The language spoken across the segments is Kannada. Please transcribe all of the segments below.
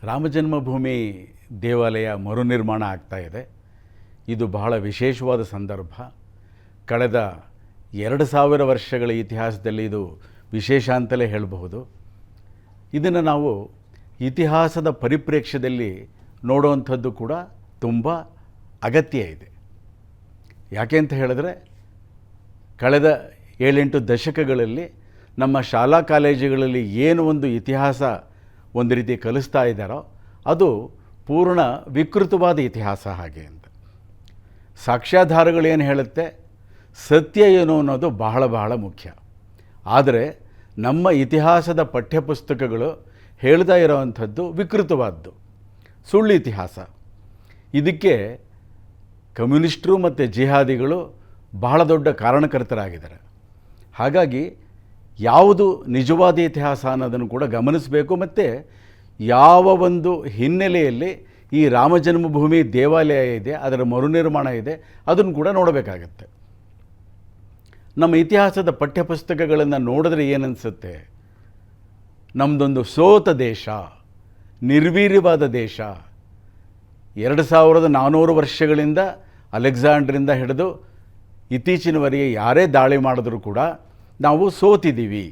ರಾಮಜನ್ಮಭೂಮಿ ದೇವಾಲಯ ಮರುನಿರ್ಮಾಣ ಆಗ್ತಾ ಇದೆ. ಇದು ಬಹಳ ವಿಶೇಷವಾದ ಸಂದರ್ಭ. ಕಳೆದ 2000 ವರ್ಷಗಳ ಇತಿಹಾಸದಲ್ಲಿ ಇದು ವಿಶೇಷ ಅಂತಲೇ ಹೇಳಬಹುದು. ಇದನ್ನು ನಾವು ಇತಿಹಾಸದ ಪರಿಪ್ರೇಕ್ಷ್ಯದಲ್ಲಿ ನೋಡುವಂಥದ್ದು ಕೂಡ ತುಂಬ ಅಗತ್ಯ ಇದೆ. ಯಾಕೆ ಅಂತ ಹೇಳಿದ್ರೆ, ಕಳೆದ 7-8 ದಶಕಗಳಲ್ಲಿ ನಮ್ಮ ಶಾಲಾ ಕಾಲೇಜುಗಳಲ್ಲಿ ಏನು ಒಂದು ಇತಿಹಾಸ ಒಂದು ರೀತಿ ಕಲಿಸ್ತಾ ಇದ್ದಾರೋ ಅದು ಪೂರ್ಣ ವಿಕೃತವಾದ ಇತಿಹಾಸ ಹಾಗೆ ಅಂತ. ಸಾಕ್ಷ್ಯಾಧಾರಗಳೇನು ಹೇಳುತ್ತೆ, ಸತ್ಯ ಏನು ಅನ್ನೋದು ಬಹಳ ಬಹಳ ಮುಖ್ಯ. ಆದರೆ ನಮ್ಮ ಇತಿಹಾಸದ ಪಠ್ಯಪುಸ್ತಕಗಳು ಹೇಳ್ತಾ ಇರೋವಂಥದ್ದು ವಿಕೃತವಾದ್ದು, ಸುಳ್ಳು ಇತಿಹಾಸ. ಇದಕ್ಕೆ ಕಮ್ಯುನಿಸ್ಟರು ಮತ್ತು ಜಿಹಾದಿಗಳು ಬಹಳ ದೊಡ್ಡ ಕಾರಣಕರ್ತರಾಗಿದ್ದಾರೆ. ಹಾಗಾಗಿ ಯಾವುದು ನಿಜವಾದ ಇತಿಹಾಸ ಅನ್ನೋದನ್ನು ಕೂಡ ಗಮನಿಸಬೇಕು. ಮತ್ತು ಯಾವ ಒಂದು ಹಿನ್ನೆಲೆಯಲ್ಲಿ ಈ ರಾಮಜನ್ಮಭೂಮಿ ದೇವಾಲಯ ಇದೆ, ಅದರ ಮರುನಿರ್ಮಾಣ ಇದೆ, ಅದನ್ನು ಕೂಡ ನೋಡಬೇಕಾಗತ್ತೆ. ನಮ್ಮ ಇತಿಹಾಸದ ಪಠ್ಯಪುಸ್ತಕಗಳನ್ನು ನೋಡಿದ್ರೆ ಏನನ್ಸುತ್ತೆ, ನಮ್ಮದೊಂದು ಸೋತ ದೇಶ, ನಿರ್ವೀರ್ಯವಾದ ದೇಶ. 2400 ವರ್ಷಗಳಿಂದ ಅಲೆಕ್ಸಾಂಡ್ರಿಂದ ಹಿಡಿದು ಇತ್ತೀಚಿನವರೆಗೆ ಯಾರೇ ದಾಳಿ ಮಾಡಿದ್ರೂ ಕೂಡ ನಾವು ಸೋತಿದ್ದೀವಿ,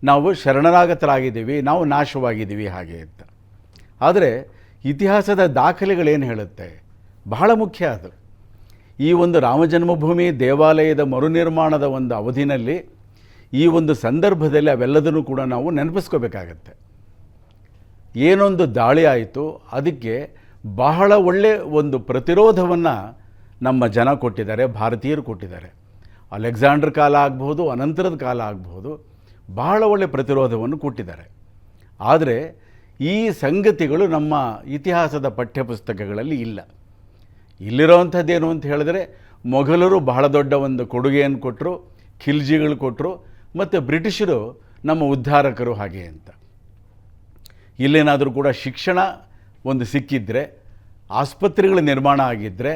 ನಾವು ಶರಣರಾಗತರಾಗಿದ್ದೀವಿ, ನಾವು ನಾಶವಾಗಿದ್ದೀವಿ ಹಾಗೆ ಅಂತ. ಆದರೆ ಇತಿಹಾಸದ ದಾಖಲೆಗಳೇನು ಹೇಳುತ್ತೆ, ಬಹಳ ಮುಖ್ಯ ಅದು. ಈ ಒಂದು ರಾಮಜನ್ಮಭೂಮಿ ದೇವಾಲಯದ ಮರುನಿರ್ಮಾಣದ ಒಂದು ಅವಧಿನಲ್ಲಿ, ಈ ಒಂದು ಸಂದರ್ಭದಲ್ಲಿ ಅವೆಲ್ಲದನ್ನು ಕೂಡ ನಾವು ನೆನಪಿಸ್ಕೋಬೇಕಾಗತ್ತೆ. ಏನೊಂದು ದಾಳಿ ಆಯಿತು, ಅದಕ್ಕೆ ಬಹಳ ಒಳ್ಳೆಯ ಒಂದು ಪ್ರತಿರೋಧವನ್ನು ನಮ್ಮ ಜನ ಕೊಟ್ಟಿದ್ದಾರೆ, ಭಾರತೀಯರು ಕೊಟ್ಟಿದ್ದಾರೆ. ಅಲೆಕ್ಸಾಂಡರ್ ಕಾಲ ಆಗ್ಬೋದು, ಅನಂತರದ ಕಾಲ ಆಗ್ಬೋದು, ಬಹಳ ಒಳ್ಳೆಯ ಪ್ರತಿರೋಧವನ್ನು ಕೊಟ್ಟಿದ್ದಾರೆ. ಆದರೆ ಈ ಸಂಗತಿಗಳು ನಮ್ಮ ಇತಿಹಾಸದ ಪಠ್ಯಪುಸ್ತಕಗಳಲ್ಲಿ ಇಲ್ಲ. ಇಲ್ಲಿರೋವಂಥದ್ದೇನು ಅಂತ ಹೇಳಿದ್ರೆ, ಮೊಘಲರು ಬಹಳ ದೊಡ್ಡ ಒಂದು ಕೊಡುಗೆಯನ್ನು ಕೊಟ್ಟರು, ಖಿಲ್ಜಿಗಳು ಕೊಟ್ಟರು, ಮತ್ತು ಬ್ರಿಟಿಷರು ನಮ್ಮ ಉದ್ಧಾರಕರು ಹಾಗೆ ಅಂತ. ಇಲ್ಲೇನಾದರೂ ಕೂಡ ಶಿಕ್ಷಣ ಒಂದು ಸಿಕ್ಕಿದ್ರೆ, ಆಸ್ಪತ್ರೆಗಳ ನಿರ್ಮಾಣ ಆಗಿದ್ದರೆ,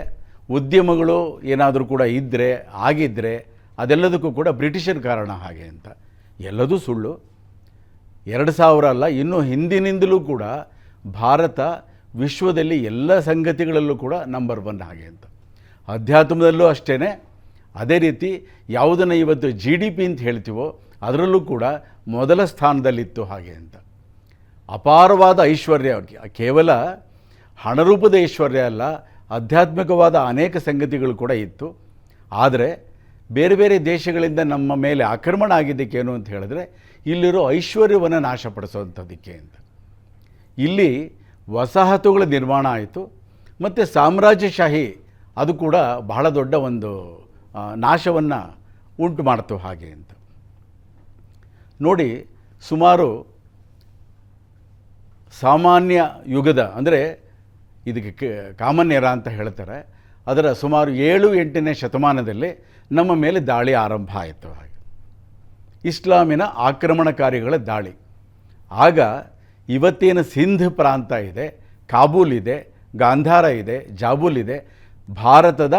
ಉದ್ಯಮಗಳು ಏನಾದರೂ ಕೂಡ ಇದ್ದರೆ ಆಗಿದ್ದರೆ, ಅದೆಲ್ಲದಕ್ಕೂ ಕೂಡ ಬ್ರಿಟಿಷರ ಕಾರಣ ಹಾಗೆ ಅಂತ. ಎಲ್ಲದೂ ಸುಳ್ಳು. 2000 ಅಲ್ಲ, ಇನ್ನೂ ಹಿಂದಿನಿಂದಲೂ ಕೂಡ ಭಾರತ ವಿಶ್ವದಲ್ಲಿ ಎಲ್ಲ ಸಂಗತಿಗಳಲ್ಲೂ ಕೂಡ ನಂಬರ್ 1 ಹಾಗೆ ಅಂತ. ಅಧ್ಯಾತ್ಮದಲ್ಲೂ ಅಷ್ಟೇ. ಅದೇ ರೀತಿ ಯಾವುದನ್ನು ಇವತ್ತು GDP ಅಂತ ಹೇಳ್ತೀವೋ ಅದರಲ್ಲೂ ಕೂಡ ಮೊದಲ ಸ್ಥಾನದಲ್ಲಿತ್ತು ಹಾಗೆ ಅಂತ. ಅಪಾರವಾದ ಐಶ್ವರ್ಯ, ಕೇವಲ ಹಣರೂಪದ ಐಶ್ವರ್ಯ ಅಲ್ಲ, ಆಧ್ಯಾತ್ಮಿಕವಾದ ಅನೇಕ ಸಂಗತಿಗಳು ಕೂಡ ಇತ್ತು. ಆದರೆ ಬೇರೆ ಬೇರೆ ದೇಶಗಳಿಂದ ನಮ್ಮ ಮೇಲೆ ಆಕ್ರಮಣ ಆಗಿದ್ದಕ್ಕೇನು ಅಂತ ಹೇಳಿದ್ರೆ, ಇಲ್ಲಿರೋ ಐಶ್ವರ್ಯವನ್ನು ನಾಶಪಡಿಸೋವಂಥದ್ದಕ್ಕೆ ಅಂತ. ಇಲ್ಲಿ ವಸಾಹತುಗಳ ನಿರ್ಮಾಣ ಆಯಿತು, ಮತ್ತು ಸಾಮ್ರಾಜ್ಯಶಾಹಿ ಅದು ಕೂಡ ಬಹಳ ದೊಡ್ಡ ಒಂದು ನಾಶವನ್ನು ಉಂಟು ಮಾಡ್ತು ಹಾಗೆ ಅಂತ. ನೋಡಿ, ಸುಮಾರು ಸಾಮಾನ್ಯ ಯುಗದ, ಅಂದರೆ ಇದಕ್ಕೆ ಕಾಮನ್ ಎರಾ ಅಂತ ಹೇಳ್ತಾರೆ, ಅದರ ಸುಮಾರು 7-8ನೇ ಶತಮಾನದಲ್ಲಿ ನಮ್ಮ ಮೇಲೆ ದಾಳಿ ಆರಂಭ ಆಯಿತು ಹಾಗೆ, ಇಸ್ಲಾಮಿನ ಆಕ್ರಮಣಕಾರಿಗಳ ದಾಳಿ. ಆಗ ಇವತ್ತೇನು ಸಿಂಧ್ ಪ್ರಾಂತ ಇದೆ, ಕಾಬೂಲ್ ಇದೆ, ಗಾಂಧಾರ ಇದೆ, ಜಾಬೂಲ್ ಇದೆ, ಭಾರತದ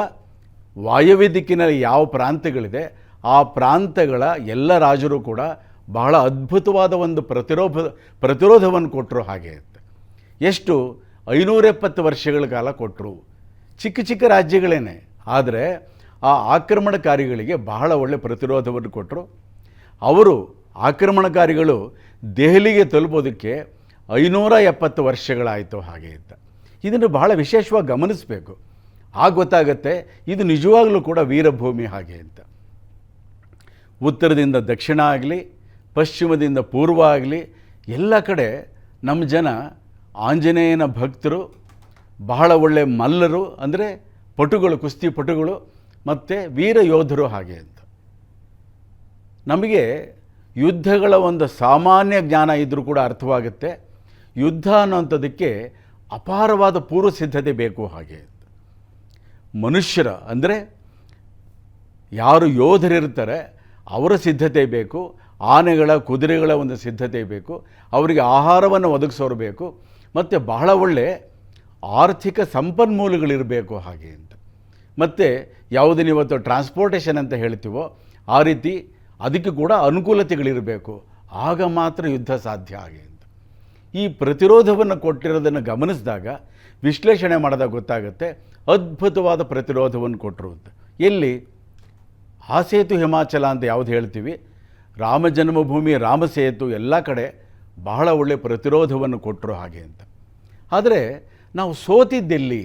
ವಾಯವ್ಯ ದಿಕ್ಕಿನಲ್ಲಿ ಯಾವ ಪ್ರಾಂತ್ಯಗಳಿದೆ ಆ ಪ್ರಾಂತ್ಯಗಳ ಎಲ್ಲ ರಾಜರು ಕೂಡ ಬಹಳ ಅದ್ಭುತವಾದ ಒಂದು ಪ್ರತಿರೋಧವನ್ನು ಕೊಟ್ಟರು ಹಾಗೆ ಅಂತ. ಎಷ್ಟು 570 ವರ್ಷಗಳ ಕಾಲ ಕೊಟ್ಟರು. ಚಿಕ್ಕ ಚಿಕ್ಕ ರಾಜ್ಯಗಳೇನೆ, ಆದರೆ ಆ ಆಕ್ರಮಣಕಾರಿಗಳಿಗೆ ಬಹಳ ಒಳ್ಳೆಯ ಪ್ರತಿರೋಧವನ್ನು ಕೊಟ್ಟರು. ಅವರು ಆಕ್ರಮಣಕಾರಿಗಳು ದೆಹಲಿಗೆ ತಲುಪೋದಕ್ಕೆ 570 ವರ್ಷಗಳಾಯಿತು ಹಾಗೆ ಅಂತ. ಇದನ್ನು ಬಹಳ ವಿಶೇಷವಾಗಿ ಗಮನಿಸಬೇಕು. ಆಗ ಗೊತ್ತಾಗುತ್ತೆ ಇದು ನಿಜವಾಗಲೂ ಕೂಡ ವೀರಭೂಮಿ ಹಾಗೆ ಅಂತ. ಉತ್ತರದಿಂದ ದಕ್ಷಿಣ ಆಗಲಿ, ಪಶ್ಚಿಮದಿಂದ ಪೂರ್ವ ಆಗಲಿ, ಎಲ್ಲ ಕಡೆ ನಮ್ಮ ಜನ ಆಂಜನೇಯನ ಭಕ್ತರು, ಬಹಳ ಒಳ್ಳೆಯ ಮಲ್ಲರು, ಅಂದರೆ ಪಟುಗಳು, ಕುಸ್ತಿ ಪಟುಗಳು, ಮತ್ತು ವೀರ ಯೋಧರು ಹಾಗೆ ಅಂತ. ನಮಗೆ ಯುದ್ಧಗಳ ಒಂದು ಸಾಮಾನ್ಯ ಜ್ಞಾನ ಇದ್ದರೂ ಕೂಡ ಅರ್ಥವಾಗುತ್ತೆ, ಯುದ್ಧ ಅನ್ನೋಂಥದ್ದಕ್ಕೆ ಅಪಾರವಾದ ಪೂರ್ವ ಸಿದ್ಧತೆ ಬೇಕು ಹಾಗೆ ಅಂತ. ಮನುಷ್ಯರ, ಅಂದರೆ ಯಾರು ಯೋಧರಿರ್ತಾರೆ ಅವರ ಸಿದ್ಧತೆ ಬೇಕು, ಆನೆಗಳ, ಕುದುರೆಗಳ ಒಂದು ಸಿದ್ಧತೆ ಬೇಕು, ಅವರಿಗೆ ಆಹಾರವನ್ನು ಒದಗಿಸೋರು ಬೇಕು, ಮತ್ತು ಬಹಳ ಒಳ್ಳೆ ಆರ್ಥಿಕ ಸಂಪನ್ಮೂಲಗಳಿರಬೇಕು ಹಾಗೆ ಅಂತ. ಮತ್ತು ಯಾವುದನ್ನು ಇವತ್ತು ಟ್ರಾನ್ಸ್ಪೋರ್ಟೇಷನ್ ಅಂತ ಹೇಳ್ತೀವೋ ಆ ರೀತಿ ಅದಕ್ಕೆ ಕೂಡ ಅನುಕೂಲತೆಗಳಿರಬೇಕು. ಆಗ ಮಾತ್ರ ಯುದ್ಧ ಸಾಧ್ಯ ಹಾಗೆ ಅಂತ. ಈ ಪ್ರತಿರೋಧವನ್ನು ಕೊಟ್ಟಿರೋದನ್ನು ಗಮನಿಸಿದಾಗ ವಿಶ್ಲೇಷಣೆ ಮಾಡಿದಾಗ ಗೊತ್ತಾಗುತ್ತೆ ಅದ್ಭುತವಾದ ಪ್ರತಿರೋಧವನ್ನು ಕೊಟ್ಟರು ಅಂತ. ಎಲ್ಲಿ? ಆ ಸೇತು ಹಿಮಾಚಲ ಅಂತ ಯಾವುದು ಹೇಳ್ತೀವಿ, ರಾಮ ಜನ್ಮಭೂಮಿ ರಾಮ ಸೇತು ಎಲ್ಲ ಕಡೆ ಬಹಳ ಒಳ್ಳೆಯ ಪ್ರತಿರೋಧವನ್ನು ಕೊಟ್ಟರು ಹಾಗೆ ಅಂತ. ಆದರೆ ನಾವು ಸೋತಿದ್ದೆಲ್ಲಿ,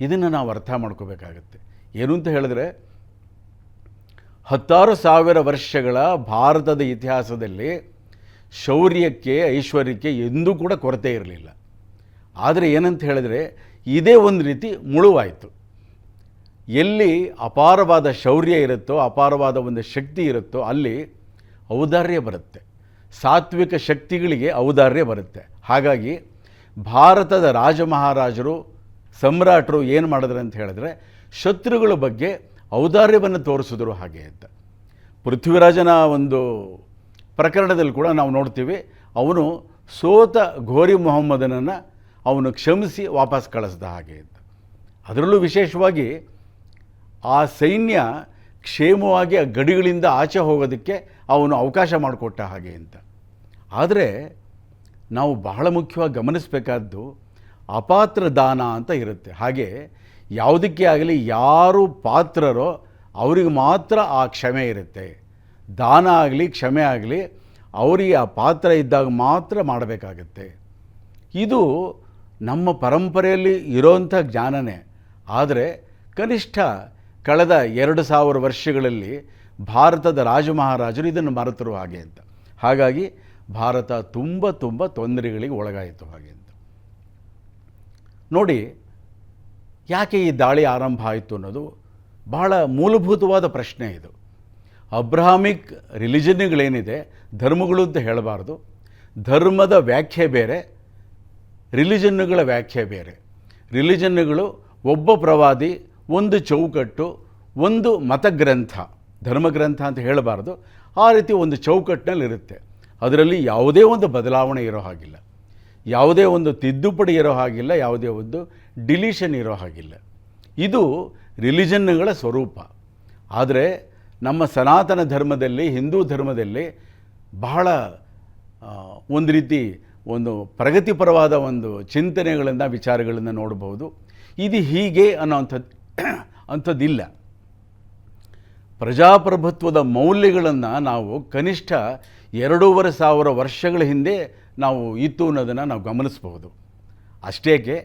ಇದನ್ನು ನಾವು ಅರ್ಥ ಮಾಡ್ಕೋಬೇಕಾಗತ್ತೆ. ಏನು ಅಂತ ಹೇಳಿದ್ರೆ, 10,000 ವರ್ಷಗಳ ಭಾರತದ ಇತಿಹಾಸದಲ್ಲಿ ಶೌರ್ಯಕ್ಕೆ ಐಶ್ವರ್ಯಕ್ಕೆ ಎಂದೂ ಕೂಡ ಕೊರತೆ ಇರಲಿಲ್ಲ. ಆದರೆ ಏನಂತ ಹೇಳಿದ್ರೆ, ಇದೇ ಒಂದು ರೀತಿ ಮುಳುವಾಯಿತು. ಎಲ್ಲಿ ಅಪಾರವಾದ ಶೌರ್ಯ ಇರುತ್ತೋ, ಅಪಾರವಾದ ಒಂದು ಶಕ್ತಿ ಇರುತ್ತೋ, ಅಲ್ಲಿ ಔದಾರ್ಯ ಬರುತ್ತೆ. ಸಾತ್ವಿಕ ಶಕ್ತಿಗಳಿಗೆ ಔದಾರ್ಯ ಬರುತ್ತೆ. ಹಾಗಾಗಿ ಭಾರತದ ರಾಜ ಮಹಾರಾಜರು, ಸಮ್ರಾಟರು ಏನು ಮಾಡಿದ್ರು ಅಂತ ಹೇಳಿದ್ರೆ, ಶತ್ರುಗಳ ಬಗ್ಗೆ ಔದಾರ್ಯವನ್ನು ತೋರಿಸಿದ್ರು ಹಾಗೆ ಅಂತ. ಪೃಥ್ವಿರಾಜನ ಒಂದು ಪ್ರಕರಣದಲ್ಲಿ ಕೂಡ ನಾವು ನೋಡ್ತೀವಿ, ಅವನು ಸೋತ ಘೋರಿ ಮೊಹಮ್ಮದನನ್ನು ಅವನು ಕ್ಷಮಿಸಿ ವಾಪಸ್ ಕಳಿಸ್ದ ಹಾಗೆ ಅಂತ. ಅದರಲ್ಲೂ ವಿಶೇಷವಾಗಿ ಆ ಸೈನ್ಯ ಕ್ಷೇಮವಾಗಿ ಆ ಗಡಿಗಳಿಂದ ಆಚೆ ಹೋಗೋದಕ್ಕೆ ಅವನು ಅವಕಾಶ ಮಾಡಿಕೊಟ್ಟ ಹಾಗೆ ಅಂತ. ಆದರೆ ನಾವು ಬಹಳ ಮುಖ್ಯವಾಗಿ ಗಮನಿಸಬೇಕಾದ್ದು ಅಪಾತ್ರ ದಾನ ಅಂತ ಇರುತ್ತೆ. ಹಾಗೆ ಯಾವುದಕ್ಕೆ ಆಗಲಿ ಯಾರು ಪಾತ್ರರೋ ಅವರಿಗೆ ಮಾತ್ರ ಆ ಕ್ಷಮೆ ಇರುತ್ತೆ. ದಾನ ಆಗಲಿ ಕ್ಷಮೆ ಆಗಲಿ ಅವರಿಗೆ ಆ ಪಾತ್ರ ಇದ್ದಾಗ ಮಾತ್ರ ಮಾಡಬೇಕಾಗತ್ತೆ. ಇದು ನಮ್ಮ ಪರಂಪರೆಯಲ್ಲಿ ಇರೋಂಥ ಜ್ಞಾನನೇ. ಆದರೆ ಕನಿಷ್ಠ ಕಳೆದ 2,000 ವರ್ಷಗಳಲ್ಲಿ ಭಾರತದ ರಾಜ ಮಹಾರಾಜರು ಇದನ್ನು ಮರೆತರು ಹಾಗೆ ಅಂತ. ಹಾಗಾಗಿ ಭಾರತ ತುಂಬ ತೊಂದರೆಗಳಿಗೆ ಒಳಗಾಯಿತು ಹಾಗೆ ಅಂತ. ನೋಡಿ, ಯಾಕೆ ಈ ದಾಳಿ ಆರಂಭ ಆಯಿತು ಅನ್ನೋದು ಬಹಳ ಮೂಲಭೂತವಾದ ಪ್ರಶ್ನೆ ಇದು. ಅಬ್ರಹಾಮಿಕ್ ರಿಲಿಜನ್ಗಳೇನಿದೆ, ಧರ್ಮಗಳು ಅಂತ ಹೇಳಬಾರ್ದು. ಧರ್ಮದ ವ್ಯಾಖ್ಯೆ ಬೇರೆ, ರಿಲಿಜನ್ನುಗಳ ವ್ಯಾಖ್ಯೆ ಬೇರೆ. ರಿಲಿಜನ್ನುಗಳು ಒಬ್ಬ ಪ್ರವಾದಿ, ಒಂದು ಚೌಕಟ್ಟು, ಒಂದು ಮತಗ್ರಂಥ, ಧರ್ಮಗ್ರಂಥ ಅಂತ ಹೇಳಬಾರ್ದು, ಆ ರೀತಿ ಒಂದು ಚೌಕಟ್ಟಿನಲ್ಲಿ ಇರುತ್ತೆ. ಅದರಲ್ಲಿ ಯಾವುದೇ ಒಂದು ಬದಲಾವಣೆ ಇರೋ ಹಾಗಿಲ್ಲ, ಯಾವುದೇ ಒಂದು ತಿದ್ದುಪಡಿ ಇರೋ ಹಾಗಿಲ್ಲ, ಯಾವುದೇ ಒಂದು ಡಿಲೀಷನ್ ಇರೋ ಹಾಗಿಲ್ಲ. ಇದು ರಿಲಿಜನ್ನುಗಳ ಸ್ವರೂಪ. ಆದರೆ ನಮ್ಮ ಸನಾತನ ಧರ್ಮದಲ್ಲಿ, ಹಿಂದೂ ಧರ್ಮದಲ್ಲಿ ಬಹಳ ಒಂದು ರೀತಿ ಒಂದು ಪ್ರಗತಿಪರವಾದ ಒಂದು ಚಿಂತನೆಗಳನ್ನು, ವಿಚಾರಗಳನ್ನು ನೋಡಬಹುದು. ಇದು ಹೀಗೆ ಅಂಥದ್ದಿಲ್ಲ. ಪ್ರಜಾಪ್ರಭುತ್ವದ ಮೌಲ್ಯಗಳನ್ನು ನಾವು ಕನಿಷ್ಠ 2,500 ವರ್ಷಗಳ ಹಿಂದೆ ನಾವು ಇತ್ತು ಅನ್ನೋದನ್ನು ನಾವು ಗಮನಿಸಬಹುದು. ಅಷ್ಟೇಕೆ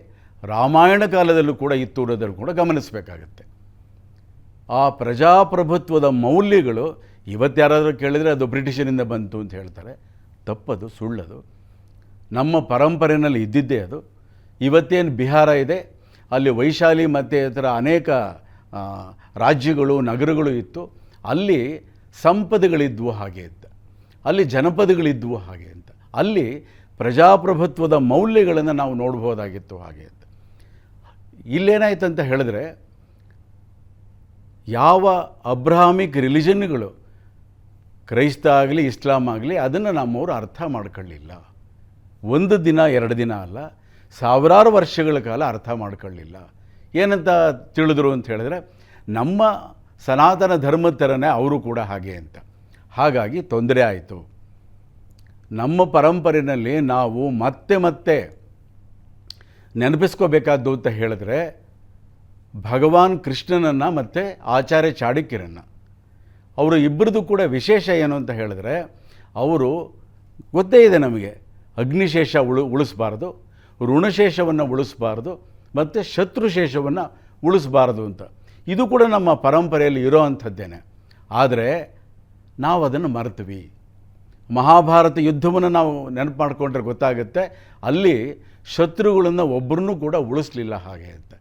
ರಾಮಾಯಣ ಕಾಲದಲ್ಲೂ ಕೂಡ ಇತ್ತು ಅನ್ನೋದನ್ನು ಕೂಡ ಗಮನಿಸಬೇಕಾಗತ್ತೆ. ಆ ಪ್ರಜಾಪ್ರಭುತ್ವದ ಮೌಲ್ಯಗಳು ಇವತ್ತ್ಯಾರಾದರೂ ಕೇಳಿದರೆ ಅದು ಬ್ರಿಟಿಷರಿಂದ ಬಂತು ಅಂತ ಹೇಳ್ತಾರೆ. ತಪ್ಪದು, ಸುಳ್ಳದು. ನಮ್ಮ ಪರಂಪರೆಯಲ್ಲಿ ಇದ್ದಿದ್ದೇ ಅದು. ಇವತ್ತೇನು ಬಿಹಾರ ಇದೆ, ಅಲ್ಲಿ ವೈಶಾಲಿ ಮತ್ತು ಇತರ ಅನೇಕ ರಾಜ್ಯಗಳು, ನಗರಗಳು ಇತ್ತು. ಅಲ್ಲಿ ಸಂಪದಗಳಿದ್ವು ಹಾಗೆ ಅಂತ, ಅಲ್ಲಿ ಜನಪದಗಳಿದ್ವು ಹಾಗೆ ಅಂತ, ಅಲ್ಲಿ ಪ್ರಜಾಪ್ರಭುತ್ವದ ಮೌಲ್ಯಗಳನ್ನು ನಾವು ನೋಡ್ಬೋದಾಗಿತ್ತು ಹಾಗೆ ಅಂತ. ಇಲ್ಲೇನಾಯ್ತು ಅಂತ ಹೇಳಿದ್ರೆ, ಯಾವ ಅಬ್ರಹಾಮಿಕ್ ರಿಲಿಜನ್ಗಳು, ಕ್ರೈಸ್ತ ಆಗಲಿ ಇಸ್ಲಾಂ ಆಗಲಿ, ಅದನ್ನು ನಮ್ಮವರು ಅರ್ಥ ಮಾಡ್ಕೊಳ್ಳಿಲ್ಲ. ಒಂದು ದಿನ 2 ದಿನ ಅಲ್ಲ, ಸಾವಿರಾರು ವರ್ಷಗಳ ಕಾಲ ಅರ್ಥ ಮಾಡ್ಕೊಳ್ಳಿಲ್ಲ. ಏನಂತ ತಿಳಿದ್ರು ಅಂತ ಹೇಳಿದ್ರೆ, ನಮ್ಮ ಸನಾತನ ಧರ್ಮದ ಥರನೇ ಅವರು ಕೂಡ ಹಾಗೆ ಅಂತ. ಹಾಗಾಗಿ ತೊಂದರೆ ಆಯಿತು. ನಮ್ಮ ಪರಂಪರೆಯಲ್ಲಿ ನಾವು ಮತ್ತೆ ನೆನಪಿಸ್ಕೋಬೇಕಾದ್ದು ಅಂತ ಹೇಳಿದ್ರೆ, ಭಗವಾನ್ ಕೃಷ್ಣನನ್ನು ಮತ್ತು ಆಚಾರ್ಯ ಚಾಣಕ್ಯರನ್ನು, ಅವರು ಇಬ್ಬರದು ಕೂಡ ವಿಶೇಷ ಏನು ಅಂತ ಹೇಳಿದ್ರೆ, ಅವರು ಗೊತ್ತೇ ಇದೆ ನಮಗೆ, ಅಗ್ನಿಶೇಷ ಉಳಿಸಬಾರ್ದು, ಋಣಶೇಷವನ್ನು ಉಳಿಸಬಾರ್ದು, ಮತ್ತು ಶತ್ರುಶೇಷವನ್ನು ಉಳಿಸಬಾರ್ದು ಅಂತ. ಇದು ಕೂಡ ನಮ್ಮ ಪರಂಪರೆಯಲ್ಲಿ ಇರೋ ಅಂಥದ್ದೇನೆ. ಆದರೆ ನಾವು ಅದನ್ನು ಮರೆತೀವಿ. ಮಹಾಭಾರತ ಯುದ್ಧವನ್ನು ನಾವು ನೆನಪು ಮಾಡಿಕೊಂಡ್ರೆ ಗೊತ್ತಾಗುತ್ತೆ, ಅಲ್ಲಿ ಶತ್ರುಗಳನ್ನು ಒಬ್ಬರನ್ನೂ ಕೂಡ ಉಳಿಸಲಿಲ್ಲ ಹಾಗೆ ಅಂತ.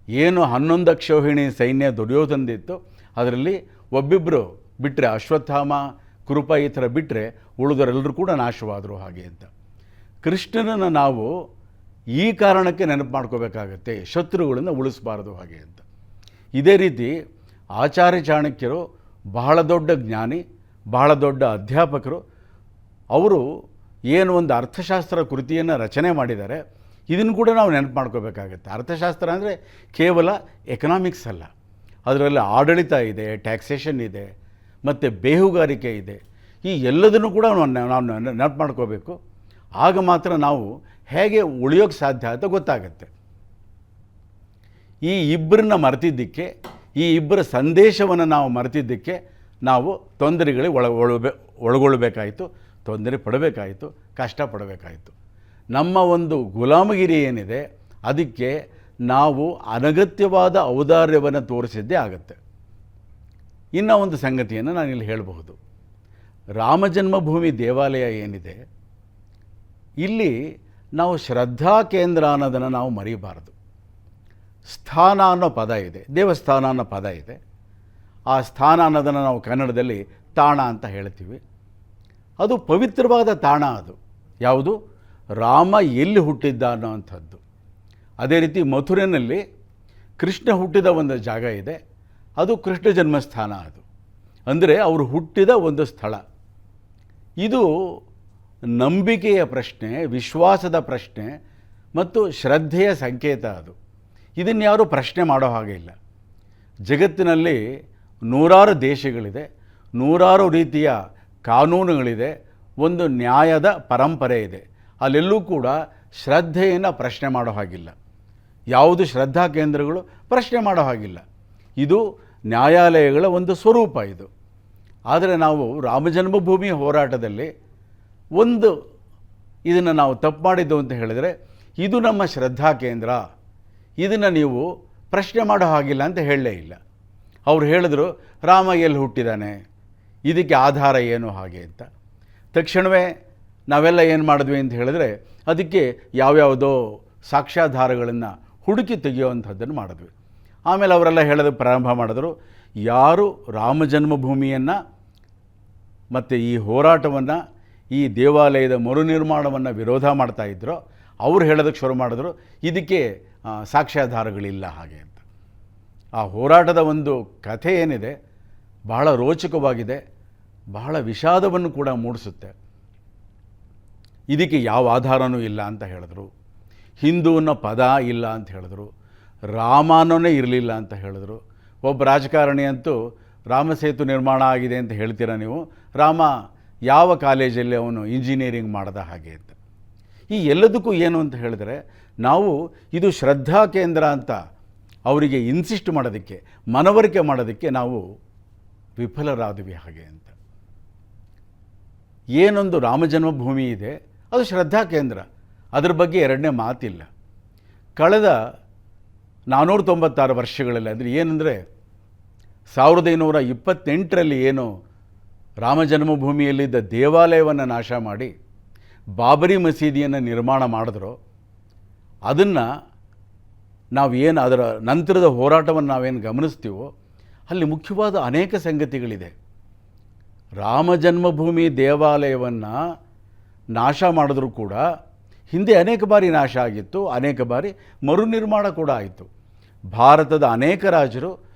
ಏನು 11 ಅಕ್ಷೋಹಿಣಿ ಸೈನ್ಯ ದುರ್ಯೋಧನದಿತ್ತು, ಅದರಲ್ಲಿ ಒಬ್ಬಿಬ್ಬರು ಬಿಟ್ಟರೆ, ಅಶ್ವತ್ಥಾಮ, ಕೃಪ ಈ ಥರ ಬಿಟ್ಟರೆ ಉಳಿದವರೆಲ್ಲರೂ ಕೂಡ ನಾಶವಾದರು ಹಾಗೆ ಅಂತ. ಕೃಷ್ಣನನ್ನು ನಾವು ಈ ಕಾರಣಕ್ಕೆ ನೆನಪು ಮಾಡ್ಕೋಬೇಕಾಗತ್ತೆ, ಶತ್ರುಗಳನ್ನು ಉಳಿಸಬಾರದು ಹಾಗೆ ಅಂತ. ಇದೇ ರೀತಿ ಆಚಾರ್ಯ ಚಾಣಕ್ಯರು ಬಹಳ ದೊಡ್ಡ ಜ್ಞಾನಿ, ಬಹಳ ದೊಡ್ಡ ಅಧ್ಯಾಪಕರು. ಅವರು ಏನು ಒಂದು ಅರ್ಥಶಾಸ್ತ್ರ ಕೃತಿಯನ್ನು ರಚನೆ ಮಾಡಿದ್ದಾರೆ, ಇದನ್ನು ಕೂಡ ನಾವು ನೆನಪು ಮಾಡ್ಕೋಬೇಕಾಗತ್ತೆ. ಅರ್ಥಶಾಸ್ತ್ರ ಅಂದರೆ ಕೇವಲ ಎಕನಾಮಿಕ್ಸ್ ಅಲ್ಲ, ಅದರಲ್ಲಿ ಆಡಳಿತ ಇದೆ, ಟ್ಯಾಕ್ಸೇಷನ್ ಇದೆ, ಮತ್ತು ಬೇಹುಗಾರಿಕೆ ಇದೆ. ಈ ಎಲ್ಲದನ್ನು ಕೂಡ ನಾವು ನೆನಪು ಮಾಡ್ಕೋಬೇಕು. ಆಗ ಮಾತ್ರ ನಾವು ಹೇಗೆ ಉಳಿಯೋಕ್ಕೆ ಸಾಧ್ಯ ಅಂತ ಗೊತ್ತಾಗುತ್ತೆ. ಈ ಇಬ್ಬರನ್ನ ಮರೆತಿದ್ದಕ್ಕೆ, ಈ ಇಬ್ಬರ ಸಂದೇಶವನ್ನು ನಾವು ಮರೆತಿದ್ದಕ್ಕೆ ನಾವು ತೊಂದರೆಗಳಿಗೆ ಒಳಗೊಳ್ಳಬೇಕಾಯಿತು, ತೊಂದರೆ ಪಡಬೇಕಾಯಿತು, ಕಷ್ಟಪಡಬೇಕಾಯಿತು. ನಮ್ಮ ಒಂದು ಗುಲಾಮಗಿರಿ ಏನಿದೆ ಅದಕ್ಕೆ ನಾವು ಅನಗತ್ಯವಾದ ಔದಾರ್ಯವನ್ನು ತೋರಿಸಿದ್ದೇ ಆಗುತ್ತೆ. ಇನ್ನು ಒಂದು ಸಂಗತಿಯನ್ನು ನಾನಿಲ್ಲಿ ಹೇಳಬಹುದು. ರಾಮಜನ್ಮಭೂಮಿ ದೇವಾಲಯ ಏನಿದೆ, ಇಲ್ಲಿ ನಾವು ಶ್ರದ್ಧಾ ಕೇಂದ್ರ ಅನ್ನೋದನ್ನು ನಾವು ಮರೀಬಾರದು. ಸ್ಥಾನ ಅನ್ನೋ ಪದ ಇದೆ, ದೇವಸ್ಥಾನ ಅನ್ನೋ ಪದ ಇದೆ. ಆ ಸ್ಥಾನ ಅನ್ನೋದನ್ನು ನಾವು ಕನ್ನಡದಲ್ಲಿ ತಾಣ ಅಂತ ಹೇಳ್ತೀವಿ. ಅದು ಪವಿತ್ರವಾದ ತಾಣ. ಅದು ಯಾವುದು? ರಾಮ ಎಲ್ಲಿ ಹುಟ್ಟಿದ್ದ ಅನ್ನೋವಂಥದ್ದು. ಅದೇ ರೀತಿ ಮಥುರೆಯಲ್ಲಿ ಕೃಷ್ಣ ಹುಟ್ಟಿದ ಒಂದು ಜಾಗ ಇದೆ, ಅದು ಕೃಷ್ಣ ಜನ್ಮಸ್ಥಾನ. ಅದು ಅಂದರೆ ಅವರು ಹುಟ್ಟಿದ ಒಂದು ಸ್ಥಳ. ಇದು ನಂಬಿಕೆಯ ಪ್ರಶ್ನೆ, ವಿಶ್ವಾಸದ ಪ್ರಶ್ನೆ ಮತ್ತು ಶ್ರದ್ಧೆಯ ಸಂಕೇತ. ಅದು ಇದನ್ನು ಯಾರೂ ಪ್ರಶ್ನೆ ಮಾಡೋ ಹಾಗೆ ಇಲ್ಲ. ಜಗತ್ತಿನಲ್ಲಿ ನೂರಾರು ದೇಶಗಳಿದೆ, ನೂರಾರು ರೀತಿಯ ಕಾನೂನುಗಳಿದೆ, ಒಂದು ನ್ಯಾಯದ ಪರಂಪರೆ ಇದೆ. ಅಲ್ಲೆಲ್ಲೂ ಕೂಡ ಶ್ರದ್ಧೆಯನ್ನು ಪ್ರಶ್ನೆ ಮಾಡೋ ಹಾಗಿಲ್ಲ. ಯಾವುದು ಶ್ರದ್ಧಾ ಕೇಂದ್ರಗಳು ಪ್ರಶ್ನೆ ಮಾಡೋ ಹಾಗಿಲ್ಲ. ಇದು ನ್ಯಾಯಾಲಯಗಳ ಒಂದು ಸ್ವರೂಪ ಇದು. ಆದರೆ ನಾವು ರಾಮಜನ್ಮಭೂಮಿ ಹೋರಾಟದಲ್ಲಿ ಇದನ್ನು ನಾವು ತಪ್ಪು ಮಾಡಿದ್ದು ಅಂತ ಹೇಳಿದರೆ, ಇದು ನಮ್ಮ ಶ್ರದ್ಧಾ ಕೇಂದ್ರ, ಇದನ್ನು ನೀವು ಪ್ರಶ್ನೆ ಮಾಡೋ ಹಾಗಿಲ್ಲ ಅಂತ ಹೇಳಲೇ ಇಲ್ಲ. ಅವ್ರು ಹೇಳಿದ್ರು ರಾಮ ಎಲ್ಲಿ ಹುಟ್ಟಿದ್ದಾನೆ, ಇದಕ್ಕೆ ಆಧಾರ ಏನು ಹಾಗೆ ಅಂತ. ತಕ್ಷಣವೇ ನಾವೆಲ್ಲ ಏನು ಮಾಡಿದ್ವಿ ಅಂತ ಹೇಳಿದ್ರೆ, ಅದಕ್ಕೆ ಯಾವ್ಯಾವುದೋ ಸಾಕ್ಷ್ಯಾಧಾರಗಳನ್ನು ಹುಡುಕಿ ತೆಗೆಯುವಂಥದ್ದನ್ನು ಮಾಡಿದ್ವಿ. ಆಮೇಲೆ ಅವರೆಲ್ಲ ಹೇಳೋದು ಪ್ರಾರಂಭ ಮಾಡಿದ್ರು, ಯಾರು ರಾಮ ಜನ್ಮಭೂಮಿಯನ್ನು ಮತ್ತು ಈ ಹೋರಾಟವನ್ನು, ಈ ದೇವಾಲಯದ ಮರುನಿರ್ಮಾಣವನ್ನು ವಿರೋಧ ಮಾಡ್ತಾಯಿದ್ರೋ ಅವರು ಹೇಳೋದಕ್ಕೆ ಶುರು ಮಾಡಿದ್ರು, ಇದಕ್ಕೆ ಸಾಕ್ಷ್ಯಾಧಾರಗಳಿಲ್ಲ ಹಾಗೆ ಅಂತ. ಆ ಹೋರಾಟದ ಒಂದು ಕಥೆ ಏನಿದೆ ಬಹಳ ರೋಚಕವಾಗಿದೆ, ಬಹಳ ವಿಷಾದವನ್ನು ಕೂಡ ಮೂಡಿಸುತ್ತೆ. ಇದಕ್ಕೆ ಯಾವ ಆಧಾರನೂ ಇಲ್ಲ ಅಂತ ಹೇಳಿದ್ರು. ಹಿಂದೂ ಅನ್ನೋ ಪದ ಇಲ್ಲ ಅಂತ ಹೇಳಿದ್ರು. ರಾಮನೋನೇ ಇರಲಿಲ್ಲ ಅಂತ ಹೇಳಿದ್ರು. ಒಬ್ಬ ರಾಜಕಾರಣಿ ಅಂತೂ ರಾಮಸೇತು ನಿರ್ಮಾಣ ಆಗಿದೆ ಅಂತ ಹೇಳ್ತೀರಾ ನೀವು, ರಾಮ ಯಾವ ಕಾಲೇಜಲ್ಲಿ ಅವನು ಇಂಜಿನಿಯರಿಂಗ್ ಮಾಡ್ದ ಹಾಗೆ ಅಂತ. ಈ ಎಲ್ಲದಕ್ಕೂ ಏನು ಅಂತ ಹೇಳಿದ್ರೆ, ನಾವು ಇದು ಶ್ರದ್ಧಾ ಕೇಂದ್ರ ಅಂತ ಅವರಿಗೆ ಇನ್ಸಿಸ್ಟ್ ಮಾಡೋದಕ್ಕೆ, ಮನವರಿಕೆ ಮಾಡೋದಕ್ಕೆ ನಾವು ವಿಫಲರಾದ್ವಿ ಹಾಗೆ ಅಂತ. ಏನೊಂದು ರಾಮಜನ್ಮಭೂಮಿ ಇದೆ ಅದು ಶ್ರದ್ಧಾ ಕೇಂದ್ರ, ಅದರ ಬಗ್ಗೆ ಎರಡನೇ ಮಾತಿಲ್ಲ. ಕಳೆದ 496 ವರ್ಷಗಳಲ್ಲಿ, ಅಂದರೆ ಏನಂದರೆ 1928ರಲ್ಲಿ ಏನು ರಾಮಜನ್ಮಭೂಮಿಯಲ್ಲಿದ್ದ ದೇವಾಲಯವನ್ನು ನಾಶ ಮಾಡಿ ಬಾಬರಿ ಮಸೀದಿಯನ್ನು ನಿರ್ಮಾಣ ಮಾಡಿದ್ರೋ, ಅದನ್ನು ನಾವೇನು ಅದರ ನಂತರದ ಹೋರಾಟವನ್ನು ನಾವೇನು ಗಮನಿಸ್ತೀವೋ ಅಲ್ಲಿ ಮುಖ್ಯವಾದ ಅನೇಕ ಸಂಗತಿಗಳಿದೆ. ರಾಮಜನ್ಮಭೂಮಿ ದೇವಾಲಯವನ್ನು ನಾಶ ಮಾಡಿದ್ರೂ ಕೂಡ ಹಿಂದೆ ಅನೇಕ ಬಾರಿ ನಾಶ ಆಗಿತ್ತು, ಅನೇಕ ಬಾರಿ ಮರುನಿರ್ಮಾಣ ಕೂಡ ಆಯಿತು. ಭಾರತದ ಅನೇಕ ರಾಜರು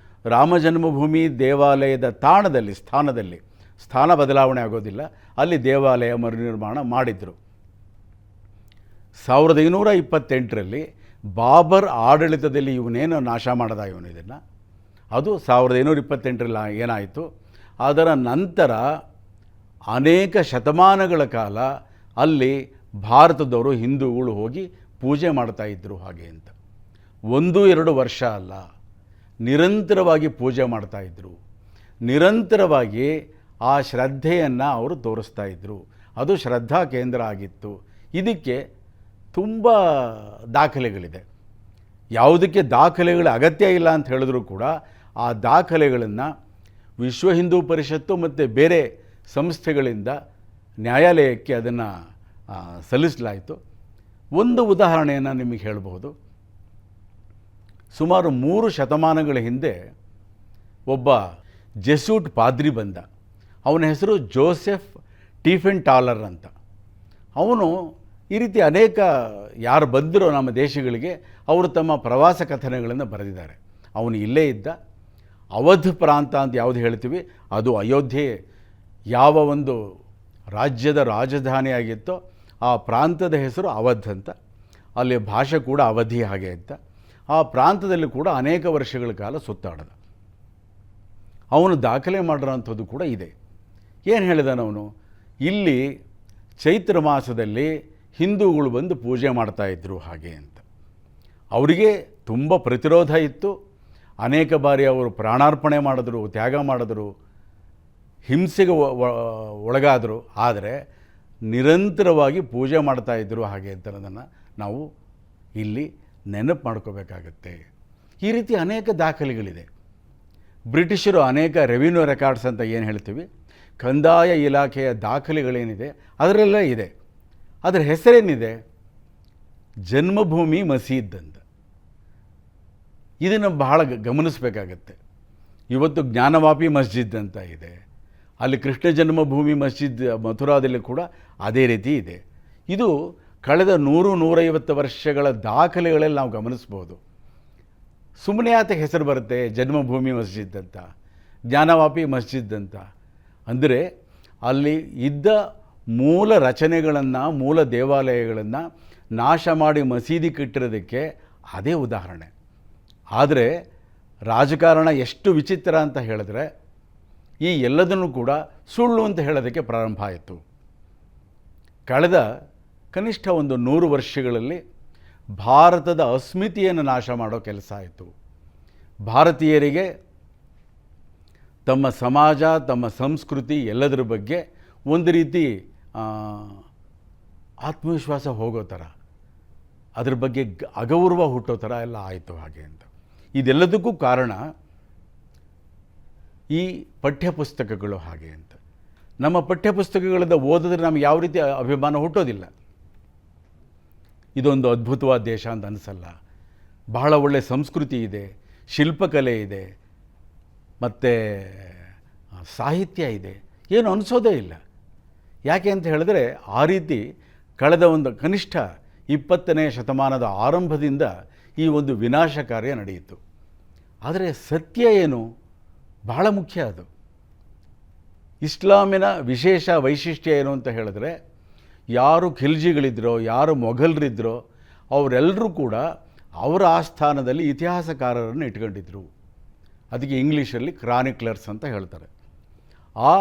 ರಾಮಜನ್ಮಭೂಮಿ ದೇವಾಲಯದ ಸ್ಥಾನದಲ್ಲಿ ಸ್ಥಾನ ಬದಲಾವಣೆ ಆಗೋದಿಲ್ಲ, ಅಲ್ಲಿ ದೇವಾಲಯ ಮರುನಿರ್ಮಾಣ ಮಾಡಿದರು. 1928ರಲ್ಲಿ ಬಾಬರ್ ಆಡಳಿತದಲ್ಲಿ ಇವನೇನು ನಾಶ ಮಾಡಿದ ಇದನ್ನು, ಅದು 1928ರಲ್ಲಿ ಏನಾಯಿತು. ಅದರ ನಂತರ ಅನೇಕ ಶತಮಾನಗಳ ಕಾಲ ಅಲ್ಲಿ ಭಾರತದವರು ಹಿಂದೂಗಳು ಹೋಗಿ ಪೂಜೆ ಮಾಡ್ತಾಯಿದ್ರು ಹಾಗೆ ಅಂತ. 1-2 ವರ್ಷ ಅಲ್ಲ, ನಿರಂತರವಾಗಿ ಪೂಜೆ ಮಾಡ್ತಾಯಿದ್ರು. ನಿರಂತರವಾಗಿ ಆ ಶ್ರದ್ಧೆಯನ್ನು ಅವರು ತೋರಿಸ್ತಾ ಇದ್ದರು. ಅದು ಶ್ರದ್ಧಾ ಕೇಂದ್ರ ಆಗಿತ್ತು. ಇದಕ್ಕೆ ತುಂಬ ದಾಖಲೆಗಳಿದೆ. ಯಾವುದಕ್ಕೆ ದಾಖಲೆಗಳ ಅಗತ್ಯ ಇಲ್ಲ ಅಂತ ಹೇಳಿದ್ರು ಕೂಡ ಆ ದಾಖಲೆಗಳನ್ನು ವಿಶ್ವ ಹಿಂದೂ ಪರಿಷತ್ತು ಮತ್ತು ಬೇರೆ ಸಂಸ್ಥೆಗಳಿಂದ ನ್ಯಾಯಾಲಯಕ್ಕೆ ಅದನ್ನು ಸಲ್ಲಿಸಲಾಯಿತು. ಒಂದು ಉದಾಹರಣೆಯನ್ನು ನಿಮಗೆ ಹೇಳಬಹುದು. ಸುಮಾರು 3 ಶತಮಾನಗಳ ಹಿಂದೆ ಒಬ್ಬ ಜೆಸ್ಯೂಟ್ ಪಾದ್ರಿ ಬಂದ. ಅವನ ಹೆಸರು ಜೋಸೆಫ್ ಸ್ಟೀಫೆನ್ಟಾಲರ್ ಅಂತ. ಅವನು ಈ ರೀತಿ ಅನೇಕ ಯಾರು ಬಂದಿರೋ ನಮ್ಮ ದೇಶಗಳಿಗೆ ಅವರು ತಮ್ಮ ಪ್ರವಾಸ ಕಥನಗಳನ್ನು ಬರೆದಿದ್ದಾರೆ. ಅವನು ಇಲ್ಲೇ ಇದ್ದ. ಅವಧ್ ಪ್ರಾಂತ ಅಂತ ಯಾವುದು ಹೇಳ್ತೀವಿ, ಅದು ಅಯೋಧ್ಯೆ ಯಾವ ಒಂದು ರಾಜ್ಯದ ರಾಜಧಾನಿಯಾಗಿತ್ತೋ ಆ ಪ್ರಾಂತದ ಹೆಸರು ಅವಧ್ ಅಂತ. ಅಲ್ಲಿ ಭಾಷೆ ಕೂಡ ಅವಧಿ ಹಾಗೆ ಅಂತ. ಆ ಪ್ರಾಂತದಲ್ಲಿ ಕೂಡ ಅನೇಕ ವರ್ಷಗಳ ಕಾಲ ಸುತ್ತಾಡಿದ. ಅವನು ದಾಖಲೆ ಮಾಡಿರೋಂಥದ್ದು ಕೂಡ ಇದೆ. ಏನು ಹೇಳಿದಾನವನು, ಇಲ್ಲಿ ಚೈತ್ರ ಮಾಸದಲ್ಲಿ ಹಿಂದೂಗಳು ಬಂದು ಪೂಜೆ ಮಾಡ್ತಾಯಿದ್ರು ಹಾಗೆ ಅಂತ. ಅವರಿಗೆ ತುಂಬ ಪ್ರತಿರೋಧ ಇತ್ತು. ಅನೇಕ ಬಾರಿ ಅವರು ಪ್ರಾಣಾರ್ಪಣೆ ಮಾಡಿದ್ರು, ತ್ಯಾಗ ಮಾಡಿದ್ರು, ಹಿಂಸೆಗೆ ಒಳಗಾದರು. ಆದರೆ ನಿರಂತರವಾಗಿ ಪೂಜೆ ಮಾಡ್ತಾಯಿದ್ರು ಹಾಗೆ ಅಂತ ಅನ್ನೋದನ್ನು ನಾವು ಇಲ್ಲಿ ನೆನಪು ಮಾಡ್ಕೋಬೇಕಾಗತ್ತೆ. ಈ ರೀತಿ ಅನೇಕ ದಾಖಲೆಗಳಿದೆ. ಬ್ರಿಟಿಷರು ಅನೇಕ ರೆವಿನ್ಯೂ ರೆಕಾರ್ಡ್ಸ್ ಅಂತ ಏನು ಹೇಳ್ತೀವಿ, ಕಂದಾಯ ಇಲಾಖೆಯ ದಾಖಲೆಗಳೇನಿದೆ ಅದರಲ್ಲೇ ಇದೆ. ಅದರ ಹೆಸರೇನಿದೆ, ಜನ್ಮಭೂಮಿ ಮಸೀದ್ ಅಂತ. ಇದನ್ನು ಬಹಳ ಗಮನಿಸಬೇಕಾಗತ್ತೆ. ಇವತ್ತು ಜ್ಞಾನವಾಪಿ ಮಸ್ಜಿದ್ ಅಂತ ಇದೆ, ಅಲ್ಲಿ ಕೃಷ್ಣ ಜನ್ಮಭೂಮಿ ಮಸ್ಜಿದ್ ಮಥುರಾದಲ್ಲಿ ಕೂಡ ಅದೇ ರೀತಿ ಇದೆ. ಇದು ಕಳೆದ 100-150 ವರ್ಷಗಳ ದಾಖಲೆಗಳಲ್ಲಿ ನಾವು ಗಮನಿಸ್ಬೋದು. ಸುಮ್ಮನೆ ಆತ ಹೆಸರು ಬರುತ್ತೆ ಜನ್ಮಭೂಮಿ ಮಸ್ಜಿದ್ ಅಂತ, ಜ್ಞಾನವಾಪಿ ಮಸ್ಜಿದ್ ಅಂತ. ಅಂದರೆ ಅಲ್ಲಿ ಇದ್ದ ಮೂಲ ರಚನೆಗಳನ್ನು, ಮೂಲ ದೇವಾಲಯಗಳನ್ನು ನಾಶ ಮಾಡಿ ಮಸೀದಿ ಕಟ್ಟಿರೋದಕ್ಕೆ ಅದೇ ಉದಾಹರಣೆ. ಆದರೆ ರಾಜಕಾರಣ ಎಷ್ಟು ವಿಚಿತ್ರ ಅಂತ ಹೇಳಿದ್ರೆ, ಈ ಎಲ್ಲದನ್ನು ಕೂಡ ಸುಳ್ಳು ಅಂತ ಹೇಳೋದಕ್ಕೆ ಪ್ರಾರಂಭ ಆಯಿತು. ಕಳೆದ ಕನಿಷ್ಠ ಒಂದು 100 ವರ್ಷಗಳಲ್ಲಿ ಭಾರತದ ಅಸ್ಮಿತೆಯನ್ನು ನಾಶ ಮಾಡೋ ಕೆಲಸ ಆಯಿತು. ಭಾರತೀಯರಿಗೆ ತಮ್ಮ ಸಮಾಜ, ತಮ್ಮ ಸಂಸ್ಕೃತಿ ಎಲ್ಲದರ ಬಗ್ಗೆ ಒಂದು ರೀತಿ ಆತ್ಮವಿಶ್ವಾಸ ಹೋಗೋ ಥರ, ಅದ್ರ ಬಗ್ಗೆ ಅಗೌರವ ಹುಟ್ಟೋ ಥರ ಎಲ್ಲ ಆಯಿತು ಹಾಗೆ ಅಂತ. ಇದೆಲ್ಲದಕ್ಕೂ ಕಾರಣ ಈ ಪಠ್ಯಪುಸ್ತಕಗಳು ಹಾಗೆ ಅಂತ. ನಮ್ಮ ಪಠ್ಯಪುಸ್ತಕಗಳಿಂದ ಓದಿದ್ರೆ ನಮಗೆ ಯಾವ ರೀತಿ ಅಭಿಮಾನ ಹುಟ್ಟೋದಿಲ್ಲ. ಇದೊಂದು ಅದ್ಭುತವಾದ ದೇಶ ಅಂತ ಅನಿಸಲ್ಲ. ಬಹಳ ಒಳ್ಳೆಯ ಸಂಸ್ಕೃತಿ ಇದೆ, ಶಿಲ್ಪಕಲೆ ಇದೆ, ಮತ್ತು ಸಾಹಿತ್ಯ ಇದೆ, ಏನು ಅನಿಸೋದೇ ಇಲ್ಲ. ಯಾಕೆ ಅಂತ ಹೇಳಿದ್ರೆ ಆ ರೀತಿ ಕಳೆದ ಒಂದು ಕನಿಷ್ಠ 20ನೇ ಶತಮಾನದ ಆರಂಭದಿಂದ ಈ ಒಂದು ವಿನಾಶ ಕಾರ್ಯ ನಡೆಯಿತು. ಆದರೆ ಸತ್ಯ ಏನು, ಬಹಳ ಮುಖ್ಯ. ಅದು ಇಸ್ಲಾಮಿನ ವಿಶೇಷ ವೈಶಿಷ್ಟ್ಯ ಏನು ಅಂತ ಹೇಳಿದ್ರೆ, ಯಾರು ಖಿಲ್ಜಿಗಳಿದ್ರೋ, ಯಾರು ಮೊಘಲರಿದ್ರೋ ಅವರೆಲ್ಲರೂ ಕೂಡ ಅವರ ಆಸ್ಥಾನದಲ್ಲಿ ಇತಿಹಾಸಕಾರರನ್ನು ಇಟ್ಕೊಂಡಿದ್ರು. ಅದಕ್ಕೆ ಇಂಗ್ಲೀಷಲ್ಲಿ ಕ್ರಾನಿಕ್ಲರ್ಸ್ ಅಂತ ಹೇಳ್ತಾರೆ. ಆ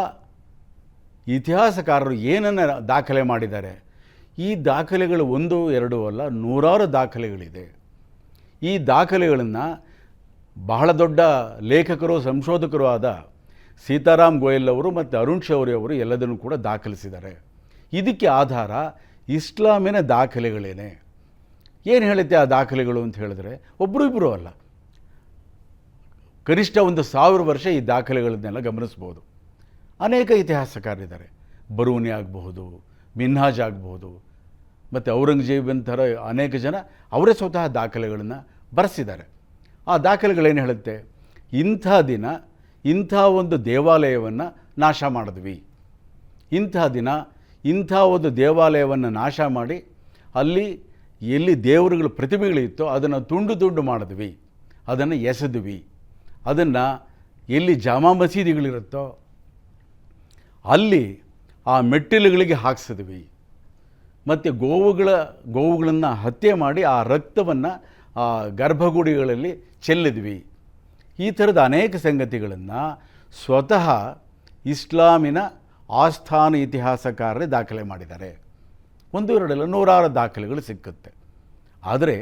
ಇತಿಹಾಸಕಾರರು ಏನನ್ನು ದಾಖಲೆ ಮಾಡಿದ್ದಾರೆ, ಈ ದಾಖಲೆಗಳು 1-2 ಅಲ್ಲ, 100 ದಾಖಲೆಗಳಿದೆ. ಈ ದಾಖಲೆಗಳನ್ನು ಬಹಳ ದೊಡ್ಡ ಲೇಖಕರು, ಸಂಶೋಧಕರು ಆದ ಸೀತಾರಾಮ್ ಗೋಯಲ್ ಅವರು ಮತ್ತು ಅರುಣ್ ಶೌರ್ಯ ಅವರು ಎಲ್ಲದನ್ನು ಕೂಡ ದಾಖಲಿಸಿದ್ದಾರೆ. ಇದಕ್ಕೆ ಆಧಾರ ಇಸ್ಲಾಮಿನ ದಾಖಲೆಗಳೇನೆ. ಏನು ಹೇಳುತ್ತೆ ಆ ದಾಖಲೆಗಳು ಅಂತ ಹೇಳಿದ್ರೆ, ಒಬ್ಬರು ಇಬ್ಬರು ಅಲ್ಲ, ಕನಿಷ್ಠ 1000 ವರ್ಷ ಈ ದಾಖಲೆಗಳನ್ನೆಲ್ಲ ಗಮನಿಸ್ಬೋದು. ಅನೇಕ ಇತಿಹಾಸಕಾರರಿದ್ದಾರೆ. ಬರೂನಿ ಆಗಬಹುದು, ಮಿನ್ಹಾಜ್ ಆಗಬಹುದು, ಮತ್ತು ಔರಂಗಜೇಬನ್ ಥರ ಅನೇಕ ಜನ ಅವರೇ ಸ್ವತಃ ದಾಖಲೆಗಳನ್ನು ಬರೆಸಿದ್ದಾರೆ. ಆ ದಾಖಲೆಗಳೇನು ಹೇಳುತ್ತೆ, ಇಂಥ ದಿನ ಇಂಥ ಒಂದು ದೇವಾಲಯವನ್ನು ನಾಶ ಮಾಡಿದ್ವಿ, ಇಂಥ ದಿನ ಇಂಥ ಒಂದು ದೇವಾಲಯವನ್ನು ನಾಶ ಮಾಡಿ ಅಲ್ಲಿ ಎಲ್ಲಿ ದೇವರುಗಳ ಪ್ರತಿಮೆಗಳಿತ್ತೋ ಅದನ್ನು ತುಂಡು ತುಂಡು ಮಾಡಿದ್ವಿ, ಅದನ್ನು ಎಸೆದ್ವಿ, ಅದನ್ನು ಎಲ್ಲಿ ಜಾಮಾ ಮಸೀದಿಗಳಿರುತ್ತೋ ಅಲ್ಲಿ ಆ ಮೆಟ್ಟಿಲುಗಳಿಗೆ ಹಾಕ್ಸಿದ್ವಿ, ಮತ್ತು ಗೋವುಗಳನ್ನು ಹತ್ಯೆ ಮಾಡಿ ಆ ರಕ್ತವನ್ನು ಆ ಗರ್ಭಗುಡಿಗಳಲ್ಲಿ ಚೆಲ್ಲಿದ್ವಿ. ಈ ಥರದ ಅನೇಕ ಸಂಗತಿಗಳನ್ನು ಸ್ವತಃ ಇಸ್ಲಾಮಿನ ಆಸ್ಥಾನ ಇತಿಹಾಸಕಾರರೇ ದಾಖಲೆ ಮಾಡಿದ್ದಾರೆ. 1-2 ಅಲ್ಲ, 100 ದಾಖಲೆಗಳು ಸಿಕ್ಕುತ್ತೆ. ಆದರೆ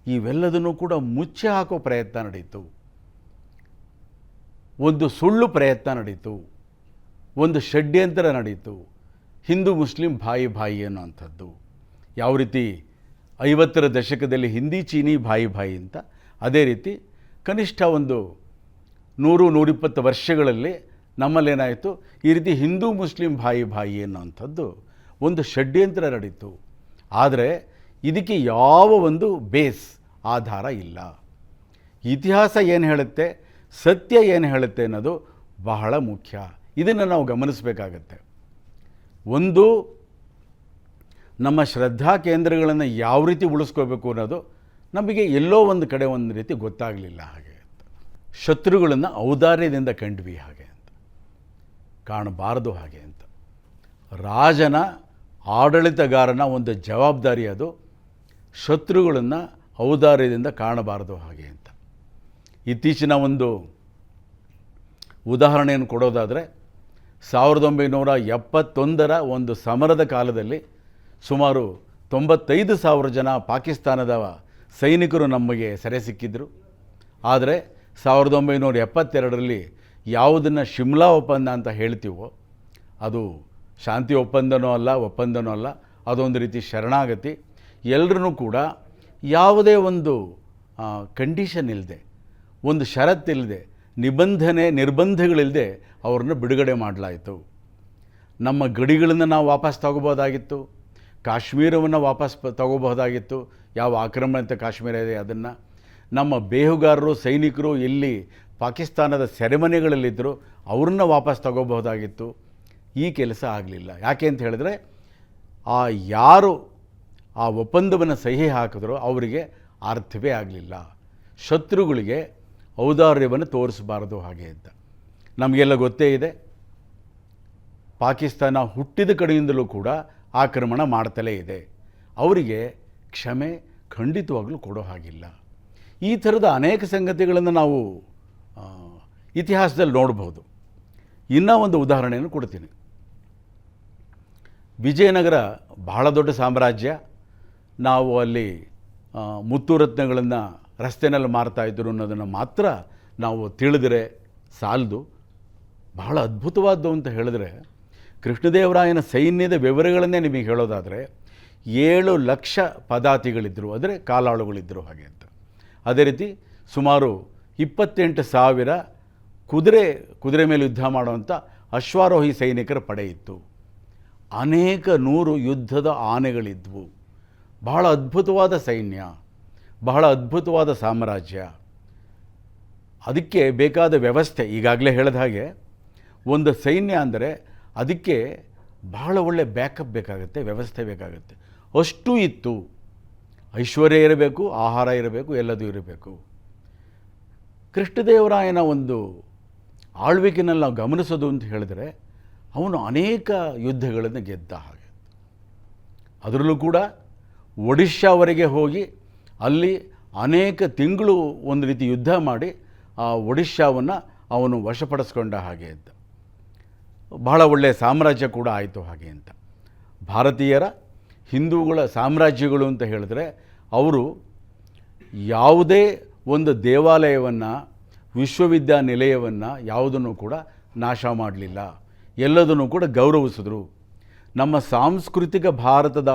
ಇವೆಲ್ಲದನ್ನು ಕೂಡ ಮುಚ್ಚಿ ಹಾಕೋ ಪ್ರಯತ್ನ ನಡೀತು. ಒಂದು ಸುಳ್ಳು ಪ್ರಯತ್ನ ನಡೀತು, ಒಂದು ಷಡ್ಯಂತರ ನಡೀತು. ಹಿಂದೂ ಮುಸ್ಲಿಂ ಭಾಯಿ ಭಾಯಿ ಅನ್ನೋಂಥದ್ದು ಯಾವ ರೀತಿ 50ರ ದಶಕದಲ್ಲಿ ಹಿಂದಿ ಚೀನಿ ಭಾಯಿ ಭಾಯಿ ಅಂತ, ಅದೇ ರೀತಿ ಕನಿಷ್ಠ ಒಂದು 100-120 ವರ್ಷಗಳಲ್ಲಿ ನಮ್ಮಲ್ಲೇನಾಯಿತು, ಈ ರೀತಿ ಹಿಂದೂ ಮುಸ್ಲಿಂ ಭಾಯಿ ಭಾಯಿ ಅನ್ನೋಂಥದ್ದು ಒಂದು ಷಡ್ಯಂತ್ರ ನಡೀತು. ಆದರೆ ಇದಕ್ಕೆ ಯಾವ ಒಂದು ಬೇಸ್, ಆಧಾರ ಇಲ್ಲ. ಇತಿಹಾಸ ಏನು ಹೇಳುತ್ತೆ, ಸತ್ಯ ಏನು ಹೇಳುತ್ತೆ ಅನ್ನೋದು ಬಹಳ ಮುಖ್ಯ. ಇದನ್ನು ನಾವು ಗಮನಿಸಬೇಕಾಗತ್ತೆ. ಒಂದು, ನಮ್ಮ ಶ್ರದ್ಧಾ ಕೇಂದ್ರಗಳನ್ನು ಯಾವ ರೀತಿ ಉಳಿಸ್ಕೋಬೇಕು ಅನ್ನೋದು ನಮಗೆ ಎಲ್ಲೋ ಒಂದು ಕಡೆ ಒಂದು ರೀತಿ ಗೊತ್ತಾಗಲಿಲ್ಲ ಹಾಗೆ ಅಂತ. ಶತ್ರುಗಳನ್ನು ಔದಾರ್ಯದಿಂದ ಕಂಡ್ವಿ ಹಾಗೆ ಅಂತ, ಕಾಣಬಾರದು ಹಾಗೆ ಅಂತ. ರಾಜನ, ಆಡಳಿತಗಾರನ ಒಂದು ಜವಾಬ್ದಾರಿ ಅದು, ಶತ್ರುಗಳನ್ನು ಔದಾರ್ಯದಿಂದ ಕಾಣಬಾರದು ಹಾಗೆ ಅಂತ. ಇತ್ತೀಚಿನ ಒಂದು ಉದಾಹರಣೆಯನ್ನು ಕೊಡೋದಾದರೆ, 1971ರ ಒಂದು ಸಮರದ ಕಾಲದಲ್ಲಿ ಸುಮಾರು 95,000 ಜನ ಪಾಕಿಸ್ತಾನದ ಸೈನಿಕರು ನಮಗೆ ಸೆರೆ ಸಿಕ್ಕಿದ್ರು. ಆದರೆ 1972ರಲ್ಲಿ ಯಾವುದನ್ನು ಶಿಮ್ಲಾ ಒಪ್ಪಂದ ಅಂತ ಹೇಳ್ತೀವೋ ಅದು ಶಾಂತಿ ಒಪ್ಪಂದನೂ ಅಲ್ಲ, ಅದೊಂದು ರೀತಿ ಶರಣಾಗತಿ. ಎಲ್ಲರೂ ಕೂಡ ಯಾವುದೇ ಒಂದು ಕಂಡೀಷನ್ ಇಲ್ಲದೆ, ಒಂದು ಷರತ್ತಿಲ್ಲದೆ, ನಿರ್ಬಂಧಗಳಿಲ್ಲದೆ ಅವ್ರನ್ನ ಬಿಡುಗಡೆ ಮಾಡಲಾಯಿತು. ನಮ್ಮ ಗಡಿಗಳನ್ನು ನಾವು ವಾಪಸ್ ತಗೋಬೋದಾಗಿತ್ತು, ಕಾಶ್ಮೀರವನ್ನು ವಾಪಸ್ ತಗೋಬಹುದಾಗಿತ್ತು, ಯಾವ ಆಕ್ರಮಣತೆ ಕಾಶ್ಮೀರ ಇದೆ ಅದನ್ನು. ನಮ್ಮ ಬೇಹುಗಾರರು ಸೈನಿಕರು ಎಲ್ಲಿ ಪಾಕಿಸ್ತಾನದ ಸೆರೆಮನೆಗಳಲ್ಲಿದ್ದರು ಅವ್ರನ್ನ ವಾಪಸ್ ತಗೋಬಹುದಾಗಿತ್ತು. ಈ ಕೆಲಸ ಆಗಲಿಲ್ಲ. ಯಾಕೆ ಅಂತ ಹೇಳಿದ್ರೆ ಯಾರು ಆ ಒಪ್ಪಂದವನ್ನು ಸಹಿ ಹಾಕಿದ್ರೋ ಅವರಿಗೆ ಅರ್ಥವೇ ಆಗಲಿಲ್ಲ. ಶತ್ರುಗಳಿಗೆ ಔದಾರ್ಯವನ್ನು ತೋರಿಸಬಾರದು ಹಾಗೆ ಅಂತ. ನಮಗೆಲ್ಲ ಗೊತ್ತೇ ಇದೆ, ಪಾಕಿಸ್ತಾನ ಹುಟ್ಟಿದ ಕಡೆಯಿಂದಲೂ ಕೂಡ ಆಕ್ರಮಣ ಮಾಡ್ತಲೇ ಇದೆ. ಅವರಿಗೆ ಕ್ಷಮೆ ಖಂಡಿತವಾಗಲೂ ಕೊಡೋ ಹಾಗಿಲ್ಲ. ಈ ಥರದ ಅನೇಕ ಸಂಗತಿಗಳನ್ನು ನಾವು ಇತಿಹಾಸದಲ್ಲಿ ನೋಡಬಹುದು. ಇನ್ನೂ ಒಂದು ಉದಾಹರಣೆಯನ್ನು ಕೊಡ್ತೀನಿ. ವಿಜಯನಗರ ಬಹಳ ದೊಡ್ಡ ಸಾಮ್ರಾಜ್ಯ. ನಾವು ಅಲ್ಲಿ ಮುತ್ತುರತ್ನಗಳನ್ನು ರಸ್ತೆಯಲ್ಲಿ ಮಾರ್ತಾಯಿದ್ರು ಅನ್ನೋದನ್ನು ಮಾತ್ರ ನಾವು ತಿಳಿದರೆ ಸಾಲದು. ಬಹಳ ಅದ್ಭುತವಾದ್ದು ಅಂತ ಹೇಳಿದ್ರೆ, ಕೃಷ್ಣದೇವರಾಯನ ಸೈನ್ಯದ ವಿವರಗಳನ್ನೇ ನಿಮಗೆ ಹೇಳೋದಾದರೆ 7 ಲಕ್ಷ ಪದಾತಿಗಳಿದ್ದರು, ಅಂದರೆ ಕಾಲಾಳುಗಳಿದ್ದರು ಹಾಗೆ ಅಂತ. ಅದೇ ರೀತಿ ಸುಮಾರು 28,000 ಕುದುರೆ ಮೇಲೆ ಯುದ್ಧ ಮಾಡುವಂಥ ಅಶ್ವಾರೋಹಿ ಸೈನಿಕರ ಪಡೆ ಇತ್ತು. ಅನೇಕ 100 ಯುದ್ಧದ ಆನೆಗಳಿದ್ವು. ಬಹಳ ಅದ್ಭುತವಾದ ಸೈನ್ಯ, ಬಹಳ ಅದ್ಭುತವಾದ ಸಾಮ್ರಾಜ್ಯ. ಅದಕ್ಕೆ ಬೇಕಾದ ವ್ಯವಸ್ಥೆ, ಈಗಾಗಲೇ ಹೇಳಿದ ಹಾಗೆ ಒಂದು ಸೈನ್ಯ ಅಂದರೆ ಅದಕ್ಕೆ ಬಹಳ ಒಳ್ಳೆ ಬ್ಯಾಕಪ್ ಬೇಕಾಗುತ್ತೆ, ವ್ಯವಸ್ಥೆ ಬೇಕಾಗುತ್ತೆ. ಅಷ್ಟು ಇತ್ತು. ಐಶ್ವರ್ಯ ಇರಬೇಕು, ಆಹಾರ ಇರಬೇಕು, ಎಲ್ಲದೂ ಇರಬೇಕು. ಕೃಷ್ಣದೇವರಾಯನ ಒಂದು ಆಳ್ವಿಕೆನಲ್ಲಿ ನಾವು ಗಮನಿಸೋದು ಅಂತ ಹೇಳಿದ್ರೆ, ಅವನು ಅನೇಕ ಯುದ್ಧಗಳನ್ನು ಗೆದ್ದ ಹಾಗೆ. ಅದರಲ್ಲೂ ಕೂಡ ಒಡಿಶಾವರೆಗೆ ಹೋಗಿ ಅಲ್ಲಿ ಅನೇಕ ತಿಂಗಳು ಒಂದು ರೀತಿ ಯುದ್ಧ ಮಾಡಿ ಆ ಒಡಿಶಾವನ್ನು ಅವನು ವಶಪಡಿಸ್ಕೊಂಡ ಹಾಗೆ ಅಂತ. ಬಹಳ ಒಳ್ಳೆಯ ಸಾಮ್ರಾಜ್ಯ ಕೂಡ ಆಯಿತು ಹಾಗೆ ಅಂತ. ಭಾರತೀಯರ ಹಿಂದೂಗಳ ಸಾಮ್ರಾಜ್ಯಗಳು ಅಂತ ಹೇಳಿದ್ರೆ, ಅವರು ಯಾವುದೇ ಒಂದು ದೇವಾಲಯವನ್ನು, ವಿಶ್ವವಿದ್ಯಾನಿಲಯವನ್ನು ಯಾವುದನ್ನು ಕೂಡ ನಾಶ ಮಾಡಲಿಲ್ಲ. ಎಲ್ಲದನ್ನು ಕೂಡ ಗೌರವಿಸಿದ್ರು. ನಮ್ಮ ಸಾಂಸ್ಕೃತಿಕ ಭಾರತದ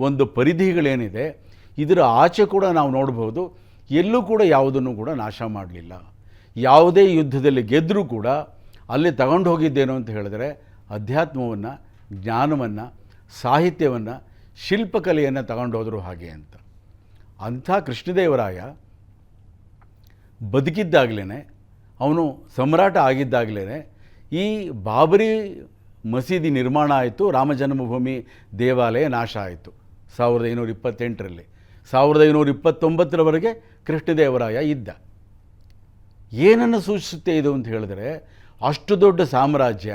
ಒಂದು ಪರಿಧಿಗಳೇನಿದೆ ಇದರ ಆಚೆ ಕೂಡ ನಾವು ನೋಡ್ಬೋದು, ಎಲ್ಲೂ ಕೂಡ ಯಾವುದನ್ನು ಕೂಡ ನಾಶ ಮಾಡಲಿಲ್ಲ. ಯಾವುದೇ ಯುದ್ಧದಲ್ಲಿ ಗೆದ್ದರೂ ಕೂಡ ಅಲ್ಲಿ ತಗೊಂಡು ಹೋಗಿದ್ದೇನು ಅಂತ ಹೇಳಿದ್ರೆ ಅಧ್ಯಾತ್ಮವನ್ನು, ಜ್ಞಾನವನ್ನು, ಸಾಹಿತ್ಯವನ್ನು, ಶಿಲ್ಪಕಲೆಯನ್ನು ತಗೊಂಡು ಹೋದರು ಹಾಗೆ ಅಂತ. ಅಂಥ ಕೃಷ್ಣದೇವರಾಯ ಬದುಕಿದ್ದಾಗಲೇ, ಅವನು ಸಮ್ರಾಟ ಆಗಿದ್ದಾಗಲೇ ಈ ಬಾಬರಿ ಮಸೀದಿ ನಿರ್ಮಾಣ ಆಯಿತು, ರಾಮ ಜನ್ಮಭೂಮಿ ದೇವಾಲಯ ನಾಶ ಆಯಿತು 1528ರಲ್ಲಿ. 1529ರವರೆಗೆ ಕೃಷ್ಣದೇವರಾಯ ಇದ್ದ. ಏನನ್ನು ಸೂಚಿಸುತ್ತೆ ಇದು ಅಂತ ಹೇಳಿದ್ರೆ, ಅಷ್ಟು ದೊಡ್ಡ ಸಾಮ್ರಾಜ್ಯ,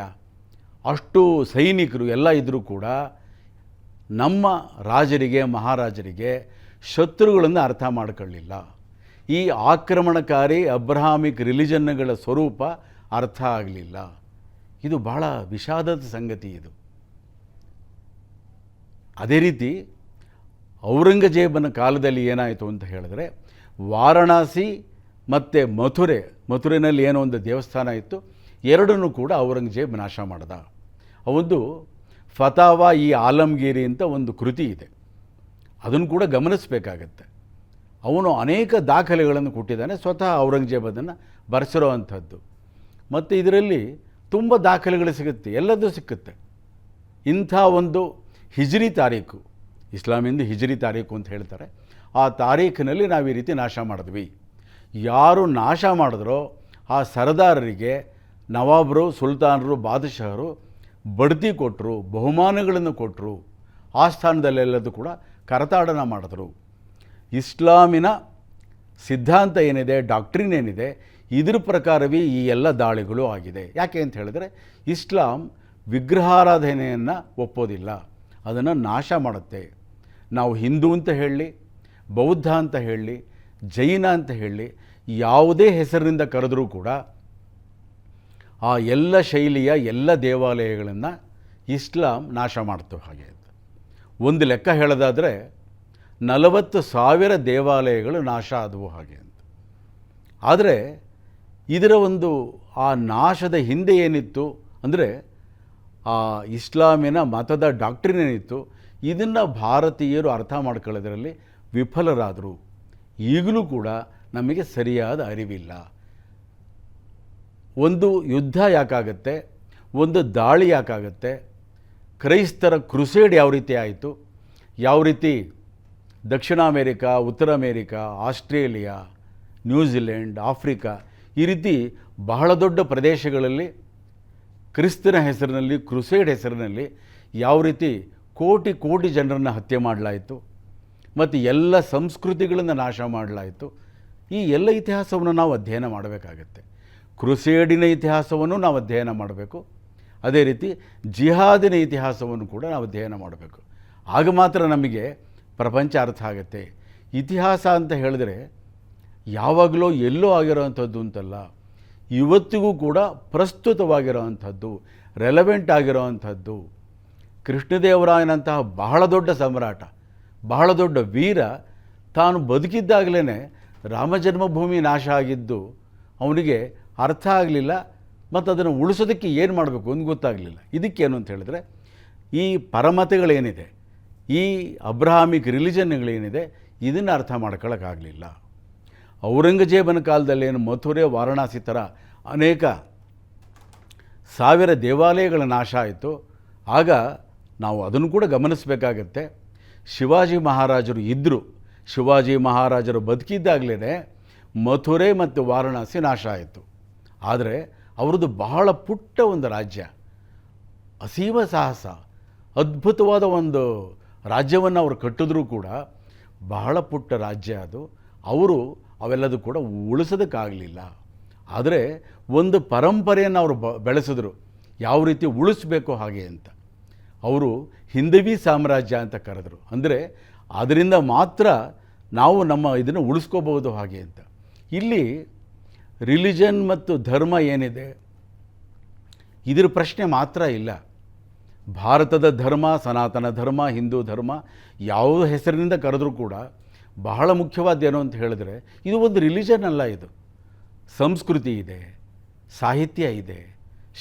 ಅಷ್ಟು ಸೈನಿಕರು ಎಲ್ಲ ಇದ್ದರೂ ಕೂಡ ನಮ್ಮ ರಾಜರಿಗೆ, ಮಹಾರಾಜರಿಗೆ ಶತ್ರುಗಳನ್ನು ಅರ್ಥ ಮಾಡಿಕೊಳ್ಳಲಿಲ್ಲ. ಈ ಆಕ್ರಮಣಕಾರಿ ಅಬ್ರಹಾಮಿಕ್ ರಿಲಿಜನ್ಗಳ ಸ್ವರೂಪ ಅರ್ಥ ಆಗಲಿಲ್ಲ. ಇದು ಬಹಳ ವಿಷಾದದ ಸಂಗತಿ ಇದು. ಅದೇ ರೀತಿ ಔರಂಗಜೇಬನ ಕಾಲದಲ್ಲಿ ಏನಾಯಿತು ಅಂತ ಹೇಳಿದ್ರೆ, ವಾರಣಾಸಿ ಮತ್ತು ಮಥುರೆನಲ್ಲಿ ಏನೋ ಒಂದು ದೇವಸ್ಥಾನ ಇತ್ತು, ಎರಡನ್ನೂ ಕೂಡ ಔರಂಗಜೇಬ್ ನಾಶ ಮಾಡ್ದ. ಒಂದು ಫತಾವಾ ಈ ಆಲಮ್ಗೀರಿ ಅಂತ ಒಂದು ಕೃತಿ ಇದೆ, ಅದನ್ನು ಕೂಡ ಗಮನಿಸಬೇಕಾಗತ್ತೆ. ಅವನು ಅನೇಕ ದಾಖಲೆಗಳನ್ನು ಕೊಟ್ಟಿದ್ದಾನೆ, ಸ್ವತಃ ಔರಂಗಜೇಬ್ ಅದನ್ನು ಬರೆಸಿರೋ ಅಂಥದ್ದು. ಮತ್ತು ಇದರಲ್ಲಿ ತುಂಬ ದಾಖಲೆಗಳು ಸಿಗುತ್ತೆ, ಎಲ್ಲದೂ ಸಿಕ್ಕುತ್ತೆ. ಇಂಥ ಒಂದು ಹಿಜ್ರಿ ತಾರೀಕು, ಇಸ್ಲಾಮಿಂದು ಹಿಜ್ರಿ ತಾರೀಕು ಅಂತ ಹೇಳ್ತಾರೆ, ಆ ತಾರೀಖಿನಲ್ಲಿ ನಾವು ಈ ರೀತಿ ನಾಶ ಮಾಡಿದ್ವಿ. ಯಾರು ನಾಶ ಮಾಡಿದ್ರೋ ಆ ಸರದಾರರಿಗೆ ನವಾಬರು, ಸುಲ್ತಾನರು, ಬಾದಶಾಹರು ಬಡ್ತಿ ಕೊಟ್ಟರು, ಬಹುಮಾನಗಳನ್ನು ಕೊಟ್ಟರು. ಆ ಸ್ಥಾನದಲ್ಲೆಲ್ಲದೂ ಕೂಡ ಕರತಾಡನ ಮಾಡಿದ್ರು. ಇಸ್ಲಾಮಿನ ಸಿದ್ಧಾಂತ ಏನಿದೆ, ಡಾಕ್ಟ್ರಿನ್ ಏನಿದೆ, ಇದ್ರ ಪ್ರಕಾರವೇ ಈ ಎಲ್ಲ ದಾಳಿಗಳು ಆಗಿದೆ. ಯಾಕೆ ಅಂತ ಹೇಳಿದ್ರೆ, ಇಸ್ಲಾಂ ವಿಗ್ರಹಾರಾಧನೆಯನ್ನು ಒಪ್ಪೋದಿಲ್ಲ, ಅದನ್ನು ನಾಶ ಮಾಡುತ್ತೆ. ನಾವು ಹಿಂದೂ ಅಂತ ಹೇಳಲಿ, ಬೌದ್ಧ ಅಂತ ಹೇಳಲಿ, ಜೈನ ಅಂತ ಹೇಳಲಿ, ಯಾವುದೇ ಹೆಸರಿನಿಂದ ಕರೆದರೂ ಕೂಡ ಆ ಎಲ್ಲ ಶೈಲಿಯ ಎಲ್ಲ ದೇವಾಲಯಗಳನ್ನು ಇಸ್ಲಾಂ ನಾಶ ಮಾಡ್ತು ಹಾಗೆ. ಒಂದು ಲೆಕ್ಕ ಹೇಳೋದಾದರೆ 40,000 ದೇವಾಲಯಗಳು ನಾಶ ಆದವು ಹಾಗೆ ಅಂತ. ಆದರೆ ಇದರ ಒಂದು ಆ ನಾಶದ ಹಿಂದೆ ಏನಿತ್ತು ಅಂದರೆ ಆ ಇಸ್ಲಾಮಿನ ಮತದ ಡಾಕ್ಟ್ರಿನ್ ಏನಿತ್ತು, ಇದನ್ನು ಭಾರತೀಯರು ಅರ್ಥ ಮಾಡ್ಕೊಳ್ಳೋದ್ರಲ್ಲಿ ವಿಫಲರಾದರು. ಈಗಲೂ ಕೂಡ ನಮಗೆ ಸರಿಯಾದ ಅರಿವಿಲ್ಲ. ಒಂದು ಯುದ್ಧ ಯಾಕಾಗತ್ತೆ, ಒಂದು ದಾಳಿ ಯಾಕಾಗತ್ತೆ, ಕ್ರೈಸ್ತರ ಕ್ರುಸೇಡ್ ಯಾವ ರೀತಿ ಆಯಿತು, ಯಾವ ರೀತಿ ದಕ್ಷಿಣ ಅಮೇರಿಕಾ, ಉತ್ತರ ಅಮೇರಿಕಾ, ಆಸ್ಟ್ರೇಲಿಯಾ, ನ್ಯೂಜಿಲೆಂಡ್, ಆಫ್ರಿಕಾ ಈ ರೀತಿ ಬಹಳ ದೊಡ್ಡ ಪ್ರದೇಶಗಳಲ್ಲಿ ಕ್ರಿಸ್ತನ ಹೆಸರಿನಲ್ಲಿ, ಕ್ರುಸೇಡ್ ಹೆಸರಿನಲ್ಲಿ ಯಾವ ರೀತಿ ಕೋಟಿ ಕೋಟಿ ಜನರನ್ನು ಹತ್ಯೆ ಮಾಡಲಾಯಿತು ಮತ್ತು ಎಲ್ಲ ಸಂಸ್ಕೃತಿಗಳನ್ನು ನಾಶ ಮಾಡಲಾಯಿತು. ಈ ಎಲ್ಲ ಇತಿಹಾಸವನ್ನು ನಾವು ಅಧ್ಯಯನ ಮಾಡಬೇಕಾಗತ್ತೆ. ಕ್ರುಸೇಡಿನ ಇತಿಹಾಸವನ್ನು ನಾವು ಅಧ್ಯಯನ ಮಾಡಬೇಕು. ಅದೇ ರೀತಿ ಜಿಹಾದಿನ ಇತಿಹಾಸವನ್ನು ಕೂಡ ನಾವು ಅಧ್ಯಯನ ಮಾಡಬೇಕು. ಆಗ ಮಾತ್ರ ನಮಗೆ ಪ್ರಪಂಚ ಅರ್ಥ ಆಗುತ್ತೆ. ಇತಿಹಾಸ ಅಂತ ಹೇಳಿದ್ರೆ ಯಾವಾಗಲೂ ಎಲ್ಲೋ ಆಗಿರೋವಂಥದ್ದು ಅಂತಲ್ಲ, ಇವತ್ತಿಗೂ ಕೂಡ ಪ್ರಸ್ತುತವಾಗಿರೋವಂಥದ್ದು, ರೆಲೆವೆಂಟ್ ಆಗಿರೋವಂಥದ್ದು. ಕೃಷ್ಣದೇವರಾಯನಂತಹ ಬಹಳ ದೊಡ್ಡ ಸಮ್ರಾಟ, ಬಹಳ ದೊಡ್ಡ ವೀರ ತಾನು ಬದುಕಿದ್ದಾಗಲೇ ರಾಮ ಜನ್ಮಭೂಮಿ ನಾಶ ಆಗಿದ್ದು ಅವನಿಗೆ ಅರ್ಥ ಆಗಲಿಲ್ಲ ಮತ್ತು ಅದನ್ನು ಉಳಿಸೋದಕ್ಕೆ ಏನು ಮಾಡಬೇಕು ಅಂತ ಗೊತ್ತಾಗಲಿಲ್ಲ. ಇದಕ್ಕೇನು ಅಂತ ಹೇಳಿದ್ರೆ ಈ ಪರಮತಗಳೇನಿದೆ, ಈ ಅಬ್ರಹಾಮಿಕ್ ರಿಲಿಜನ್ಗಳೇನಿದೆ, ಇದನ್ನು ಅರ್ಥ ಮಾಡ್ಕೊಳ್ಳೋಕ್ಕಾಗಲಿಲ್ಲ. ಔರಂಗಜೇಬನ ಕಾಲದಲ್ಲೇನು ಮಥುರೆ, ವಾರಣಾಸಿ ಥರ ಅನೇಕ ಸಾವಿರ ದೇವಾಲಯಗಳ ನಾಶ ಆಯಿತು. ಆಗ ನಾವು ಅದನ್ನು ಕೂಡ ಗಮನಿಸಬೇಕಾಗತ್ತೆ. ಶಿವಾಜಿ ಮಹಾರಾಜರು ಇದ್ದರು. ಶಿವಾಜಿ ಮಹಾರಾಜರು ಬದುಕಿದ್ದಾಗಲೇ ಮಥುರೆ ಮತ್ತು ವಾರಣಾಸಿ ನಾಶ ಆಯಿತು. ಆದರೆ ಅವ್ರದ್ದು ಬಹಳ ಪುಟ್ಟ ಒಂದು ರಾಜ್ಯ, ಅಸೀಮ ಸಾಹಸ, ಅದ್ಭುತವಾದ ಒಂದು ರಾಜ್ಯವನ್ನು ಅವರು ಕಟ್ಟಿದ್ರೂ ಕೂಡ ಬಹಳ ಪುಟ್ಟ ರಾಜ್ಯ ಅದು. ಅವರು ಅವೆಲ್ಲದೂ ಕೂಡ ಉಳಿಸೋದಕ್ಕಾಗಲಿಲ್ಲ. ಆದರೆ ಒಂದು ಪರಂಪರೆಯನ್ನು ಅವರು ಬೆಳೆಸಿದ್ರು, ಯಾವ ರೀತಿ ಉಳಿಸ್ಬೇಕು ಹಾಗೆ ಅಂತ. ಅವರು ಹಿಂದವಿ ಸಾಮ್ರಾಜ್ಯ ಅಂತ ಕರೆದರು. ಅಂದರೆ ಅದರಿಂದ ಮಾತ್ರ ನಾವು ನಮ್ಮ ಇದನ್ನು ಉಳಿಸ್ಕೋಬಹುದು ಹಾಗೆ ಅಂತ. ಇಲ್ಲಿ ರಿಲಿಜನ್ ಮತ್ತು ಧರ್ಮ ಏನಿದೆ ಇದರ ಪ್ರಶ್ನೆ ಮಾತ್ರ ಇಲ್ಲ. ಭಾರತದ ಧರ್ಮ, ಸನಾತನ ಧರ್ಮ, ಹಿಂದೂ ಧರ್ಮ ಯಾವ ಹೆಸರಿನಿಂದ ಕರೆದರೂ ಕೂಡ ಬಹಳ ಮುಖ್ಯವಾದ್ದೇನು ಅಂತ ಹೇಳಿದ್ರೆ ಇದು ಒಂದು ರಿಲಿಜನ್ ಅಲ್ಲ. ಇದು ಸಂಸ್ಕೃತಿ ಇದೆ, ಸಾಹಿತ್ಯ ಇದೆ,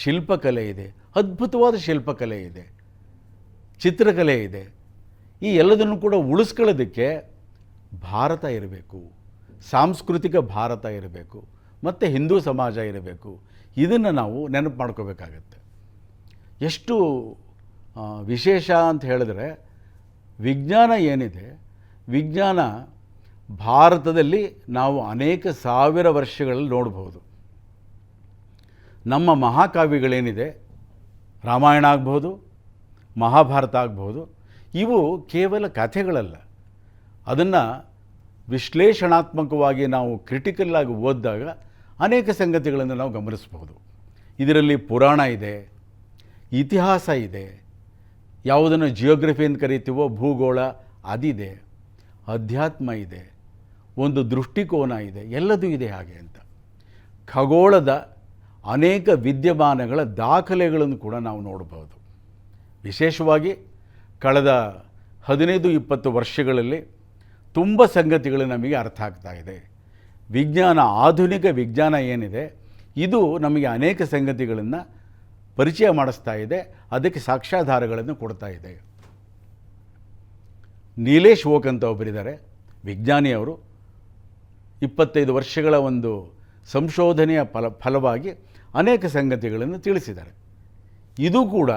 ಶಿಲ್ಪಕಲೆ ಇದೆ, ಅದ್ಭುತವಾದ ಶಿಲ್ಪಕಲೆ ಇದೆ, ಚಿತ್ರಕಲೆ ಇದೆ. ಈ ಎಲ್ಲದನ್ನು ಕೂಡ ಉಳಿಸ್ಕೊಳ್ಳೋದಕ್ಕೆ ಭಾರತ ಇರಬೇಕು, ಸಾಂಸ್ಕೃತಿಕ ಭಾರತ ಇರಬೇಕು ಮತ್ತು ಹಿಂದೂ ಸಮಾಜ ಇರಬೇಕು. ಇದನ್ನು ನಾವು ನೆನಪು ಮಾಡ್ಕೋಬೇಕಾಗತ್ತೆ. ಎಷ್ಟು ವಿಶೇಷ ಅಂತ ಹೇಳಿದ್ರೆ ವಿಜ್ಞಾನ ಏನಿದೆ, ವಿಜ್ಞಾನ ಭಾರತದಲ್ಲಿ ನಾವು ಅನೇಕ ಸಾವಿರ ವರ್ಷಗಳಲ್ಲಿ ನೋಡ್ಬೋದು. ನಮ್ಮ ಮಹಾಕಾವ್ಯಗಳೇನಿದೆ, ರಾಮಾಯಣ ಆಗ್ಬೋದು, ಮಹಾಭಾರತ ಆಗ್ಬೋದು, ಇವು ಕೇವಲ ಕಥೆಗಳಲ್ಲ. ಅದನ್ನು ವಿಶ್ಲೇಷಣಾತ್ಮಕವಾಗಿ ನಾವು ಕ್ರಿಟಿಕಲ್ಲಾಗಿ ಓದಿದಾಗ ಅನೇಕ ಸಂಗತಿಗಳನ್ನು ನಾವು ಗಮನಿಸಬಹುದು. ಇದರಲ್ಲಿ ಪುರಾಣ ಇದೆ, ಇತಿಹಾಸ ಇದೆ, ಯಾವುದನ್ನು ಜಿಯೋಗ್ರಫಿ ಅಂತ ಕರಿತೀವೋ ಭೂಗೋಳ ಅದಿದೆ, ಅಧ್ಯಾತ್ಮ ಇದೆ, ಒಂದು ದೃಷ್ಟಿಕೋನ ಇದೆ, ಎಲ್ಲದೂ ಇದೆ ಹಾಗೆ ಅಂತ. ಖಗೋಳದ ಅನೇಕ ವಿದ್ಯಮಾನಗಳ ದಾಖಲೆಗಳನ್ನು ಕೂಡ ನಾವು ನೋಡಬಹುದು. ವಿಶೇಷವಾಗಿ ಕಳೆದ 15-20 ವರ್ಷಗಳಲ್ಲಿ ತುಂಬ ಸಂಗತಿಗಳು ನಮಗೆ ಅರ್ಥ ಆಗ್ತಾ ಇದೆ. ವಿಜ್ಞಾನ, ಆಧುನಿಕ ವಿಜ್ಞಾನ ಏನಿದೆ ಇದು ನಮಗೆ ಅನೇಕ ಸಂಗತಿಗಳನ್ನು ಪರಿಚಯ ಮಾಡಿಸ್ತಾ ಇದೆ, ಅದಕ್ಕೆ ಸಾಕ್ಷ್ಯಾಧಾರಗಳನ್ನು ಕೊಡ್ತಾ ಇದೆ. ನೀಲೇಶ್ ಓಕ್ ಅಂತ ಒಬ್ಬರಿದ್ದಾರೆ, ವಿಜ್ಞಾನಿಯವರು. 25 ವರ್ಷಗಳ ಒಂದು ಸಂಶೋಧನೆಯ ಫಲವಾಗಿ ಅನೇಕ ಸಂಗತಿಗಳನ್ನು ತಿಳಿಸಿದ್ದಾರೆ. ಇದು ಕೂಡ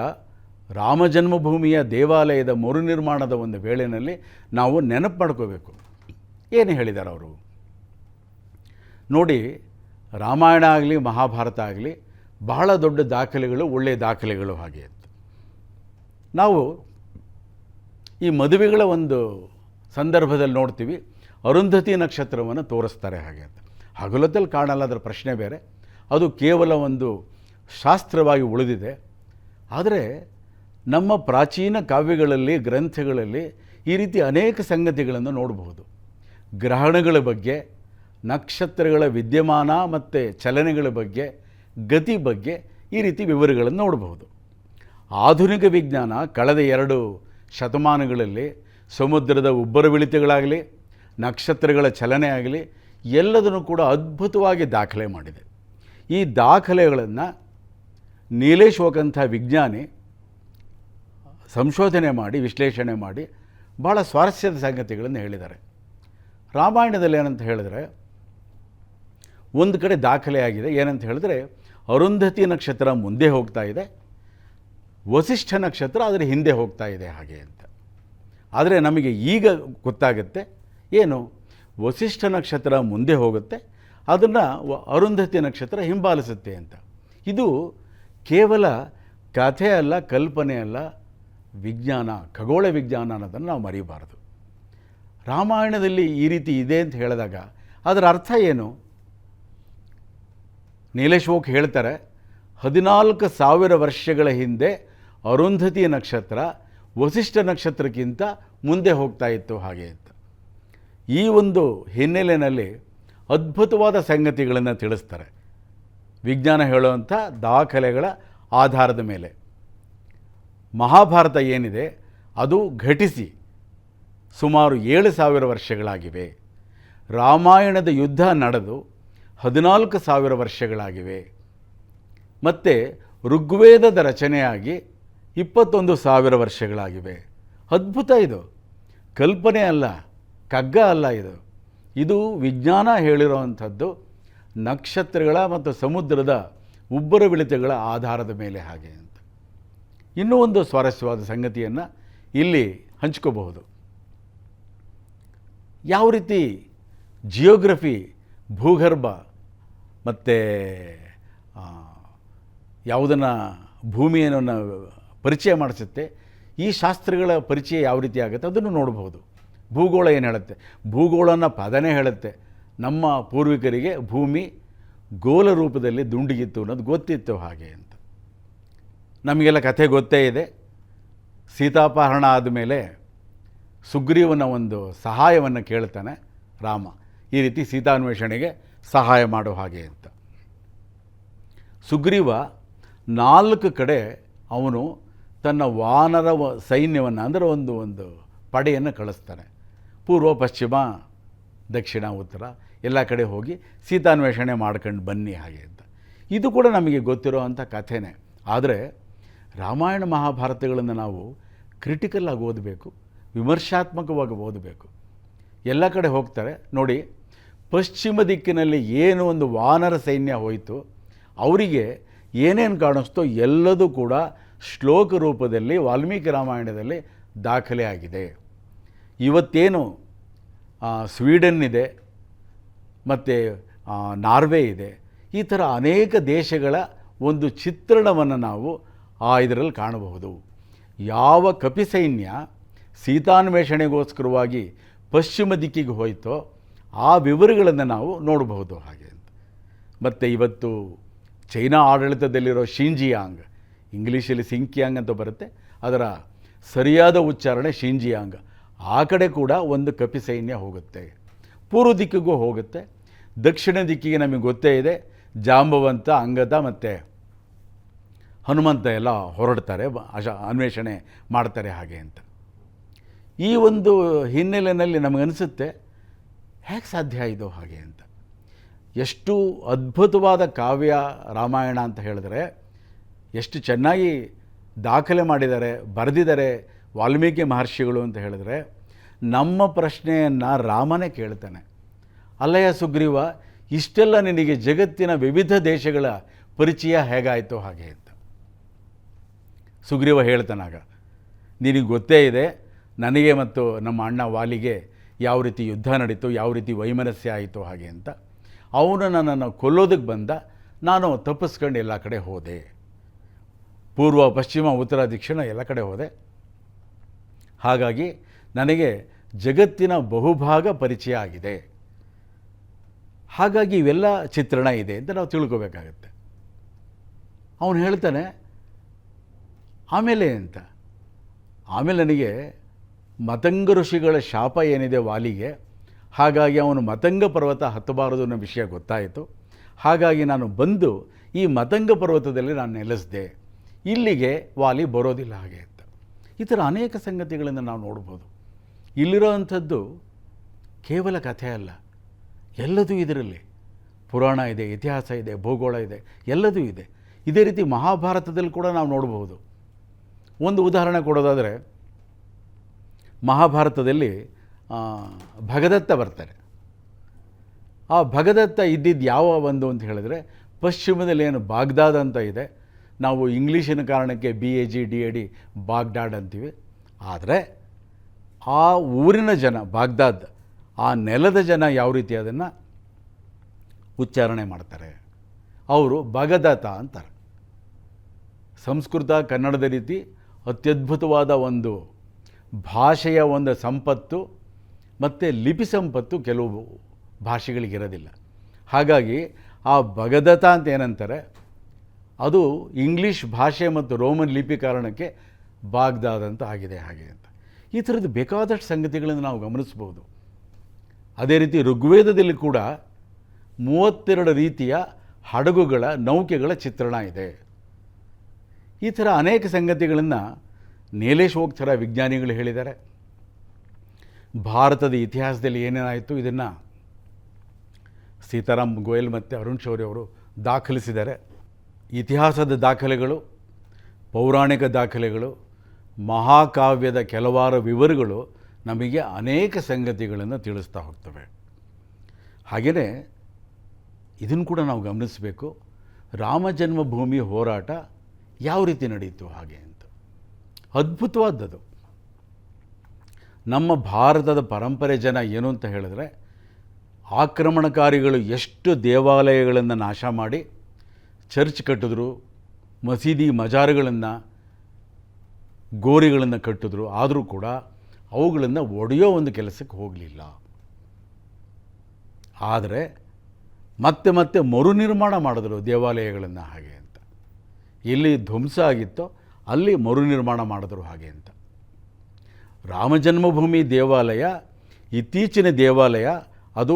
ರಾಮ ಜನ್ಮಭೂಮಿಯ ದೇವಾಲಯದ ಮರುನಿರ್ಮಾಣದ ಒಂದು ವೇಳೆಯಲ್ಲಿ ನಾವು ನೆನಪು ಮಾಡ್ಕೋಬೇಕು. ಏನು ಹೇಳಿದ್ದಾರೆ ಅವರು ನೋಡಿ. ರಾಮಾಯಣ ಆಗಲಿ, ಮಹಾಭಾರತ ಆಗಲಿ ಬಹಳ ದೊಡ್ಡ ದಾಖಲೆಗಳು, ಒಳ್ಳೆಯ ದಾಖಲೆಗಳು ಹಾಗೆ ಅಂತ. ನಾವು ಈ ಮದುವೆಗಳ ಒಂದು ಸಂದರ್ಭದಲ್ಲಿ ನೋಡ್ತೀವಿ, ಅರುಂಧತಿ ನಕ್ಷತ್ರವನ್ನು ತೋರಿಸ್ತಾರೆ ಹಾಗೆ ಅಂತ. ಹಗಲೊತ್ತಲ್ಲಿ ಕಾಣಲ್ಲ, ಅದರ ಪ್ರಶ್ನೆ ಬೇರೆ. ಅದು ಕೇವಲ ಒಂದು ಶಾಸ್ತ್ರವಾಗಿ ಉಳಿದಿದೆ. ಆದರೆ ನಮ್ಮ ಪ್ರಾಚೀನ ಕಾವ್ಯಗಳಲ್ಲಿ, ಗ್ರಂಥಗಳಲ್ಲಿ ಈ ರೀತಿ ಅನೇಕ ಸಂಗತಿಗಳನ್ನು ನೋಡಬಹುದು. ಗ್ರಹಣಗಳ ಬಗ್ಗೆ, ನಕ್ಷತ್ರಗಳ ವಿದ್ಯಮಾನ ಮತ್ತು ಚಲನೆಗಳ ಬಗ್ಗೆ, ಗತಿ ಬಗ್ಗೆ ಈ ರೀತಿ ವಿವರಗಳನ್ನು ನೋಡಬಹುದು. ಆಧುನಿಕ ವಿಜ್ಞಾನ ಕಳೆದ 2 ಶತಮಾನಗಳಲ್ಲಿ ಸಮುದ್ರದ ಉಬ್ಬರವಿಳಿತಗಳಾಗಲಿ, ನಕ್ಷತ್ರಗಳ ಚಲನೆ ಆಗಲಿ ಎಲ್ಲದನ್ನು ಕೂಡ ಅದ್ಭುತವಾಗಿ ದಾಖಲೆ ಮಾಡಿದೆ. ಈ ದಾಖಲೆಗಳನ್ನು ನೀಲೇಶ್ ಹೋಗಂಥ ವಿಜ್ಞಾನಿ ಸಂಶೋಧನೆ ಮಾಡಿ ವಿಶ್ಲೇಷಣೆ ಮಾಡಿ ಭಾಳ ಸ್ವಾರಸ್ಯದ ಸಂಗತಿಗಳನ್ನು ಹೇಳಿದ್ದಾರೆ. ರಾಮಾಯಣದಲ್ಲಿ ಏನಂತ ಹೇಳಿದ್ರೆ, ಒಂದು ಕಡೆ ದಾಖಲೆಯಾಗಿದೆ. ಏನಂತ ಹೇಳಿದ್ರೆ, ಅರುಂಧತಿ ನಕ್ಷತ್ರ ಮುಂದೆ ಹೋಗ್ತಾ ಇದೆ, ವಸಿಷ್ಠ ನಕ್ಷತ್ರ ಅದರ ಹಿಂದೆ ಹೋಗ್ತಾ ಇದೆ ಹಾಗೆ ಅಂತ. ಆದರೆ ನಮಗೆ ಈಗ ಗೊತ್ತಾಗುತ್ತೆ ಏನು, ವಸಿಷ್ಠ ನಕ್ಷತ್ರ ಮುಂದೆ ಹೋಗುತ್ತೆ, ಅದನ್ನು ಅರುಂಧತಿ ನಕ್ಷತ್ರ ಹಿಂಬಾಲಿಸುತ್ತೆ ಅಂತ. ಇದು ಕೇವಲ ಕಥೆ ಅಲ್ಲ, ಕಲ್ಪನೆ ಅಲ್ಲ, ವಿಜ್ಞಾನ, ಖಗೋಳ ವಿಜ್ಞಾನ ಅನ್ನೋದನ್ನು ನಾವು ಮರೀಬಾರದು. ರಾಮಾಯಣದಲ್ಲಿ ಈ ರೀತಿ ಇದೆ ಅಂತ ಹೇಳಿದಾಗ ಅದರ ಅರ್ಥ ಏನು? ನೀಲೇಶ್ ಹೋಗಿ ಹೇಳ್ತಾರೆ, 14,000 ವರ್ಷಗಳ ಹಿಂದೆ ಅರುಂಧತಿ ನಕ್ಷತ್ರ ವಸಿಷ್ಠ ನಕ್ಷತ್ರಕ್ಕಿಂತ ಮುಂದೆ ಹೋಗ್ತಾ ಇತ್ತು ಹಾಗೆ ಅಂತ. ಈ ಒಂದು ಹಿನ್ನೆಲೆಯಲ್ಲಿ ಅದ್ಭುತವಾದ ಸಂಗತಿಗಳನ್ನು ತಿಳಿಸ್ತಾರೆ ವಿಜ್ಞಾನ ಹೇಳುವಂಥ ದಾಖಲೆಗಳ ಆಧಾರದ ಮೇಲೆ. ಮಹಾಭಾರತ ಏನಿದೆ ಅದು ಘಟಿಸಿ ಸುಮಾರು 7,000 ವರ್ಷಗಳಾಗಿವೆ. ರಾಮಾಯಣದ ಯುದ್ಧ ನಡೆದು 14,000 ವರ್ಷಗಳಾಗಿವೆ. ಮತ್ತು ಋಗ್ವೇದದ ರಚನೆಯಾಗಿ 21,000 ವರ್ಷಗಳಾಗಿವೆ. ಅದ್ಭುತ ಇದು, ಕಲ್ಪನೆ ಅಲ್ಲ, ಕಗ್ಗ ಅಲ್ಲ. ಇದು ವಿಜ್ಞಾನ ಹೇಳಿರುವಂಥದ್ದು ನಕ್ಷತ್ರಗಳ ಮತ್ತು ಸಮುದ್ರದ ಉಬ್ಬರವಿಳಿತಗಳ ಆಧಾರದ ಮೇಲೆ ಹಾಗೆ ಅಂತ. ಇನ್ನೂ ಒಂದು ಸ್ವಾರಸ್ಯವಾದ ಸಂಗತಿಯನ್ನು ಇಲ್ಲಿ ಹಂಚ್ಕೋಬಹುದು. ಯಾವ ರೀತಿ ಜಿಯೋಗ್ರಫಿ, ಭೂಗರ್ಭ ಮತ್ತು ಯಾವುದನ್ನು ಭೂಮಿಯನ್ನು ಪರಿಚಯ ಮಾಡಿಸುತ್ತೆ, ಈ ಶಾಸ್ತ್ರಗಳ ಪರಿಚಯ ಯಾವ ರೀತಿ ಆಗುತ್ತೆ ಅದನ್ನು ನೋಡಬಹುದು. ಭೂಗೋಳ ಏನು ಹೇಳುತ್ತೆ, ಭೂಗೋಳನ ಪದನೇ ಹೇಳುತ್ತೆ. ನಮ್ಮ ಪೂರ್ವಿಕರಿಗೆ ಭೂಮಿ ಗೋಲ ರೂಪದಲ್ಲಿ ದುಂಡಿಗಿತ್ತು ಅನ್ನೋದು ಗೊತ್ತಿತ್ತು ಹಾಗೆ ಅಂತ. ನಮಗೆಲ್ಲ ಕಥೆ ಗೊತ್ತೇ ಇದೆ. ಸೀತಾಪಹರಣ ಆದಮೇಲೆ ಸುಗ್ರೀವನ ಒಂದು ಸಹಾಯವನ್ನು ಕೇಳ್ತಾನೆ ರಾಮ, ಈ ರೀತಿ ಸೀತಾನ್ವೇಷಣೆಗೆ ಸಹಾಯ ಮಾಡೋ ಹಾಗೆ ಅಂತ. ಸುಗ್ರೀವ 4 ಕಡೆ ಅವನು ತನ್ನ ವಾನರ ಸೈನ್ಯವನ್ನು ಅಂದರೆ ಒಂದು ಪಡೆಯನ್ನು ಕಳಿಸ್ತಾನೆ. ಪೂರ್ವ, ಪಶ್ಚಿಮ, ದಕ್ಷಿಣ, ಉತ್ತರ ಎಲ್ಲ ಕಡೆ ಹೋಗಿ ಸೀತಾನ್ವೇಷಣೆ ಮಾಡ್ಕೊಂಡು ಬನ್ನಿ ಹಾಗೆ ಅಂತ. ಇದು ಕೂಡ ನಮಗೆ ಗೊತ್ತಿರೋವಂಥ ಕಥೆನೇ. ಆದರೆ ರಾಮಾಯಣ ಮಹಾಭಾರತಗಳನ್ನು ನಾವು ಕ್ರಿಟಿಕಲ್ ಆಗಿ ಓದಬೇಕು, ವಿಮರ್ಶಾತ್ಮಕವಾಗಿ ಓದಬೇಕು. ಎಲ್ಲ ಕಡೆ ಹೋಗ್ತಾರೆ ನೋಡಿ. ಪಶ್ಚಿಮ ದಿಕ್ಕಿನಲ್ಲಿ ಏನು ಒಂದು ವಾನರ ಸೈನ್ಯ ಹೋಯಿತು, ಅವರಿಗೆ ಏನೇನು ಕಾಣಿಸ್ತೋ ಎಲ್ಲದೂ ಕೂಡ ಶ್ಲೋಕ ರೂಪದಲ್ಲಿ ವಾಲ್ಮೀಕಿ ರಾಮಾಯಣದಲ್ಲಿ ದಾಖಲೆ ಆಗಿದೆ. ಇವತ್ತೇನು ಸ್ವೀಡನ್ ಇದೆ ಮತ್ತು ನಾರ್ವೆ ಇದೆ, ಈ ಥರ ಅನೇಕ ದೇಶಗಳ ಒಂದು ಚಿತ್ರಣವನ್ನು ನಾವು ಇದರಲ್ಲಿ ಕಾಣಬಹುದು. ಯಾವ ಕಪಿ ಸೈನ್ಯ ಸೀತಾನ್ವೇಷಣೆಗೋಸ್ಕರವಾಗಿ ಪಶ್ಚಿಮ ದಿಕ್ಕಿಗೆ ಹೋಯಿತೋ ಆ ವಿವರಗಳನ್ನು ನಾವು ನೋಡಬಹುದು ಹಾಗೆ ಅಂತ. ಮತ್ತು ಇವತ್ತು ಚೈನಾ ಆಡಳಿತದಲ್ಲಿರೋ ಶಿಂಜಿಯಾಂಗ್, ಇಂಗ್ಲೀಷಲ್ಲಿ ಸಿಂಕಿಯಾಂಗ್ ಅಂತ ಬರುತ್ತೆ, ಅದರ ಸರಿಯಾದ ಉಚ್ಚಾರಣೆ ಶಿಂಜಿಯಾಂಗ್, ಆ ಕಡೆ ಕೂಡ ಒಂದು ಕಪಿ ಸೈನ್ಯ ಹೋಗುತ್ತೆ. ಪೂರ್ವ ದಿಕ್ಕಿಗೂ ಹೋಗುತ್ತೆ. ದಕ್ಷಿಣ ದಿಕ್ಕಿಗೆ ನಮಗೆ ಗೊತ್ತೇ ಇದೆ, ಜಾಂಬವಂತ, ಅಂಗದ ಮತ್ತು ಹನುಮಂತ ಎಲ್ಲ ಹೊರಡ್ತಾರೆ, ಅನ್ವೇಷಣೆ ಮಾಡ್ತಾರೆ ಹಾಗೆ ಅಂತ. ಈ ಒಂದು ಹಿನ್ನೆಲೆಯಲ್ಲಿ ನಮಗನಿಸುತ್ತೆ ಹೇಗೆ ಸಾಧ್ಯ ಇದು ಹಾಗೆ ಅಂತ. ಎಷ್ಟು ಅದ್ಭುತವಾದ ಕಾವ್ಯ ರಾಮಾಯಣ ಅಂತ ಹೇಳಿದ್ರೆ, ಎಷ್ಟು ಚೆನ್ನಾಗಿ ದಾಖಲೆ ಮಾಡಿದ್ದಾರೆ, ಬರೆದಿದ್ದಾರೆ ವಾಲ್ಮೀಕಿ ಮಹರ್ಷಿಗಳು ಅಂತ ಹೇಳಿದ್ರೆ, ನಮ್ಮ ಪ್ರಶ್ನೆಯನ್ನು ರಾಮನೇ ಕೇಳ್ತಾನೆ, ಅಲ್ಲಯ್ಯ ಸುಗ್ರೀವ, ಇಷ್ಟೆಲ್ಲ ನಿನಗೆ ಜಗತ್ತಿನ ವಿವಿಧ ದೇಶಗಳ ಪರಿಚಯ ಹೇಗಾಯಿತು ಹಾಗೆ ಅಂತ. ಸುಗ್ರೀವ ಹೇಳ್ತಾನಾಗ, ನಿನಗೆ ಗೊತ್ತೇ ಇದೆ ನನಗೆ ಮತ್ತು ನಮ್ಮ ಅಣ್ಣ ವಾಲಿಗೆ ಯಾವ ರೀತಿ ಯುದ್ಧ ನಡೀತು, ಯಾವ ರೀತಿ ವೈಮನಸ್ಯ ಆಯಿತು ಹಾಗೆ ಅಂತ. ಅವನು ನನ್ನನ್ನು ಕೊಲ್ಲೋದಕ್ಕೆ ಬಂದ, ನಾನು ತಪ್ಪಿಸ್ಕೊಂಡು ಎಲ್ಲ ಕಡೆ ಹೋದೆ, ಪೂರ್ವ, ಪಶ್ಚಿಮ, ಉತ್ತರ, ದಕ್ಷಿಣ ಎಲ್ಲ ಕಡೆ ಹೋದೆ. ಹಾಗಾಗಿ ನನಗೆ ಜಗತ್ತಿನ ಬಹುಭಾಗ ಪರಿಚಯ ಆಗಿದೆ. ಹಾಗಾಗಿ ಇವೆಲ್ಲ ಚಿತ್ರಣ ಇದೆ ಅಂತ ನಾವು ತಿಳ್ಕೋಬೇಕಾಗತ್ತೆ. ಅವನು ಹೇಳ್ತಾನೆ ಆಮೇಲೆ ಅಂತ. ಆಮೇಲೆ ನನಗೆ ಮತಂಗ ಋಷಿಗಳ ಶಾಪ ಏನಿದೆ ವಾಲಿಗೆ, ಹಾಗಾಗಿ ಅವನು ಮತಂಗ ಪರ್ವತ ಹತ್ತಬಾರದು ಅನ್ನೋ ವಿಷಯ ಗೊತ್ತಾಯಿತು. ಹಾಗಾಗಿ ನಾನು ಬಂದು ಈ ಮತಂಗ ಪರ್ವತದಲ್ಲಿ ನಾನು ನೆಲೆಸಿದೆ, ಇಲ್ಲಿಗೆ ವಾಲಿ ಬರೋದಿಲ್ಲ ಹಾಗೆ ಅಂತ. ಈ ಥರ ಅನೇಕ ಸಂಗತಿಗಳನ್ನು ನಾವು ನೋಡ್ಬೋದು. ಇಲ್ಲಿರೋವಂಥದ್ದು ಕೇವಲ ಕಥೆ ಅಲ್ಲ, ಎಲ್ಲದೂ ಇದರಲ್ಲಿ ಪುರಾಣ ಇದೆ, ಇತಿಹಾಸ ಇದೆ, ಭೂಗೋಳ ಇದೆ, ಎಲ್ಲದೂ ಇದೆ. ಇದೇ ರೀತಿ ಮಹಾಭಾರತದಲ್ಲಿ ಕೂಡ ನಾವು ನೋಡಬಹುದು. ಒಂದು ಉದಾಹರಣೆ ಕೊಡೋದಾದರೆ, ಮಹಾಭಾರತದಲ್ಲಿ ಭಗದತ್ತ ಬರ್ತಾರೆ. ಆ ಭಗದತ್ತ ಇದ್ದಿದ್ದು ಯಾವ ಒಂದು ಅಂತ ಹೇಳಿದ್ರೆ, ಪಶ್ಚಿಮದಲ್ಲಿ ಏನು ಬಾಗ್ದಾದ್ ಅಂತ ಇದೆ, ನಾವು ಇಂಗ್ಲೀಷಿನ ಕಾರಣಕ್ಕೆ BAGDAD ಬಾಗ್ದಾಡ್ ಅಂತೀವಿ. ಆದರೆ ಆ ಊರಿನ ಜನ, ಬಾಗ್ದಾದ್ ಆ ನೆಲದ ಜನ ಯಾವ ರೀತಿ ಅದನ್ನು ಉಚ್ಚಾರಣೆ ಮಾಡ್ತಾರೆ, ಅವರು ಭಗದತ್ತ ಅಂತಾರೆ. ಸಂಸ್ಕೃತ ಕನ್ನಡದ ರೀತಿ ಅತ್ಯದ್ಭುತವಾದ ಒಂದು ಭಾಷೆಯ ಒಂದು ಸಂಪತ್ತು ಮತ್ತು ಲಿಪಿ ಸಂಪತ್ತು ಕೆಲವು ಭಾಷೆಗಳಿಗಿರೋದಿಲ್ಲ. ಹಾಗಾಗಿ ಆ ಭಗದತ್ತ ಅಂತ ಏನಂತಾರೆ, ಅದು ಇಂಗ್ಲೀಷ್ ಭಾಷೆ ಮತ್ತು ರೋಮನ್ ಲಿಪಿ ಕಾರಣಕ್ಕೆ ಬಾಗ್ದಾದ್ ಅಂತ ಆಗಿದೆ ಹಾಗೆ ಅಂತ. ಈ ಥರದ್ದು ಬೇಕಾದಷ್ಟು ಸಂಗತಿಗಳನ್ನು ನಾವು ಗಮನಿಸ್ಬೋದು. ಅದೇ ರೀತಿ ಋಗ್ವೇದದಲ್ಲಿ ಕೂಡ 32 ರೀತಿಯ ಹಡಗುಗಳ, ನೌಕೆಗಳ ಚಿತ್ರಣ ಇದೆ. ಈ ಥರ ಅನೇಕ ಸಂಗತಿಗಳನ್ನು ನೀಲೇಶೋಕ್ತರ ವಿಜ್ಞಾನಿಗಳು ಹೇಳಿದ್ದಾರೆ. ಭಾರತದ ಇತಿಹಾಸದಲ್ಲಿ ಏನೇನಾಯಿತು ಇದನ್ನು ಸೀತಾರಾಮ್ ಗೋಯಲ್ ಮತ್ತು ಅರುಣ್ ಶೌರ್ಯ ಅವರು ದಾಖಲಿಸಿದ್ದಾರೆ. ಇತಿಹಾಸದ ದಾಖಲೆಗಳು, ಪೌರಾಣಿಕ ದಾಖಲೆಗಳು, ಮಹಾಕಾವ್ಯದ ಕೆಲವಾರು ವಿವರಗಳು ನಮಗೆ ಅನೇಕ ಸಂಗತಿಗಳನ್ನು ತಿಳಿಸ್ತಾ ಹೋಗ್ತವೆ. ಹಾಗೆಯೇ ಇದನ್ನು ಕೂಡ ನಾವು ಗಮನಿಸಬೇಕು, ರಾಮ ಜನ್ಮಭೂಮಿ ಹೋರಾಟ ಯಾವ ರೀತಿ ನಡೀತು ಹಾಗೆ ಅಂತ. ಅದ್ಭುತವಾದದ್ದು. ನಮ್ಮ ಭಾರತದ ಪರಂಪರೆ ಜನ ಏನು ಅಂತ ಹೇಳಿದ್ರೆ, ಆಕ್ರಮಣಕಾರಿಗಳು ಎಷ್ಟು ದೇವಾಲಯಗಳನ್ನು ನಾಶ ಮಾಡಿ ಚರ್ಚ್ ಕಟ್ಟಿದ್ರು, ಮಸೀದಿ ಮಜಾರುಗಳನ್ನು, ಗೋರಿಗಳನ್ನು ಕಟ್ಟಿದ್ರು, ಆದರೂ ಕೂಡ ಅವುಗಳನ್ನು ಒಡೆಯೋ ಒಂದು ಕೆಲಸಕ್ಕೆ ಹೋಗಲಿಲ್ಲ. ಆದರೆ ಮತ್ತೆ ಮತ್ತೆ ಮರುನಿರ್ಮಾಣ ಮಾಡಿದ್ರು ದೇವಾಲಯಗಳನ್ನು ಹಾಗೆ ಅಂತ. ಎಲ್ಲಿ ಧ್ವಂಸ ಆಗಿತ್ತೋ ಅಲ್ಲಿ ಮರುನಿರ್ಮಾಣ ಮಾಡಿದ್ರು ಹಾಗೆ ಅಂತ. ರಾಮಜನ್ಮಭೂಮಿ ದೇವಾಲಯ, ಇತ್ತೀಚಿನ ದೇವಾಲಯ, ಅದು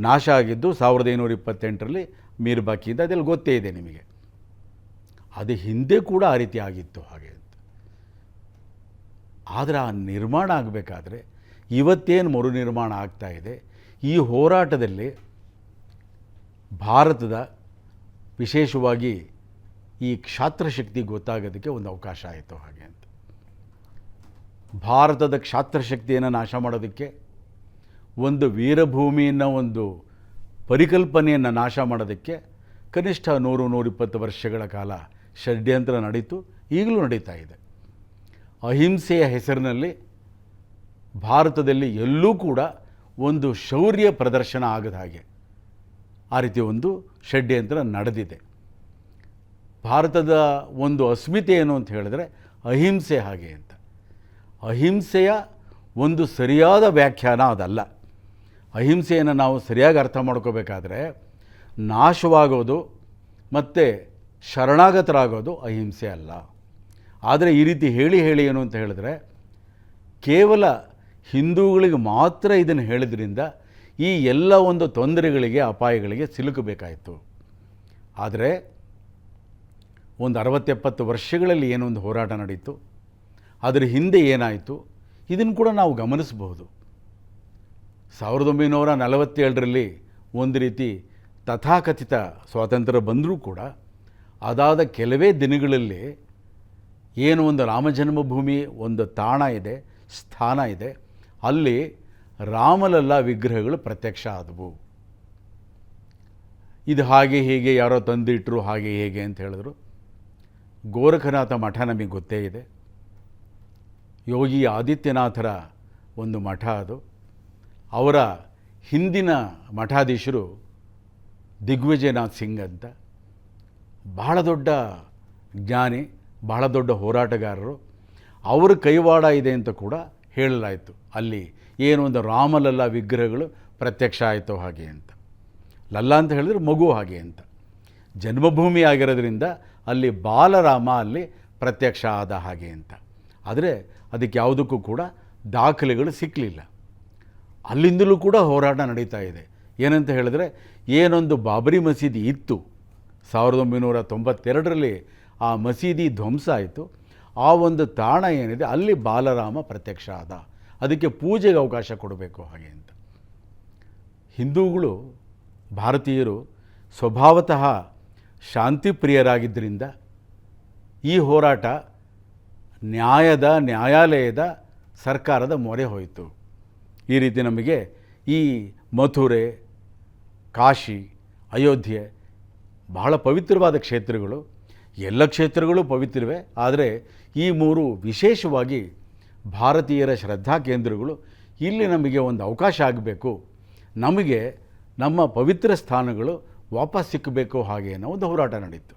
ನಾಶ ಆಗಿದ್ದು 1928ರಲ್ಲಿ ಮೀರ್ಬಾಕಿಯಿಂದ, ಅದೆಲ್ಲ ಗೊತ್ತೇ ಇದೆ ನಿಮಗೆ. ಅದು ಹಿಂದೆ ಕೂಡ ಆ ರೀತಿ ಆಗಿತ್ತು ಹಾಗೆ ಅಂತ. ಆದರೆ ಆ ನಿರ್ಮಾಣ ಆಗಬೇಕಾದ್ರೆ ಇವತ್ತೇನು ಮರುನಿರ್ಮಾಣ ಆಗ್ತಾ ಇದೆ, ಈ ಹೋರಾಟದಲ್ಲಿ ಭಾರತದ ವಿಶೇಷವಾಗಿ ಈ ಕ್ಷಾತ್ರಶಕ್ತಿ ಗೊತ್ತಾಗೋದಕ್ಕೆ ಒಂದು ಅವಕಾಶ ಆಯಿತು ಹಾಗೆ ಅಂತ. ಭಾರತದ ಕ್ಷಾತ್ರಶಕ್ತಿಯನ್ನು ನಾಶ ಮಾಡೋದಕ್ಕೆ, ಒಂದು ವೀರಭೂಮಿಯನ್ನು, ಒಂದು ಪರಿಕಲ್ಪನೆಯನ್ನು ನಾಶ ಮಾಡೋದಕ್ಕೆ ಕನಿಷ್ಠ 100-120 ವರ್ಷಗಳ ಕಾಲ ಷಡ್ಯಂತ್ರ ನಡೀತು, ಈಗಲೂ ನಡೀತಾ ಇದೆ. ಅಹಿಂಸೆಯ ಹೆಸರಿನಲ್ಲಿ ಭಾರತದಲ್ಲಿ ಎಲ್ಲೂ ಕೂಡ ಒಂದು ಶೌರ್ಯ ಪ್ರದರ್ಶನ ಆಗದ ಹಾಗೆ ಆ ರೀತಿ ಒಂದು ಷಡ್ಯಂತ್ರ ನಡೆದಿದೆ. ಭಾರತದ ಒಂದು ಅಸ್ಮಿತೆ ಏನು ಅಂತ ಹೇಳಿದ್ರೆ ಅಹಿಂಸೆ ಹಾಗೆ ಅಂತ. ಅಹಿಂಸೆಯ ಒಂದು ಸರಿಯಾದ ವ್ಯಾಖ್ಯಾನ ಅದಲ್ಲ. ಅಹಿಂಸೆಯನ್ನು ನಾವು ಸರಿಯಾಗಿ ಅರ್ಥ ಮಾಡ್ಕೋಬೇಕಾದ್ರೆ ನಾಶವಾಗೋದು ಮತ್ತು ಶರಣಾಗತರಾಗೋದು ಅಹಿಂಸೆ ಅಲ್ಲ. ಆದರೆ ಈ ರೀತಿ ಹೇಳಿ ಏನು ಅಂತ ಹೇಳಿದ್ರೆ, ಕೇವಲ ಹಿಂದೂಗಳಿಗೆ ಮಾತ್ರ ಇದನ್ನು ಹೇಳಿದ್ರಿಂದ ಈ ಎಲ್ಲ ಒಂದು ತೊಂದರೆಗಳಿಗೆ, ಅಪಾಯಗಳಿಗೆ ಸಿಲುಕಬೇಕಾಯಿತು. ಆದರೆ ಒಂದು 60-70 ವರ್ಷಗಳಲ್ಲಿ ಏನೊಂದು ಹೋರಾಟ ನಡೀತು, ಅದರ ಹಿಂದೆ ಏನಾಯಿತು, ಇದನ್ನು ಕೂಡ ನಾವು ಗಮನಿಸಬಹುದು. 1947ರಲ್ಲಿ ಒಂದು ರೀತಿ ತಥಾಕಥಿತ ಸ್ವಾತಂತ್ರ್ಯ ಬಂದರೂ ಕೂಡ ಅದಾದ ಕೆಲವೇ ದಿನಗಳಲ್ಲಿ ಏನು ಒಂದು ರಾಮಜನ್ಮಭೂಮಿ ಒಂದು ತಾಣ ಇದೆ, ಸ್ಥಾನ ಇದೆ, ಅಲ್ಲಿ ರಾಮಲಲ್ಲಾ ವಿಗ್ರಹಗಳು ಪ್ರತ್ಯಕ್ಷ ಆದವು. ಇದು ಹಾಗೆ ಹೀಗೆ ಯಾರೋ ತಂದಿಟ್ಟರು ಹಾಗೆ ಹೇಗೆ ಅಂತ ಹೇಳಿದ್ರು. ಗೋರಖನಾಥ ಮಠ ನಮಗೆ ಗೊತ್ತೇ ಇದೆ, ಯೋಗಿ ಆದಿತ್ಯನಾಥರ ಒಂದು ಮಠ ಅದು. ಅವರ ಹಿಂದಿನ ಮಠಾಧೀಶರು ದಿಗ್ವಿಜಯನಾಥ್ ಸಿಂಗ್ ಅಂತ, ಬಹಳ ದೊಡ್ಡ ಜ್ಞಾನಿ, ಬಹಳ ದೊಡ್ಡ ಹೋರಾಟಗಾರರು. ಅವರ ಕೈವಾಡ ಇದೆ ಅಂತ ಕೂಡ ಹೇಳಲಾಯಿತು. ಅಲ್ಲಿ ಏನು ಒಂದು ರಾಮಲಲ್ಲಾ ವಿಗ್ರಹಗಳು ಪ್ರತ್ಯಕ್ಷ ಆಯಿತು ಹಾಗೆ ಅಂತ. ಲಲ್ಲಾ ಅಂತ ಹೇಳಿದ್ರೆ ಮಗು ಹಾಗೆ ಅಂತ. ಜನ್ಮಭೂಮಿ ಆಗಿರೋದ್ರಿಂದ ಅಲ್ಲಿ ಬಾಲರಾಮ ಅಲ್ಲಿ ಪ್ರತ್ಯಕ್ಷ ಆದ ಹಾಗೆ ಅಂತ. ಆದರೆ ಅದಕ್ಕೆ ಯಾವುದಕ್ಕೂ ಕೂಡ ದಾಖಲೆಗಳು ಸಿಕ್ಕಲಿಲ್ಲ. ಅಲ್ಲಿಂದಲೂ ಕೂಡ ಹೋರಾಟ ನಡೀತಾ ಇದೆ. ಏನಂತ ಹೇಳಿದ್ರೆ, ಏನೊಂದು ಬಾಬರಿ ಮಸೀದಿ ಇತ್ತು 1992ರಲ್ಲಿ, ಆ ಮಸೀದಿ ಧ್ವಂಸ ಆಯಿತು. ಆ ಒಂದು ತಾಣ ಏನಿದೆ ಅಲ್ಲಿ ಬಾಲರಾಮ ಪ್ರತ್ಯಕ್ಷ ಆದ. ಅದಕ್ಕೆ ಪೂಜೆಗೆ ಅವಕಾಶ ಕೊಡಬೇಕು ಹಾಗೆ ಅಂತ. ಹಿಂದೂಗಳು, ಭಾರತೀಯರು ಸ್ವಭಾವತಃ ಶಾಂತಿಪ್ರಿಯರಾಗಿದ್ದರಿಂದ ಈ ಹೋರಾಟ ನ್ಯಾಯಾಲಯದ ಸರ್ಕಾರದ ಮೊರೆ ಹೋಯಿತು. ಈ ರೀತಿ ನಮಗೆ ಈ ಮಥುರೆ, ಕಾಶಿ, ಅಯೋಧ್ಯೆ ಬಹಳ ಪವಿತ್ರವಾದ ಕ್ಷೇತ್ರಗಳು. ಎಲ್ಲ ಕ್ಷೇತ್ರಗಳು ಪವಿತ್ರವೇ, ಆದರೆ ಈ ಮೂರು ವಿಶೇಷವಾಗಿ ಭಾರತೀಯರ ಶ್ರದ್ಧಾ ಕೇಂದ್ರಗಳು. ಇಲ್ಲಿ ನಮಗೆ ಒಂದು ಅವಕಾಶ ಆಗಬೇಕು, ನಮಗೆ ನಮ್ಮ ಪವಿತ್ರ ಸ್ಥಾನಗಳು ವಾಪಸ್ ಸಿಕ್ಕಬೇಕು ಹಾಗೆ ಅನ್ನೋ ಒಂದು ಹೋರಾಟ ನಡೀತು.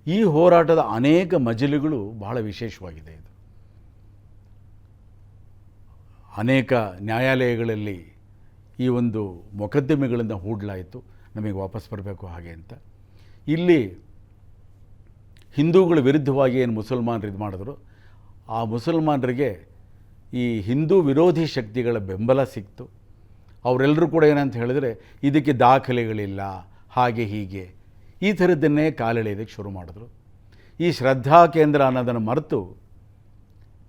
ಈ ಹೋರಾಟದ ಅನೇಕ ಮಜಲುಗಳು ಬಹಳ ವಿಶೇಷವಾಗಿದೆ. ಇದು ಅನೇಕ ನ್ಯಾಯಾಲಯಗಳಲ್ಲಿ ಈ ಒಂದು ಮೊಕದ್ದಮೆಗಳನ್ನು ಹೂಡಲಾಯಿತು, ನಮಗೆ ವಾಪಸ್ ಬರಬೇಕು ಹಾಗೆ ಅಂತ. ಇಲ್ಲಿ ಹಿಂದೂಗಳ ವಿರುದ್ಧವಾಗಿ ಏನು ಮುಸಲ್ಮಾನರು ಇದು ಮಾಡಿದ್ರು, ಆ ಮುಸಲ್ಮಾನರಿಗೆ ಈ ಹಿಂದೂ ವಿರೋಧಿ ಶಕ್ತಿಗಳ ಬೆಂಬಲ ಸಿಕ್ತು. ಅವರೆಲ್ಲರೂ ಕೂಡ ಏನಂತ ಹೇಳಿದ್ರೆ, ಇದಕ್ಕೆ ದಾಖಲೆಗಳಿಲ್ಲ, ಹಾಗೆ ಹೀಗೆ ಈ ಥರದ್ದನ್ನೇ ಕಾಲೆಳೆಯೋದಕ್ಕೆ ಶುರು ಮಾಡಿದ್ರು. ಈ ಶ್ರದ್ಧಾ ಕೇಂದ್ರ ಅನ್ನೋದನ್ನು ಮರೆತು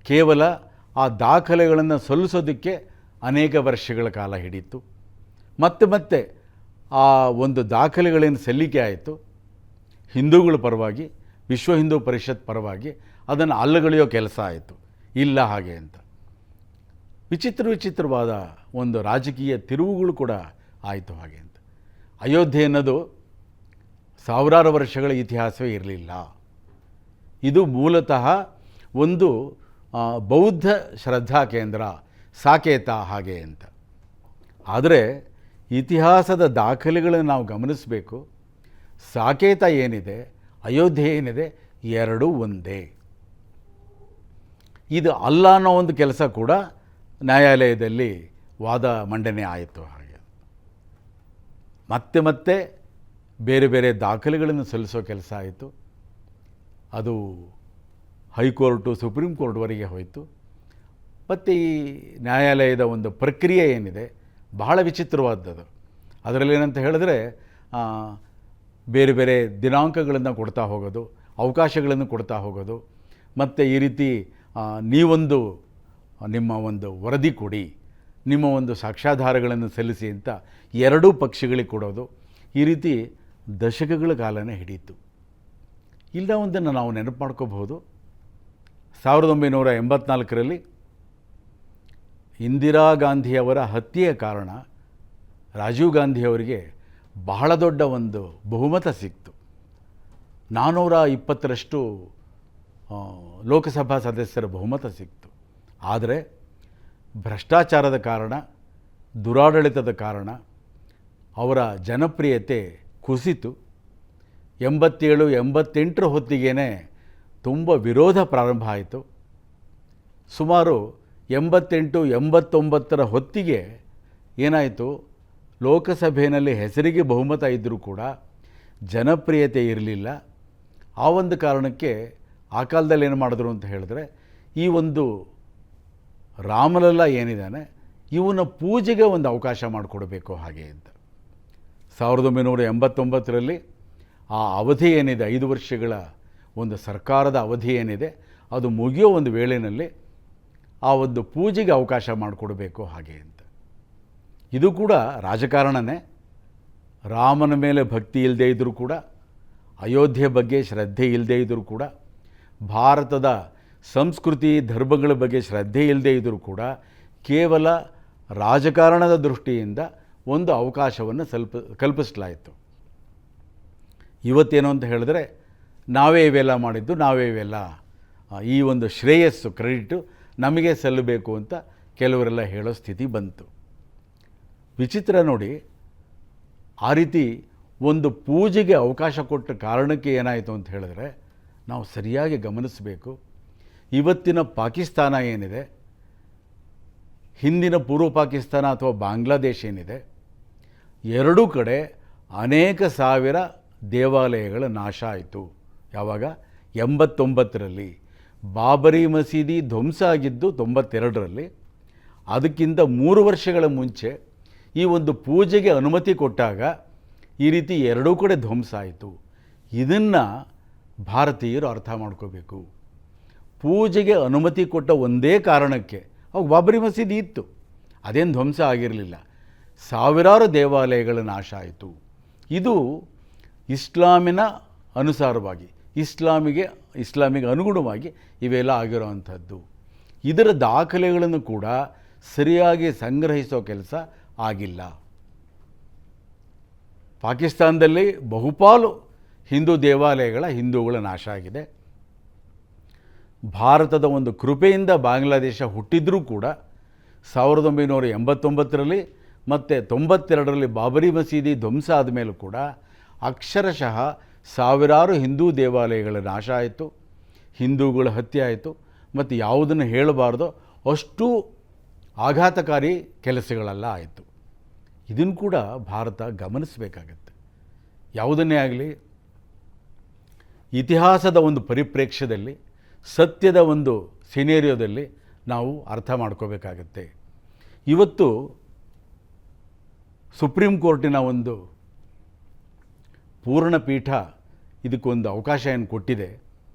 ಕೇವಲ ಆ ದಾಖಲೆಗಳನ್ನು ಸಲ್ಲಿಸೋದಕ್ಕೆ ಅನೇಕ ವರ್ಷಗಳ ಕಾಲ ಹಿಡಿಯಿತು. ಮತ್ತೆ ಆ ಒಂದು ದಾಖಲೆಗಳೇನು ಸಲ್ಲಿಕೆ ಆಯಿತು, ಹಿಂದೂಗಳ ಪರವಾಗಿ, ವಿಶ್ವ ಹಿಂದೂ ಪರಿಷತ್ ಪರವಾಗಿ ಅದನ್ನು ಅಲ್ಲಗಳೆಯೋ ಕೆಲಸ ಆಯಿತು. ಇಲ್ಲ ಹಾಗೆ ಅಂತ ವಿಚಿತ್ರವಾದ ಒಂದು ರಾಜಕೀಯ ತಿರುವುಗಳು ಕೂಡ ಆಯಿತು ಹಾಗೆ ಅಂತ. ಅಯೋಧ್ಯೆ ಅನ್ನೋದು ಸಾವಿರಾರು ವರ್ಷಗಳ ಇತಿಹಾಸವೇ ಇರಲಿಲ್ಲ. ಇದು ಮೂಲತಃ ಒಂದು ಬೌದ್ಧ ಶ್ರದ್ಧಾ ಕೇಂದ್ರ, ಸಾಕೇತ ಹಾಗೆ ಅಂತ. ಆದರೆ ಇತಿಹಾಸದ ದಾಖಲೆಗಳನ್ನು ನಾವು ಗಮನಿಸಬೇಕು. ಸಾಕೇತ ಏನಿದೆ, ಅಯೋಧ್ಯೆ ಏನಿದೆ, ಎರಡೂ ಒಂದೇ. ಇದು ಅಲ್ಲ ಅನ್ನೋ ಒಂದು ಕೆಲಸ ಕೂಡ ನ್ಯಾಯಾಲಯದಲ್ಲಿ ವಾದ ಮಂಡನೆ ಆಯಿತು. ಹಾಗೆ ಮತ್ತೆ ಬೇರೆ ದಾಖಲೆಗಳನ್ನು ಸಲ್ಲಿಸೋ ಕೆಲಸ ಆಯಿತು. ಅದು ಹೈಕೋರ್ಟು, ಸುಪ್ರೀಂ ಕೋರ್ಟ್ವರೆಗೆ ಹೋಯಿತು. ಮತ್ತು ಈ ನ್ಯಾಯಾಲಯದ ಒಂದು ಪ್ರಕ್ರಿಯೆ ಏನಿದೆ ಬಹಳ ವಿಚಿತ್ರವಾದದ್ದು. ಅದರಲ್ಲಿ ಏನಂತ ಹೇಳಿದ್ರೆ, ಬೇರೆ ದಿನಾಂಕಗಳನ್ನು ಕೊಡ್ತಾ ಹೋಗೋದು, ಅವಕಾಶಗಳನ್ನು ಕೊಡ್ತಾ ಹೋಗೋದು, ಮತ್ತು ಈ ರೀತಿ ನೀವೊಂದು ನಿಮ್ಮ ಒಂದು ವರದಿ ಕೊಡಿ, ನಿಮ್ಮ ಒಂದು ಸಾಕ್ಷ್ಯಾಧಾರಗಳನ್ನು ಸಲ್ಲಿಸಿ ಅಂತ ಎರಡೂ ಪಕ್ಷಗಳಿಗೆ ಕೊಡೋದು. ಈ ರೀತಿ ದಶಕಗಳ ಕಾಲನೇ ಹಿಡಿಯಿತು. ಇಲ್ಲ ಒಂದನ್ನು ನಾವು ನೆನಪು ಮಾಡ್ಕೋಬಹುದು. 1984ರಲ್ಲಿ ಇಂದಿರಾ ಗಾಂಧಿಯವರ ಹತ್ಯೆಯ ಕಾರಣ ರಾಜೀವ್ ಗಾಂಧಿಯವರಿಗೆ ಬಹಳ ದೊಡ್ಡ ಒಂದು ಬಹುಮತ ಸಿಕ್ತು. 420ರಷ್ಟು ಲೋಕಸಭಾ ಸದಸ್ಯರ ಬಹುಮತ ಸಿಕ್ತು. ಆದರೆ ಭ್ರಷ್ಟಾಚಾರದ ಕಾರಣ, ದುರಾಡಳಿತದ ಕಾರಣ ಅವರ ಜನಪ್ರಿಯತೆ ಕುಸಿತು. 87-88 ಹೊತ್ತಿಗೆ ತುಂಬ ವಿರೋಧ ಪ್ರಾರಂಭ ಆಯಿತು. ಸುಮಾರು 88-89 ಹೊತ್ತಿಗೆ ಏನಾಯಿತು, ಲೋಕಸಭೆಯಲ್ಲಿ ಹೆಸರಿಗೆ ಬಹುಮತ ಇದ್ದರೂ ಕೂಡ ಜನಪ್ರಿಯತೆ ಇರಲಿಲ್ಲ. ಆ ಒಂದು ಕಾರಣಕ್ಕೆ ಆ ಕಾಲದಲ್ಲಿ ಏನು ಮಾಡಿದ್ರು ಅಂತ ಹೇಳಿದ್ರೆ, ಈ ಒಂದು ರಾಮಲಲ್ಲ ಏನಿದ್ದಾನೆ ಇವನ ಪೂಜೆಗೆ ಒಂದು ಅವಕಾಶ ಮಾಡಿಕೊಡಬೇಕು ಹಾಗೆ ಅಂತ. 1989ರಲ್ಲಿ ಆ ಅವಧಿ ಏನಿದೆ, 5 ವರ್ಷಗಳ ಒಂದು ಸರ್ಕಾರದ ಅವಧಿ ಏನಿದೆ, ಅದು ಮುಗಿಯೋ ಒಂದು ವೇಳೆಯಲ್ಲಿ ಆ ಒಂದು ಪೂಜೆಗೆ ಅವಕಾಶ ಮಾಡಿಕೊಡಬೇಕು ಹಾಗೆ ಅಂತ. ಇದು ಕೂಡ ರಾಜಕಾರಣನೇ. ರಾಮನ ಮೇಲೆ ಭಕ್ತಿ ಇಲ್ಲದೇ ಇದ್ದರೂ ಕೂಡ, ಅಯೋಧ್ಯೆ ಬಗ್ಗೆ ಶ್ರದ್ಧೆ ಇಲ್ಲದೇ ಇದ್ದರೂ ಕೂಡ, ಭಾರತದ ಸಂಸ್ಕೃತಿ ಧರ್ಮಗಳ ಬಗ್ಗೆ ಶ್ರದ್ಧೆ ಇಲ್ಲದೇ ಇದ್ದರೂ ಕೂಡ, ಕೇವಲ ರಾಜಕಾರಣದ ದೃಷ್ಟಿಯಿಂದ ಒಂದು ಅವಕಾಶವನ್ನು ಕಲ್ಪಿಸಲಾಯಿತು. ಇವತ್ತೇನು ಅಂತ ಹೇಳಿದ್ರೆ, ನಾವೇ ಇವೆಲ್ಲ ಮಾಡಿದ್ದು, ನಾವೇ ಇವೆಲ್ಲ ಈ ಒಂದು ಶ್ರೇಯಸ್ಸು, ಕ್ರೆಡಿಟು ನಮಗೆ ಸಲ್ಲಬೇಕು ಅಂತ ಕೆಲವರೆಲ್ಲ ಹೇಳೋ ಸ್ಥಿತಿ ಬಂತು. ವಿಚಿತ್ರ ನೋಡಿ, ಆ ರೀತಿ ಒಂದು ಪೂಜೆಗೆ ಅವಕಾಶ ಕೊಟ್ಟ ಕಾರಣಕ್ಕೆ ಏನಾಯಿತು ಅಂತ ಹೇಳಿದ್ರೆ, ನಾವು ಸರಿಯಾಗಿ ಗಮನಿಸಬೇಕು. ಇವತ್ತಿನ ಪಾಕಿಸ್ತಾನ ಏನಿದೆ, ಹಿಂದಿನ ಪೂರ್ವ ಪಾಕಿಸ್ತಾನ ಅಥವಾ ಬಾಂಗ್ಲಾದೇಶ ಏನಿದೆ, ಎರಡೂ ಕಡೆ ಅನೇಕ ಸಾವಿರ ದೇವಾಲಯಗಳ ನಾಶ ಆಯಿತು. ಯಾವಾಗ? 89ರಲ್ಲಿ. ಬಾಬರಿ ಮಸೀದಿ ಧ್ವಂಸ ಆಗಿದ್ದು 92ರಲ್ಲಿ. ಅದಕ್ಕಿಂತ 3 ವರ್ಷಗಳ ಮುಂಚೆ ಈ ಒಂದು ಪೂಜೆಗೆ ಅನುಮತಿ ಕೊಟ್ಟಾಗ ಈ ರೀತಿ ಎರಡೂ ಕಡೆ ಧ್ವಂಸ ಆಯಿತು. ಇದನ್ನು ಭಾರತೀಯರು ಅರ್ಥ ಮಾಡ್ಕೋಬೇಕು. ಪೂಜೆಗೆ ಅನುಮತಿ ಕೊಟ್ಟ ಒಂದೇ ಕಾರಣಕ್ಕೆ ಅವಾಗ ಬಾಬರಿ ಮಸೀದಿ ಇತ್ತು, ಅದೇನು ಧ್ವಂಸ ಆಗಿರಲಿಲ್ಲ. ಸಾವಿರಾರು ದೇವಾಲಯಗಳ ನಾಶ ಆಯಿತು. ಇದು ಇಸ್ಲಾಮಿನ ಅನುಸಾರವಾಗಿ, ಇಸ್ಲಾಮಿಗೆ ಅನುಗುಣವಾಗಿ ಇವೆಲ್ಲ ಆಗಿರೋವಂಥದ್ದು. ಇದರ ದಾಖಲೆಗಳನ್ನು ಕೂಡ ಸರಿಯಾಗಿ ಸಂಗ್ರಹಿಸೋ ಕೆಲಸ ಆಗಿಲ್ಲ. ಪಾಕಿಸ್ತಾನದಲ್ಲಿ ಬಹುಪಾಲು ಹಿಂದೂಗಳ ನಾಶ ಆಗಿದೆ. ಭಾರತದ ಒಂದು ಕೃಪೆಯಿಂದ ಬಾಂಗ್ಲಾದೇಶ ಹುಟ್ಟಿದ್ರೂ ಕೂಡ 1989ರಲ್ಲಿ ಮತ್ತು 92ರಲ್ಲಿ ಬಾಬರಿ ಮಸೀದಿ ಧ್ವಂಸ ಆದಮೇಲೂ ಕೂಡ ಅಕ್ಷರಶಃ ಸಾವಿರಾರು ಹಿಂದೂ ದೇವಾಲಯಗಳ ನಾಶ ಆಯಿತು, ಹಿಂದೂಗಳ ಹತ್ಯೆ ಆಯಿತು. ಮತ್ತು ಯಾವುದನ್ನು ಹೇಳಬಾರ್ದೋ ಅಷ್ಟು ಆಘಾತಕಾರಿ ಕೆಲಸಗಳೆಲ್ಲ ಆಯಿತು. ಇದನ್ನು ಕೂಡ ಭಾರತ ಗಮನಿಸಬೇಕಾಗತ್ತೆ. ಯಾವುದನ್ನೇ ಆಗಲಿ ಇತಿಹಾಸದ ಒಂದು ಪರಿಪ್ರೇಕ್ಷ್ಯದಲ್ಲಿ, ಸತ್ಯದ ಒಂದು ಸಿನೇರಿಯೋದಲ್ಲಿ ನಾವು ಅರ್ಥ ಮಾಡ್ಕೋಬೇಕಾಗತ್ತೆ. ಇವತ್ತು ಸುಪ್ರೀಂ ಕೋರ್ಟಿನ ಒಂದು ಪೂರ್ಣ ಪೀಠ ಇದಕ್ಕೊಂದು ಅವಕಾಶ ಏನು ಕೊಟ್ಟಿದೆ,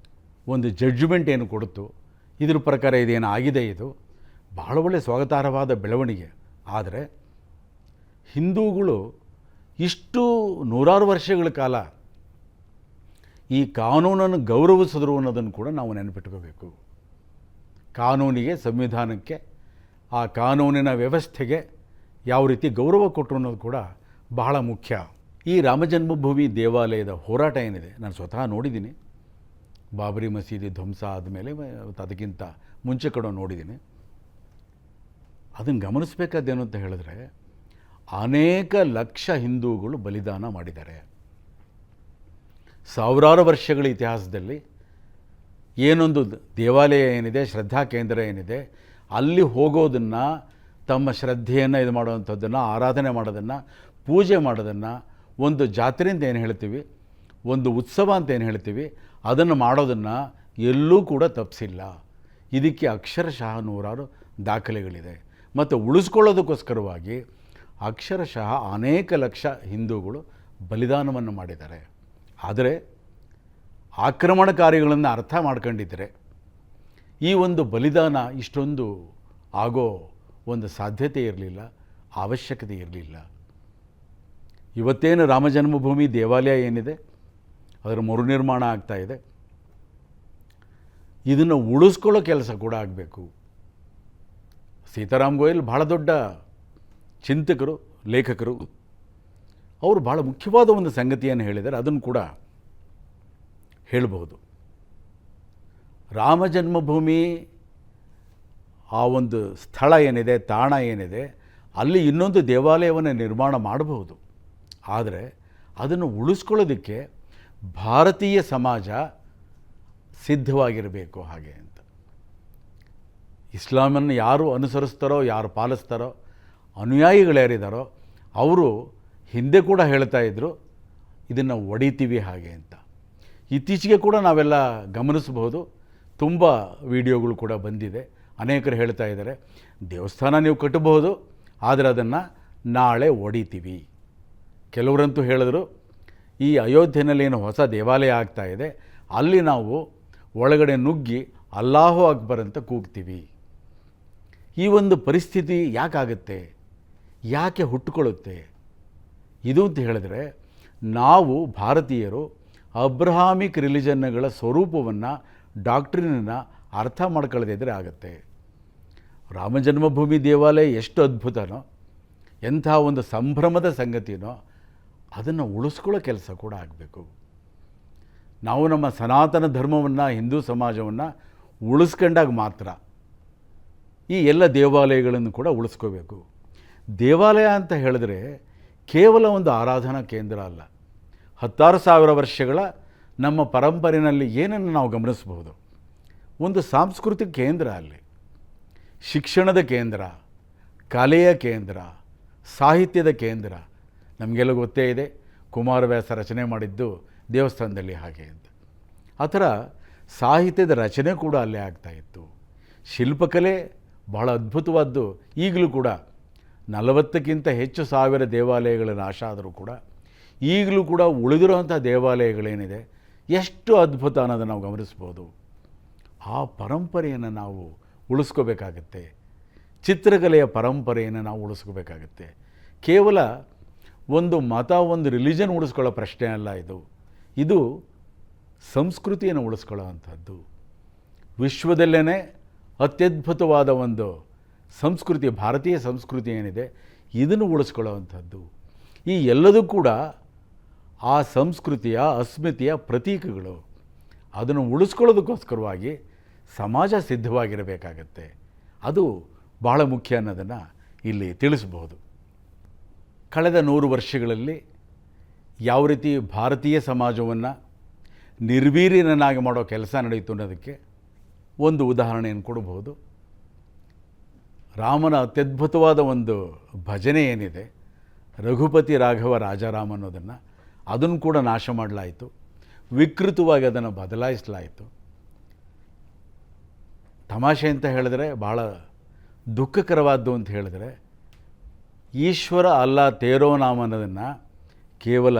ಒಂದು ಜಡ್ಜ್ಮೆಂಟ್ ಏನು ಕೊಡ್ತು, ಇದ್ರ ಪ್ರಕಾರ ಇದೇನು ಆಗಿದೆ, ಇದು ಬಹಳ ಒಳ್ಳೆಯ ಸ್ವಾಗತಾರ್ಹವಾದ ಬೆಳವಣಿಗೆ. ಆದರೆ ಹಿಂದೂಗಳು ಇಷ್ಟು ನೂರಾರು ವರ್ಷಗಳ ಕಾಲ ಈ ಕಾನೂನನ್ನು ಗೌರವಿಸಿದ್ರು ಅನ್ನೋದನ್ನು ಕೂಡ ನಾವು ನೆನಪಿಟ್ಕೋಬೇಕು. ಕಾನೂನಿಗೆ, ಸಂವಿಧಾನಕ್ಕೆ, ಆ ಕಾನೂನಿನ ವ್ಯವಸ್ಥೆಗೆ ಯಾವ ರೀತಿ ಗೌರವ ಕೊಟ್ಟರು ಅನ್ನೋದು ಕೂಡ ಬಹಳ ಮುಖ್ಯ. ಈ ರಾಮಜನ್ಮಭೂಮಿ ದೇವಾಲಯದ ಹೋರಾಟ ಏನಿದೆ, ನಾನು ಸ್ವತಃ ನೋಡಿದ್ದೀನಿ. ಬಾಬರಿ ಮಸೀದಿ ಧ್ವಂಸ ಆದಮೇಲೆ ಅದಕ್ಕಿಂತ ಮುಂಚೆ ಕೂಡ ನೋಡಿದ್ದೀನಿ. ಅದನ್ನು ಗಮನಿಸಬೇಕಾದ್ದೇನು ಅಂತ ಹೇಳಿದ್ರೆ, ಅನೇಕ ಲಕ್ಷ ಹಿಂದೂಗಳು ಬಲಿದಾನ ಮಾಡಿದ್ದಾರೆ. ಸಾವಿರಾರು ವರ್ಷಗಳ ಇತಿಹಾಸದಲ್ಲಿ ಏನೊಂದು ದೇವಾಲಯ ಏನಿದೆ, ಶ್ರದ್ಧಾ ಕೇಂದ್ರ ಏನಿದೆ, ಅಲ್ಲಿ ಹೋಗೋದನ್ನು, ತಮ್ಮ ಶ್ರದ್ಧೆಯನ್ನು ಇದು ಮಾಡುವಂಥದ್ದನ್ನು, ಆರಾಧನೆ ಮಾಡೋದನ್ನು, ಪೂಜೆ ಮಾಡೋದನ್ನು, ಒಂದು ಜಾತ್ರೆ ಅಂತ ಏನು ಹೇಳ್ತೀವಿ, ಒಂದು ಉತ್ಸವ ಅಂತ ಏನು ಹೇಳ್ತೀವಿ, ಅದನ್ನು ಮಾಡೋದನ್ನು ಎಲ್ಲೂ ಕೂಡ ತಪ್ಪಿಸಿಲ್ಲ. ಇದಕ್ಕೆ ಅಕ್ಷರಶಃ ನೂರಾರು ದಾಖಲೆಗಳಿದೆ. ಮತ್ತು ಉಳಿಸ್ಕೊಳ್ಳೋದಕ್ಕೋಸ್ಕರವಾಗಿ ಅಕ್ಷರಶಃ ಅನೇಕ ಲಕ್ಷ ಹಿಂದೂಗಳು ಬಲಿದಾನವನ್ನು ಮಾಡಿದ್ದಾರೆ. ಆದರೆ ಆಕ್ರಮಣಕಾರಿಗಳನ್ನು ಅರ್ಥ ಮಾಡ್ಕೊಂಡಿದ್ದರೆ ಈ ಒಂದು ಬಲಿದಾನ ಇಷ್ಟೊಂದು ಆಗೋ ಒಂದು ಸಾಧ್ಯತೆ ಇರಲಿಲ್ಲ, ಅವಶ್ಯಕತೆ ಇರಲಿಲ್ಲ. ಇವತ್ತೇನು ರಾಮಜನ್ಮಭೂಮಿ ದೇವಾಲಯ ಏನಿದೆ, ಅದರ ಮರುನಿರ್ಮಾಣ ಆಗ್ತಾಯಿದೆ. ಇದನ್ನು ಉಳಿಸ್ಕೊಳ್ಳೋ ಕೆಲಸ ಕೂಡ ಆಗಬೇಕು. ಸೀತಾರಾಮ್ ಗೋಯಲ್ ಭಾಳ ದೊಡ್ಡ ಚಿಂತಕರು, ಲೇಖಕರು. ಅವರು ಭಾಳ ಮುಖ್ಯವಾದ ಒಂದು ಸಂಗತಿಯನ್ನು ಹೇಳಿದ್ದಾರೆ, ಅದನ್ನು ಕೂಡ ಹೇಳಬಹುದು. ರಾಮಜನ್ಮಭೂಮಿ ಆ ಒಂದು ಸ್ಥಳ ಏನಿದೆ, ತಾಣ ಏನಿದೆ, ಅಲ್ಲಿ ಇನ್ನೊಂದು ದೇವಾಲಯವನ್ನು ನಿರ್ಮಾಣ ಮಾಡಬಹುದು. ಆದರೆ ಅದನ್ನು ಉಳಿಸ್ಕೊಳ್ಳೋದಕ್ಕೆ ಭಾರತೀಯ ಸಮಾಜ ಸಿದ್ಧವಾಗಿರಬೇಕು. ಹಾಗೆ ಅಂತ ಇಸ್ಲಾಮನ್ನು ಯಾರು ಅನುಸರಿಸ್ತಾರೋ, ಯಾರು ಪಾಲಿಸ್ತಾರೋ, ಅನುಯಾಯಿಗಳ್ಯಾರಿದ್ದಾರೋ ಅವರು ಹಿಂದೆ ಕೂಡ ಹೇಳ್ತಾ ಇದ್ದರು, ಇದನ್ನು ಒಡಿತೀವಿ ಹಾಗೆ ಅಂತ. ಇತ್ತೀಚೆಗೆ ಕೂಡ ನಾವೆಲ್ಲ ಗಮನಿಸಬಹುದು, ತುಂಬ ವಿಡಿಯೋಗಳು ಕೂಡ ಬಂದಿದೆ. ಅನೇಕರು ಹೇಳ್ತಾ ಇದ್ದಾರೆ, ದೇವಸ್ಥಾನ ನೀವು ಕಟ್ಟಬಹುದು, ಆದರೆ ಅದನ್ನು ನಾಳೆ ಒಡಿತೀವಿ. ಕೆಲವರಂತೂ ಹೇಳಿದ್ರು, ಈ ಅಯೋಧ್ಯೆಯಲ್ಲಿ ಏನು ಹೊಸ ದೇವಾಲಯ ಆಗ್ತಾಯಿದೆ, ಅಲ್ಲಿ ನಾವು ಒಳಗಡೆ ನುಗ್ಗಿ ಅಲ್ಲಾಹು ಅಕ್ಬರ್ ಅಂತ ಕೂಗ್ತೀವಿ. ಈ ಒಂದು ಪರಿಸ್ಥಿತಿ ಯಾಕಾಗುತ್ತೆ, ಯಾಕೆ ಹುಟ್ಟುಕೊಳ್ಳುತ್ತೆ? ಇದು ಅಂತ ಹೇಳಿದ್ರೆ, ನಾವು ಭಾರತೀಯರು ಅಬ್ರಹಾಮಿಕ್ ರಿಲಿಜನ್ಗಳ ಸ್ವರೂಪವನ್ನು, ಡಾಕ್ಟ್ರಿನನ್ನು ಅರ್ಥ ಮಾಡ್ಕೊಳ್ಳದಿದ್ದರೆ ಆಗುತ್ತೆ. ರಾಮಜನ್ಮಭೂಮಿ ದೇವಾಲಯ ಎಷ್ಟು ಅದ್ಭುತನೋ, ಎಂಥ ಒಂದು ಸಂಭ್ರಮದ ಸಂಗತಿನೋ, ಅದನ್ನು ಉಳಿಸ್ಕೊಳ್ಳೋ ಕೆಲಸ ಕೂಡ ಆಗಬೇಕು. ನಾವು ನಮ್ಮ ಸನಾತನ ಧರ್ಮವನ್ನು, ಹಿಂದೂ ಸಮಾಜವನ್ನು ಉಳಿಸ್ಕೊಂಡಾಗ ಮಾತ್ರ ಈ ಎಲ್ಲ ದೇವಾಲಯಗಳನ್ನು ಕೂಡ ಉಳಿಸ್ಕೋಬೇಕು. ದೇವಾಲಯ ಅಂತ ಹೇಳಿದ್ರೆ ಕೇವಲ ಒಂದು ಆರಾಧನಾ ಕೇಂದ್ರ ಅಲ್ಲ. 10,000 ವರ್ಷಗಳ ನಮ್ಮ ಪರಂಪರೆಯಲ್ಲಿ ಏನನ್ನು ನಾವು ಗಮನಿಸಬಹುದು, ಒಂದು ಸಾಂಸ್ಕೃತಿಕ ಕೇಂದ್ರ, ಅಲ್ಲಿ ಶಿಕ್ಷಣದ ಕೇಂದ್ರ, ಕಲೆಯ ಕೇಂದ್ರ, ಸಾಹಿತ್ಯದ ಕೇಂದ್ರ. ನಮಗೆಲ್ಲ ಗೊತ್ತೇ ಇದೆ, ಕುಮಾರವ್ಯಾಸ ರಚನೆ ಮಾಡಿದ್ದು ದೇವಸ್ಥಾನದಲ್ಲಿ ಹಾಗೆ ಅಂತ. ಆ ಥರ ಸಾಹಿತ್ಯದ ರಚನೆ ಕೂಡ ಅಲ್ಲೇ ಆಗ್ತಾಯಿತ್ತು. ಶಿಲ್ಪಕಲೆ ಬಹಳ ಅದ್ಭುತವಾದ್ದು. ಈಗಲೂ ಕೂಡ 40ಕ್ಕಿಂತ ಹೆಚ್ಚು ಸಾವಿರ ದೇವಾಲಯಗಳ ನಾಶ ಆದರೂ ಕೂಡ ಈಗಲೂ ಕೂಡ ಉಳಿದಿರುವಂಥ ದೇವಾಲಯಗಳೇನಿದೆ, ಎಷ್ಟು ಅದ್ಭುತ ಅನ್ನೋದನ್ನು ನಾವು ಗಮನಿಸ್ಬೋದು. ಆ ಪರಂಪರೆಯನ್ನು ನಾವು ಉಳಿಸ್ಕೋಬೇಕಾಗತ್ತೆ. ಚಿತ್ರಕಲೆಯ ಪರಂಪರೆಯನ್ನು ನಾವು ಉಳಿಸ್ಕೋಬೇಕಾಗತ್ತೆ. ಕೇವಲ ಒಂದು ಮತ, ಒಂದು ರಿಲಿಜನ್ ಉಳಿಸ್ಕೊಳ್ಳೋ ಪ್ರಶ್ನೆ ಅಲ್ಲ ಇದು. ಇದು ಸಂಸ್ಕೃತಿಯನ್ನು ಉಳಿಸ್ಕೊಳ್ಳೋವಂಥದ್ದು. ವಿಶ್ವದಲ್ಲೇ ಅತ್ಯದ್ಭುತವಾದ ಒಂದು ಸಂಸ್ಕೃತಿ, ಭಾರತೀಯ ಸಂಸ್ಕೃತಿ ಏನಿದೆ, ಇದನ್ನು ಉಳಿಸ್ಕೊಳ್ಳೋವಂಥದ್ದು. ಈ ಎಲ್ಲದೂ ಕೂಡ ಆ ಸಂಸ್ಕೃತಿಯ ಅಸ್ಮಿತೆಯ ಪ್ರತೀಕಗಳು. ಅದನ್ನು ಉಳಿಸ್ಕೊಳ್ಳೋದಕ್ಕೋಸ್ಕರವಾಗಿ ಸಮಾಜ ಸಿದ್ಧವಾಗಿರಬೇಕಾಗತ್ತೆ. ಅದು ಬಹಳ ಮುಖ್ಯ ಅನ್ನೋದನ್ನು ಇಲ್ಲಿ ತಿಳಿಸ್ಬೋದು. ಕಳೆದ 100 ವರ್ಷಗಳಲ್ಲಿ ಯಾವ ರೀತಿ ಭಾರತೀಯ ಸಮಾಜವನ್ನು ನಿರ್ವೀರ್ಯನನ್ನಾಗಿ ಮಾಡೋ ಕೆಲಸ ನಡೆಯಿತು ಅನ್ನೋದಕ್ಕೆ ಒಂದು ಉದಾಹರಣೆಯನ್ನು ಕೊಡಬಹುದು. ರಾಮನ ಅತ್ಯದ್ಭುತವಾದ ಒಂದು ಭಜನೆ ಏನಿದೆ, ರಘುಪತಿ ರಾಘವ ರಾಜಾರಾಮ ಅನ್ನೋದನ್ನು, ಅದನ್ನು ಕೂಡ ನಾಶ ಮಾಡಲಾಯಿತು. ವಿಕೃತವಾಗಿ ಅದನ್ನು ಬದಲಾಯಿಸಲಾಯಿತು. ತಮಾಷೆ ಅಂತ ಹೇಳಿದ್ರೆ, ಭಾಳ ದುಃಖಕರವಾದ್ದು ಅಂತ ಹೇಳಿದ್ರೆ, ಈಶ್ವರ ಅಲ್ಲ ತೇರೋ ನಾಮ ಅನ್ನೋದನ್ನು ಕೇವಲ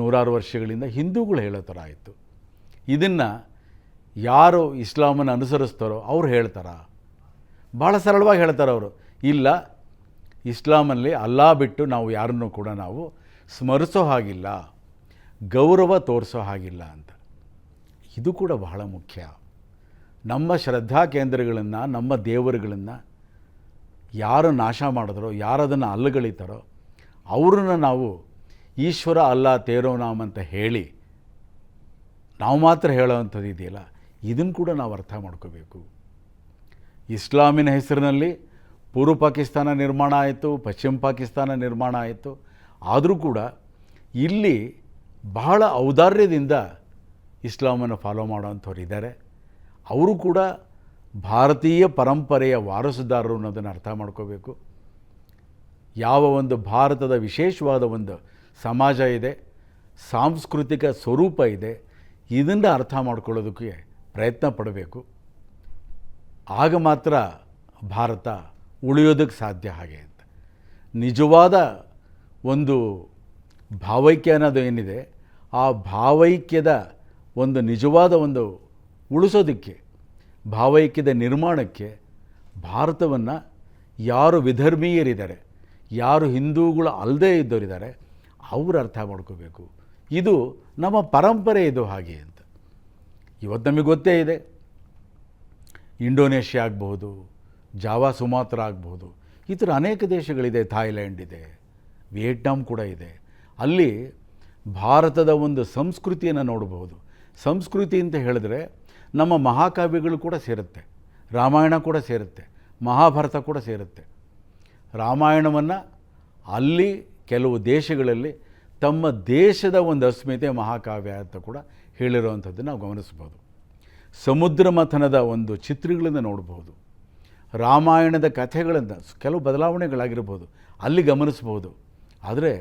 100 ವರ್ಷಗಳಿಂದ ಹಿಂದೂಗಳು ಹೇಳೋ ಥರ ಆಯಿತು. ಇದನ್ನು ಯಾರು ಇಸ್ಲಾಮನ್ನು ಅನುಸರಿಸ್ತಾರೋ ಅವ್ರು ಹೇಳ್ತಾರ? ಭಾಳ ಸರಳವಾಗಿ ಹೇಳ್ತಾರೆ ಅವರು, ಇಲ್ಲ, ಇಸ್ಲಾಮಲ್ಲಿ ಅಲ್ಲಾ ಬಿಟ್ಟು ನಾವು ಯಾರನ್ನೂ ಕೂಡ ನಾವು ಸ್ಮರಿಸೋ ಹಾಗಿಲ್ಲ, ಗೌರವ ತೋರಿಸೋ ಹಾಗಿಲ್ಲ ಅಂತ. ಇದು ಕೂಡ ಬಹಳ ಮುಖ್ಯ. ನಮ್ಮ ಶ್ರದ್ಧಾ ಕೇಂದ್ರಗಳನ್ನು, ನಮ್ಮ ದೇವರುಗಳನ್ನು ಯಾರು ನಾಶ ಮಾಡಿದ್ರೋ, ಯಾರದನ್ನು ಅಲ್ಲಗಳಿತಾರೋ ಅವ್ರನ್ನ ನಾವು ಈಶ್ವರ ಅಲ್ಲ ತೇರೋ ನಾಮ್ ಅಂತ ಹೇಳಿ ನಾವು ಮಾತ್ರ ಹೇಳೋವಂಥದ್ದು ಇದೆಯಲ್ಲ, ಇದನ್ನು ಕೂಡ ನಾವು ಅರ್ಥ ಮಾಡ್ಕೋಬೇಕು. ಇಸ್ಲಾಮಿನ ಹೆಸರಿನಲ್ಲಿ ಪೂರ್ವ ಪಾಕಿಸ್ತಾನ ನಿರ್ಮಾಣ ಆಯಿತು, ಪಶ್ಚಿಮ ಪಾಕಿಸ್ತಾನ ನಿರ್ಮಾಣ ಆಯಿತು. ಆದರೂ ಕೂಡ ಇಲ್ಲಿ ಬಹಳ ಔದಾರ್ಯದಿಂದ ಇಸ್ಲಾಮನ್ನು ಫಾಲೋ ಮಾಡೋವಂಥವ್ರು ಇದ್ದಾರೆ. ಅವರು ಕೂಡ ಭಾರತೀಯ ಪರಂಪರೆಯ ವಾರಸುದಾರರು ಅನ್ನೋದನ್ನು ಅರ್ಥ ಮಾಡ್ಕೋಬೇಕು. ಯಾವ ಒಂದು ಭಾರತದ ವಿಶೇಷವಾದ ಒಂದು ಸಮಾಜ ಇದೆ, ಸಾಂಸ್ಕೃತಿಕ ಸ್ವರೂಪ ಇದೆ, ಇದನ್ನು ಅರ್ಥ ಮಾಡ್ಕೊಳ್ಳೋದಕ್ಕೆ ಪ್ರಯತ್ನ ಪಡಬೇಕು. ಆಗ ಮಾತ್ರ ಭಾರತ ಉಳಿಯೋದಕ್ಕೆ ಸಾಧ್ಯ. ಹಾಗೆ ಅಂತ ನಿಜವಾದ ಒಂದು ಭಾವೈಕ್ಯ ಅನ್ನೋದು ಏನಿದೆ, ಆ ಭಾವೈಕ್ಯದ ಒಂದು ನಿಜವಾದ ಒಂದು ಉಳಿಸೋದಕ್ಕೆ, ಭಾವೈಕ್ಯದ ನಿರ್ಮಾಣಕ್ಕೆ ಭಾರತವನ್ನು ಯಾರು ವಿಧರ್ಮೀಯರಿದ್ದಾರೆ, ಯಾರು ಹಿಂದೂಗಳು ಅಲ್ಲದೇ ಇದ್ದವರಿದ್ದಾರೆ, ಅವರು ಅರ್ಥ ಮಾಡ್ಕೋಬೇಕು. ಇದು ನಮ್ಮ ಪರಂಪರೆ, ಇದು ಹಾಗೆ ಅಂತ. ಇವತ್ತು ನಮಗೆ ಗೊತ್ತೇ ಇದೆ, ಇಂಡೋನೇಷ್ಯಾ ಆಗ್ಬೋದು, ಜಾವಾ ಸುಮಾತ್ರ ಆಗ್ಬೋದು, ಈ ಥರ ಅನೇಕ ದೇಶಗಳಿದೆ, ಥಾಯ್ಲ್ಯಾಂಡ್ ಇದೆ, ವಿಯೆಟ್ನಾಂ ಕೂಡ ಇದೆ. ಅಲ್ಲಿ ಭಾರತದ ಒಂದು ಸಂಸ್ಕೃತಿಯನ್ನು ನೋಡಬಹುದು. ಸಂಸ್ಕೃತಿ ಅಂತ ಹೇಳಿದ್ರೆ ನಮ್ಮ ಮಹಾಕಾವ್ಯಗಳು ಕೂಡ ಸೇರುತ್ತೆ, ರಾಮಾಯಣ ಕೂಡ ಸೇರುತ್ತೆ, ಮಹಾಭಾರತ ಕೂಡ ಸೇರುತ್ತೆ. ರಾಮಾಯಣವನ್ನು ಅಲ್ಲಿ ಕೆಲವು ದೇಶಗಳಲ್ಲಿ ತಮ್ಮ ದೇಶದ ಒಂದು ಅಸ್ಮಿತೆ ಮಹಾಕಾವ್ಯ ಅಂತ ಕೂಡ ಹೇಳಿರುವಂಥದ್ದನ್ನು ನಾವು ಗಮನಿಸ್ಬೋದು. ಸಮುದ್ರ ಮಥನದ ಒಂದು ಚಿತ್ರಗಳನ್ನು ನೋಡ್ಬೋದು. ರಾಮಾಯಣದ ಕಥೆಗಳನ್ನು ಕೆಲವು ಬದಲಾವಣೆಗಳಾಗಿರ್ಬೋದು, ಅಲ್ಲಿ ಗಮನಿಸ್ಬೋದು. ಆದರೆ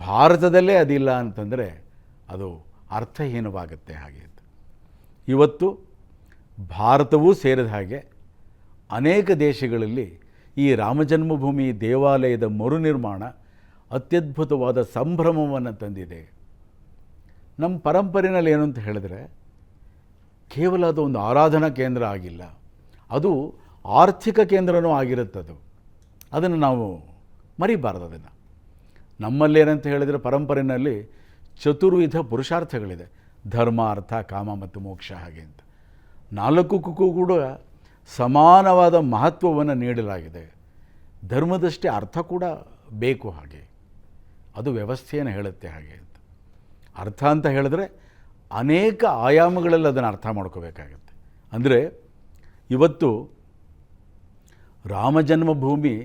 ಭಾರತದಲ್ಲೇ ಅದಿಲ್ಲ ಅಂತಂದರೆ ಅದು ಅರ್ಥಹೀನವಾಗುತ್ತೆ. ಹಾಗೆ ಅಂತ ಇವತ್ತು ಭಾರತವೂ ಸೇರಿದ ಹಾಗೆ ಅನೇಕ ದೇಶಗಳಲ್ಲಿ ಈ ರಾಮಜನ್ಮಭೂಮಿ ದೇವಾಲಯದ ಮರುನಿರ್ಮಾಣ ಅತ್ಯದ್ಭುತವಾದ ಸಂಭ್ರಮವನ್ನು ತಂದಿದೆ. ನಮ್ಮ ಪರಂಪರೆಯಲ್ಲಿ ಏನು ಅಂತ ಹೇಳಿದ್ರೆ, ಕೇವಲ ಅದು ಒಂದು ಆರಾಧನಾ ಕೇಂದ್ರ ಆಗಿಲ್ಲ, ಅದು ಆರ್ಥಿಕ ಕೇಂದ್ರನೂ ಆಗಿರುತ್ತದು. ಅದನ್ನು ನಾವು ಮರಿಬಾರ್ದು. ಅದನ್ನು ನಮ್ಮಲ್ಲೇನಂತ ಹೇಳಿದರೆ, ಪರಂಪರೆಯಲ್ಲಿ ಚತುರ್ವಿಧ ಪುರುಷಾರ್ಥಗಳಿದೆ, ಧರ್ಮ, ಅರ್ಥ, ಕಾಮ ಮತ್ತು ಮೋಕ್ಷ. ಹಾಗೆ ಅಂತ 4ಕ್ಕೂ ಕೂಡ ಸಮಾನವಾದ ಮಹತ್ವವನ್ನು ನೀಡಲಾಗಿದೆ. ಧರ್ಮದಷ್ಟೇ ಅರ್ಥ ಕೂಡ ಬೇಕು. ಹಾಗೆ ಅದು ವ್ಯವಸ್ಥೆಯನ್ನು ಹೇಳುತ್ತೆ. ಹಾಗೆ ಅಂತ ಅರ್ಥ ಅಂತ ಹೇಳಿದ್ರೆ ಅನೇಕ ಆಯಾಮಗಳಲ್ಲಿ ಅದನ್ನು ಅರ್ಥ ಮಾಡ್ಕೋಬೇಕಾಗತ್ತೆ. ಅಂದರೆ ಇವತ್ತು ರಾಮಜನ್ಮಭೂಮಿ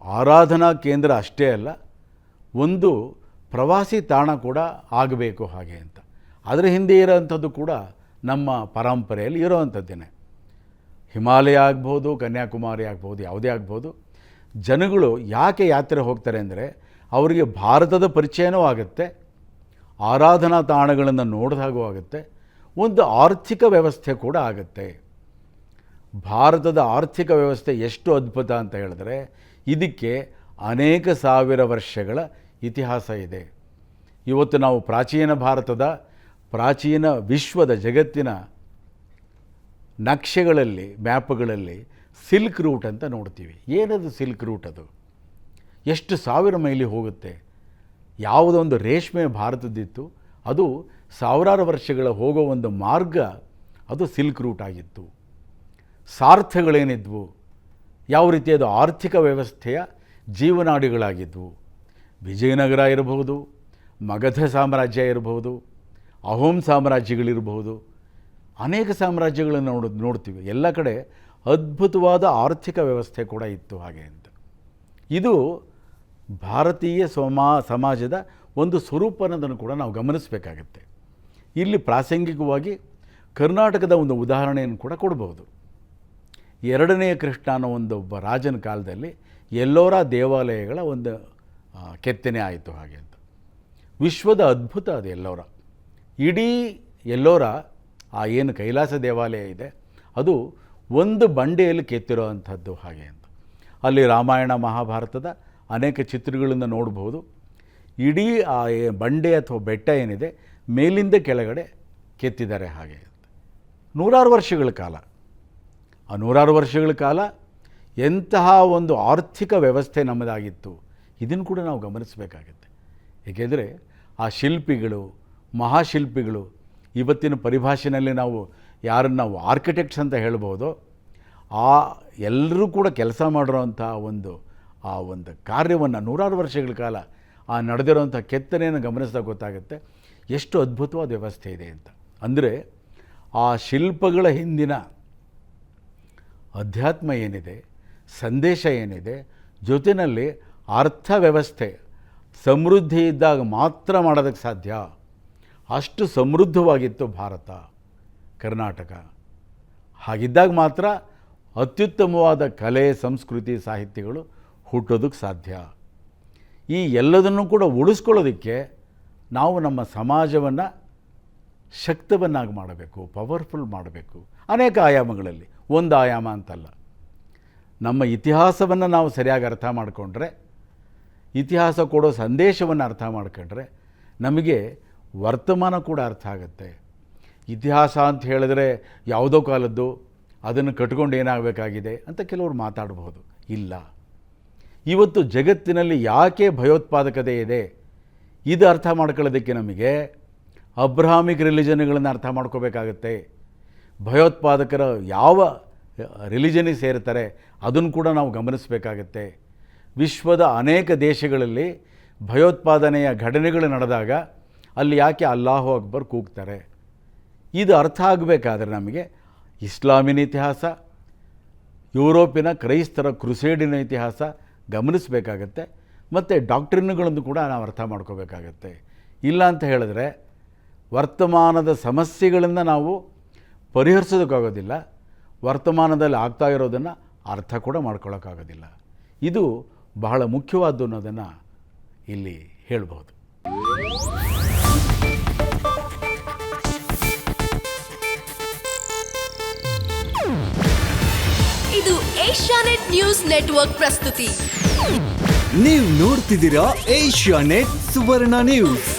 ಆರಾಧನಾ ಕೇಂದ್ರ ಅಷ್ಟೇ ಅಲ್ಲ, ಒಂದು ಪ್ರವಾಸಿ ತಾಣ ಕೂಡ ಆಗಬೇಕು. ಹಾಗೆ ಅಂತ ಅದರ ಹಿಂದೆ ಇರೋವಂಥದ್ದು ಕೂಡ ನಮ್ಮ ಪರಂಪರೆಯಲ್ಲಿ ಇರೋವಂಥದ್ದೇನೆ. ಹಿಮಾಲಯ ಆಗ್ಬೋದು, ಕನ್ಯಾಕುಮಾರಿ ಆಗ್ಬೋದು, ಯಾವುದೇ ಆಗ್ಬೋದು, ಜನಗಳು ಯಾಕೆ ಯಾತ್ರೆ ಹೋಗ್ತಾರೆ ಅಂದರೆ ಅವರಿಗೆ ಭಾರತದ ಪರಿಚಯನೂ ಆಗುತ್ತೆ, ಆರಾಧನಾ ತಾಣಗಳನ್ನು ನೋಡಿದಾಗೂ ಆಗುತ್ತೆ, ಒಂದು ಆರ್ಥಿಕ ವ್ಯವಸ್ಥೆ ಕೂಡ ಆಗುತ್ತೆ. ಭಾರತದ ಆರ್ಥಿಕ ವ್ಯವಸ್ಥೆ ಎಷ್ಟು ಅದ್ಭುತ ಅಂತ ಹೇಳಿದ್ರೆ, ಇದಕ್ಕೆ ಅನೇಕ ಸಾವಿರ ವರ್ಷಗಳ ಇತಿಹಾಸ ಇದೆ. ಇವತ್ತು ನಾವು ಪ್ರಾಚೀನ ಭಾರತದ ಪ್ರಾಚೀನ ವಿಶ್ವದ ಜಗತ್ತಿನ ನಕ್ಷೆಗಳಲ್ಲಿ ಮ್ಯಾಪ್ಗಳಲ್ಲಿ ಸಿಲ್ಕ್ ರೂಟ್ ಅಂತ ನೋಡ್ತೀವಿ. ಏನದು ಸಿಲ್ಕ್ ರೂಟ್? ಅದು ಎಷ್ಟು ಸಾವಿರ ಮೈಲಿ ಹೋಗುತ್ತೆ. ಯಾವುದೊಂದು ರೇಷ್ಮೆ ಭಾರತದಿತ್ತು, ಅದು ಸಾವಿರಾರು ವರ್ಷಗಳ ಹೋಗೋ ಒಂದು ಮಾರ್ಗ, ಅದು ಸಿಲ್ಕ್ ರೂಟ್ ಆಗಿತ್ತು. ಸಾರ್ಥಗಳೇನಿದ್ವು, ಯಾವ ರೀತಿ ಅದು ಆರ್ಥಿಕ ವ್ಯವಸ್ಥೆಯ ಜೀವನಾಡಿಗಳಾಗಿದ್ವು. ವಿಜಯನಗರ ಇರಬಹುದು, ಮಗಧ ಸಾಮ್ರಾಜ್ಯ ಇರಬಹುದು, ಅಹೋಮ್ ಸಾಮ್ರಾಜ್ಯಗಳಿರಬಹುದು, ಅನೇಕ ಸಾಮ್ರಾಜ್ಯಗಳನ್ನು ನೋಡ್ತೀವಿ. ಎಲ್ಲ ಕಡೆ ಅದ್ಭುತವಾದ ಆರ್ಥಿಕ ವ್ಯವಸ್ಥೆ ಕೂಡ ಇತ್ತು ಹಾಗೆ ಅಂತ. ಇದು ಭಾರತೀಯ ಸಮಾಜದ ಒಂದು ಸ್ವರೂಪ ಅನ್ನೋದನ್ನು ಕೂಡ ನಾವು ಗಮನಿಸಬೇಕಾಗತ್ತೆ. ಇಲ್ಲಿ ಪ್ರಾಸಂಗಿಕವಾಗಿ ಕರ್ನಾಟಕದ ಒಂದು ಉದಾಹರಣೆಯನ್ನು ಕೂಡ ಕೊಡಬಹುದು. 2ನೇ ಕೃಷ್ಣ ಅನ್ನೋ ಒಬ್ಬ ರಾಜನ ಕಾಲದಲ್ಲಿ ಎಲ್ಲೋರ ದೇವಾಲಯಗಳ ಒಂದು ಕೆತ್ತನೆ ಆಯಿತು ಹಾಗೆ ಅಂತ. ವಿಶ್ವದ ಅದ್ಭುತ ಅದು ಎಲ್ಲೋರ. ಇಡೀ ಎಲ್ಲೋರ ಆ ಏನು ಕೈಲಾಸ ದೇವಾಲಯ ಇದೆ, ಅದು ಒಂದು ಬಂಡೆಯಲ್ಲಿ ಕೆತ್ತಿರೋ ಅಂಥದ್ದು ಹಾಗೆ ಅಂತ. ಅಲ್ಲಿ ರಾಮಾಯಣ ಮಹಾಭಾರತದ ಅನೇಕ ಚಿತ್ರಗಳನ್ನು ನೋಡ್ಬೋದು. ಇಡೀ ಆ ಬಂಡೆ ಅಥವಾ ಬೆಟ್ಟ ಏನಿದೆ ಮೇಲಿಂದ ಕೆಳಗಡೆ ಕೆತ್ತಿದ್ದಾರೆ ಹಾಗೆ ಅಂತ. 100 ವರ್ಷಗಳ ಕಾಲ, ಆ 100 ವರ್ಷಗಳ ಕಾಲ ಎಂತಹ ಒಂದು ಆರ್ಥಿಕ ವ್ಯವಸ್ಥೆ ನಮ್ಮದಾಗಿತ್ತು, ಇದನ್ನು ಕೂಡ ನಾವು ಗಮನಿಸಬೇಕಾಗತ್ತೆ. ಏಕೆಂದರೆ ಆ ಶಿಲ್ಪಿಗಳು, ಮಹಾಶಿಲ್ಪಿಗಳು, ಇವತ್ತಿನ ಪರಿಭಾಷೆಯಲ್ಲಿ ನಾವು ಯಾರನ್ನು ನಾವು ಆರ್ಕಿಟೆಕ್ಟ್ಸ್ ಅಂತ ಹೇಳ್ಬೋದು, ಆ ಎಲ್ಲರೂ ಕೂಡ ಕೆಲಸ ಮಾಡಿರೋಂಥ ಆ ಒಂದು ಕಾರ್ಯವನ್ನು 100 ವರ್ಷಗಳ ಕಾಲ ಆ ನಡೆದಿರೋಂಥ ಕೆತ್ತನೆಯನ್ನು ಗಮನಿಸಿದಾಗ ಗೊತ್ತಾಗುತ್ತೆ ಎಷ್ಟು ಅದ್ಭುತವಾದ ವ್ಯವಸ್ಥೆ ಇದೆ ಅಂತ. ಅಂದರೆ ಆ ಶಿಲ್ಪಗಳ ಹಿಂದಿನ ಅಧ್ಯಾತ್ಮ ಏನಿದೆ, ಸಂದೇಶ ಏನಿದೆ, ಜೊತೆಯಲ್ಲಿ ಅರ್ಥ ವ್ಯವಸ್ಥೆ ಸಮೃದ್ಧಿ ಇದ್ದಾಗ ಮಾತ್ರ ಮಾಡೋದಕ್ಕೆ ಸಾಧ್ಯ. ಅಷ್ಟು ಸಮೃದ್ಧವಾಗಿತ್ತು ಭಾರತ, ಕರ್ನಾಟಕ. ಹಾಗಿದ್ದಾಗ ಮಾತ್ರ ಅತ್ಯುತ್ತಮವಾದ ಕಲೆ, ಸಂಸ್ಕೃತಿ, ಸಾಹಿತ್ಯಗಳು ಹುಟ್ಟೋದಕ್ಕೆ ಸಾಧ್ಯ. ಈ ಎಲ್ಲದನ್ನು ಕೂಡ ಉಳಿಸ್ಕೊಳ್ಳೋದಕ್ಕೆ ನಾವು ನಮ್ಮ ಸಮಾಜವನ್ನು ಶಕ್ತವನ್ನಾಗಿ ಮಾಡಬೇಕು, ಪವರ್ಫುಲ್ ಮಾಡಬೇಕು. ಅನೇಕ ಆಯಾಮಗಳಲ್ಲಿ, ಒಂದು ಆಯಾಮ ಅಂತಲ್ಲ. ನಮ್ಮ ಇತಿಹಾಸವನ್ನು ನಾವು ಸರಿಯಾಗಿ ಅರ್ಥ ಮಾಡಿಕೊಂಡ್ರೆ, ಇತಿಹಾಸ ಕೊಡೋ ಸಂದೇಶವನ್ನು ಅರ್ಥ ಮಾಡ್ಕೊಂಡ್ರೆ ನಮಗೆ ವರ್ತಮಾನ ಕೂಡ ಅರ್ಥ ಆಗುತ್ತೆ. ಇತಿಹಾಸ ಅಂತ ಹೇಳಿದ್ರೆ ಯಾವುದೋ ಕಾಲದ್ದು, ಅದನ್ನು ಕಟ್ಕೊಂಡು ಏನಾಗಬೇಕಾಗಿದೆ ಅಂತ ಕೆಲವರು ಮಾತಾಡಬಹುದು. ಇಲ್ಲ, ಇವತ್ತು ಜಗತ್ತಿನಲ್ಲಿ ಯಾಕೆ ಭಯೋತ್ಪಾದಕತೆ ಇದೆ, ಇದು ಅರ್ಥ ಮಾಡ್ಕೊಳ್ಳೋದಕ್ಕೆ ನಮಗೆ ಅಬ್ರಾಹ್ಮಿಕ್ ರಿಲಿಜನ್ಗಳನ್ನು ಅರ್ಥ ಮಾಡ್ಕೋಬೇಕಾಗತ್ತೆ. ಭಯೋತ್ಪಾದಕರ ಯಾವ ರಿಲಿಜನಿಗೆ ಸೇರ್ತಾರೆ ಅದನ್ನು ಕೂಡ ನಾವು ಗಮನಿಸಬೇಕಾಗತ್ತೆ. ವಿಶ್ವದ ಅನೇಕ ದೇಶಗಳಲ್ಲಿ ಭಯೋತ್ಪಾದನೆಯ ಘಟನೆಗಳು ನಡೆದಾಗ ಅಲ್ಲಿ ಯಾಕೆ ಅಲ್ಲಾಹು ಅಕ್ಬರ್ ಕೂಗ್ತಾರೆ, ಇದು ಅರ್ಥ ಆಗಬೇಕಾದ್ರೆ ನಮಗೆ ಇಸ್ಲಾಮಿನ ಇತಿಹಾಸ, ಯುರೋಪಿನ ಕ್ರೈಸ್ತರ ಕ್ರುಸೇಡಿನ ಇತಿಹಾಸ ಗಮನಿಸಬೇಕಾಗತ್ತೆ. ಮತ್ತು ಡಾಕ್ಟ್ರಿನ್ಗಳನ್ನು ಕೂಡ ನಾವು ಅರ್ಥ ಮಾಡ್ಕೋಬೇಕಾಗತ್ತೆ. ಇಲ್ಲ ಅಂತ ಹೇಳಿದ್ರೆ ವರ್ತಮಾನದ ಸಮಸ್ಯೆಗಳನ್ನು ನಾವು ಪರಿಹರಿಸೋದಕ್ಕಾಗೋದಿಲ್ಲ, ವರ್ತಮಾನದಲ್ಲಿ ಆಗ್ತಾ ಇರೋದನ್ನು ಅರ್ಥ ಕೂಡ ಮಾಡ್ಕೊಳ್ಳೋಕ್ಕಾಗೋದಿಲ್ಲ. ಇದು ಬಹಳ ಮುಖ್ಯವಾದ್ದು ಅನ್ನೋದನ್ನು ಇಲ್ಲಿ ಹೇಳ್ಬೋದು. ಇದು ಏಷ್ಯಾನೆಟ್ ನ್ಯೂಸ್ ನೆಟ್ವರ್ಕ್ ಪ್ರಸ್ತುತಿ. ನೀವು ನೋಡ್ತಿದ್ದೀರಾ ಏಷ್ಯಾನೆಟ್ ಸುವರ್ಣ ನ್ಯೂಸ್.